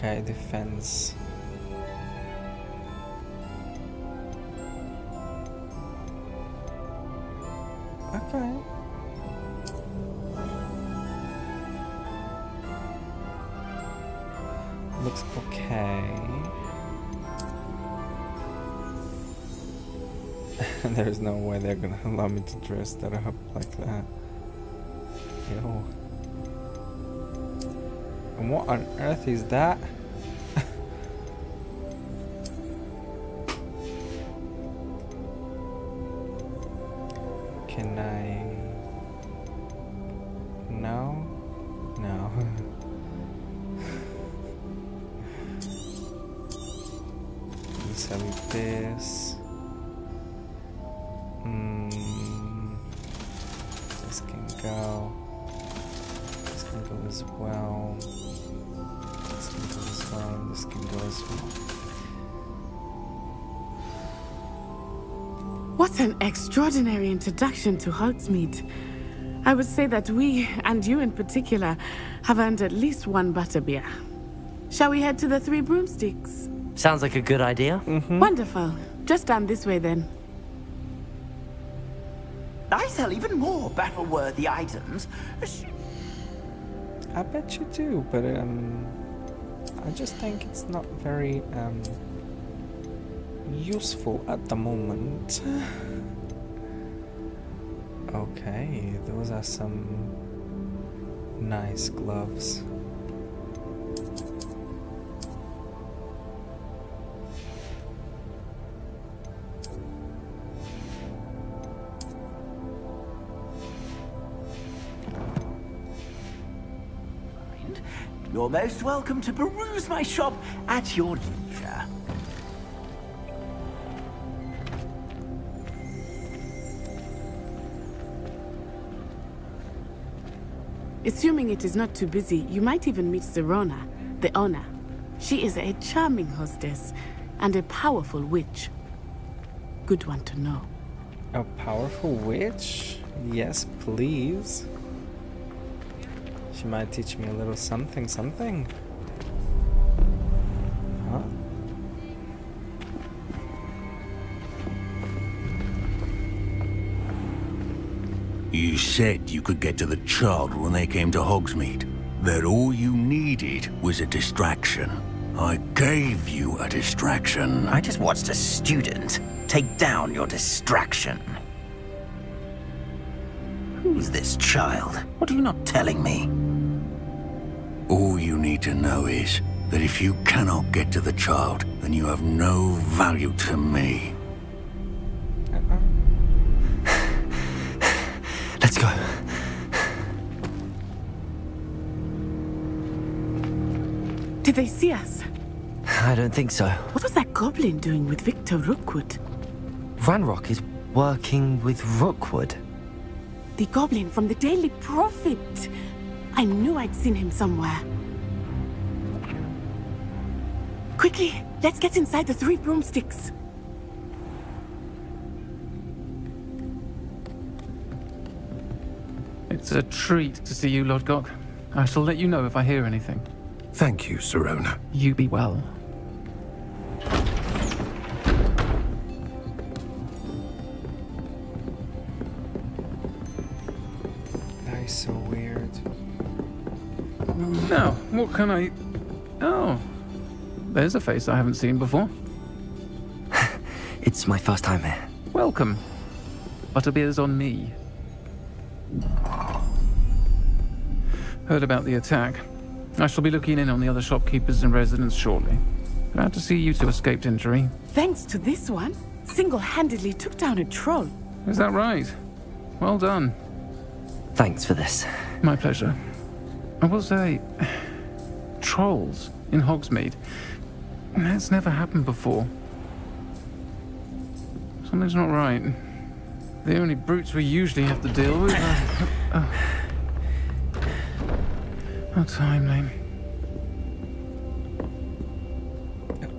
Okay, defense. Okay. Looks okay. There's no way they're gonna allow me to dress that up like that. Ew. And what on earth is that? Can I? No? No. Sell this. This can go. This can go as well. This can go as well. And this can go as well. What an extraordinary introduction to Hogsmeade. I would say that we, and you in particular, have earned at least one butterbeer. Shall we head to the Three Broomsticks? Sounds like a good idea. Wonderful. Just down this way then. I sell even more battle-worthy items. I bet you do, but I just think it's not very useful at the moment. Okay, those are some nice gloves. You're most welcome to peruse my shop at your leisure. Assuming it is not too busy, you might even meet Serona, the owner. She is a charming hostess and a powerful witch. Good one to know. A powerful witch? Yes, please. She might teach me a little something. Huh? You said you could get to the child when they came to Hogsmeade. That all you needed was a distraction. I gave you a distraction. I just watched a student take down your distraction. Who's this child? What are you not telling me? All you need to know is that if you cannot get to the child, then you have no value to me. Let's go. Did they see us? I don't think so. What was that goblin doing with Victor Rookwood? Ranrock is working with Rookwood. The goblin from the Daily Prophet. I knew I'd seen him somewhere. Quickly, let's get inside the Three Broomsticks. It's a treat to see you, Lodgok. I shall let you know if I hear anything. Thank you, Serona. You be well. is so weird. Now, what can I... Oh, there's a face I haven't seen before. It's my first time here. Welcome. Butterbeer's on me. Heard about the attack. I shall be looking in on the other shopkeepers and residents shortly. Glad to see you two escaped injury. Thanks to this one, single-handedly took down a troll. Is that right? Well done. Thanks for this. My pleasure. I will say, trolls in Hogsmeade. That's never happened before. Something's not right. The only brutes we usually have to deal with are... How timely.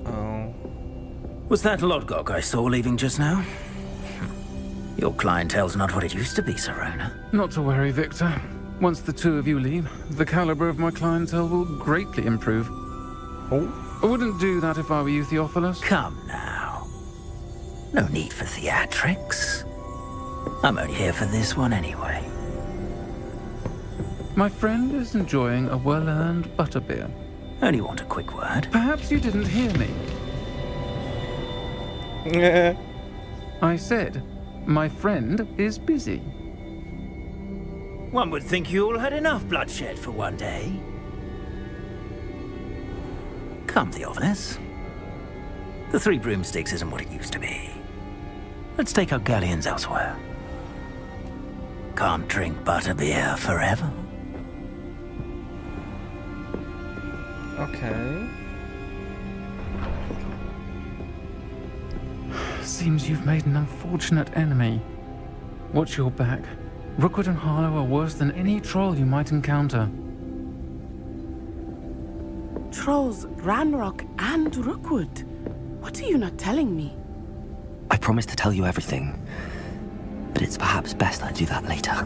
Oh. Was that Lodgok I saw leaving just now? Your clientele's not what it used to be, Serona. Not to worry, Victor. Once the two of you leave, the caliber of my clientele will greatly improve. Oh. I wouldn't do that if I were you, Theophilus. Come now. No need for theatrics. I'm only here for this one anyway. My friend is enjoying a well-earned butterbeer. Only want a quick word. Perhaps you didn't hear me. I said, my friend is busy. One would think you all had enough bloodshed for one day. Come, Theophilus. The Three Broomsticks isn't what it used to be. Let's take our galleons elsewhere. Can't drink butterbeer forever. Okay. Seems you've made an unfortunate enemy. Watch your back. Rookwood and Harlow are worse than any troll you might encounter. Trolls, Ranrock, and Rookwood. What are you not telling me? I promised to tell you everything, but it's perhaps best I do that later.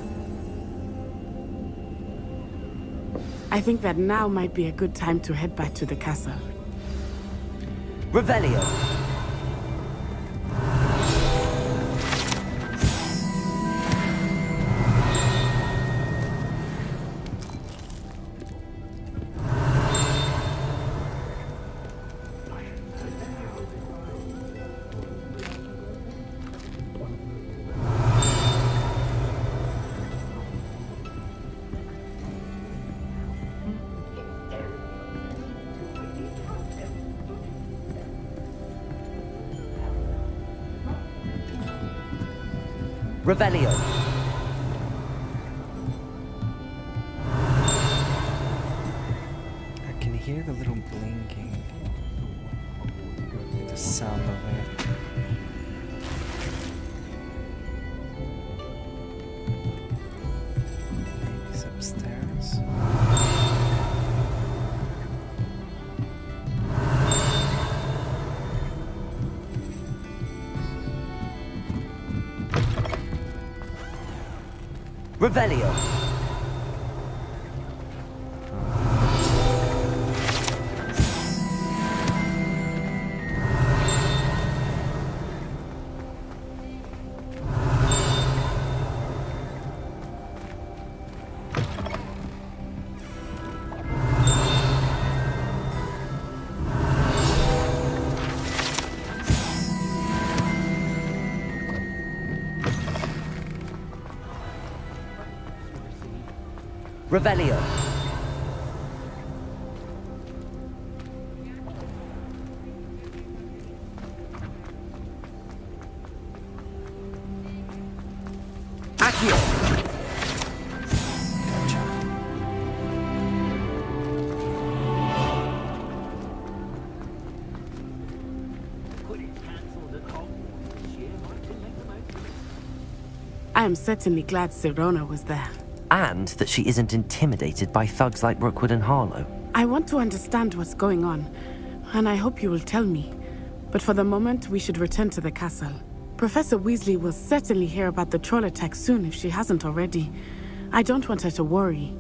I think that now might be a good time to head back to the castle. Revelio. Revelio. I can hear the little blinking. The sound of it. Maybe it's upstairs. Revelio. Revelio. Accio. I am certainly glad Serona was there. And that she isn't intimidated by thugs like Rookwood and Harlow. I want to understand what's going on, and I hope you will tell me. But for the moment, we should return to the castle. Professor Weasley will certainly hear about the troll attack soon if she hasn't already. I don't want her to worry.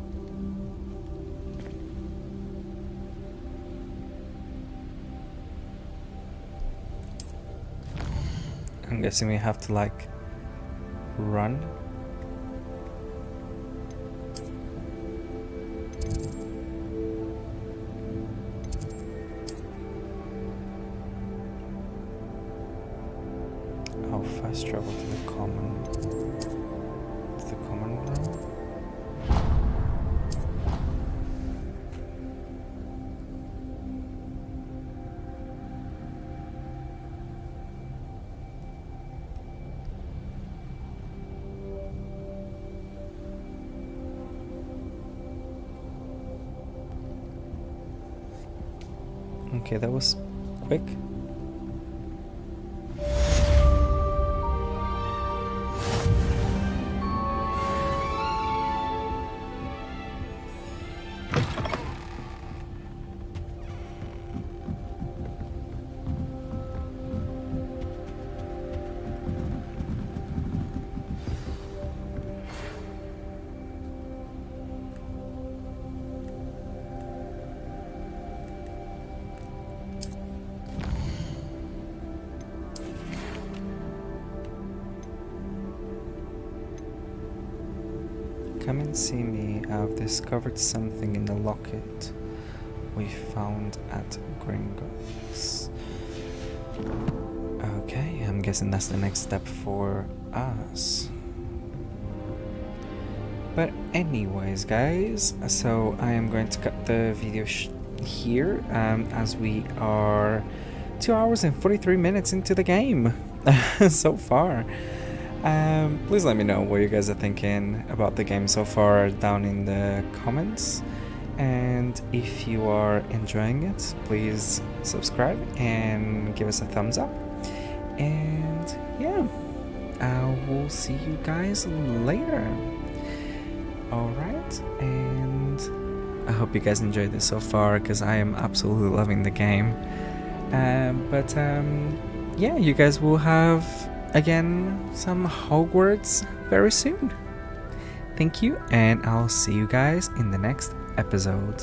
I'm guessing we have to, like, run. fast travel to the common realm. Okay, that was quick. Come and see me. I've discovered something in the locket we found at Gringotts. Okay, I'm guessing that's the next step for us. But anyways, guys, so I am going to cut the video here, as we are 2 hours and 43 minutes into the game so far. Please let me know what you guys are thinking about the game so far down in the comments, and if you are enjoying it, please subscribe and give us a thumbs up, and yeah, I will see you guys later. Alright, and I hope you guys enjoyed this so far, because I am absolutely loving the game. Yeah, you guys will have again some Hogwarts very soon. Thank you, and I'll see you guys in the next episode.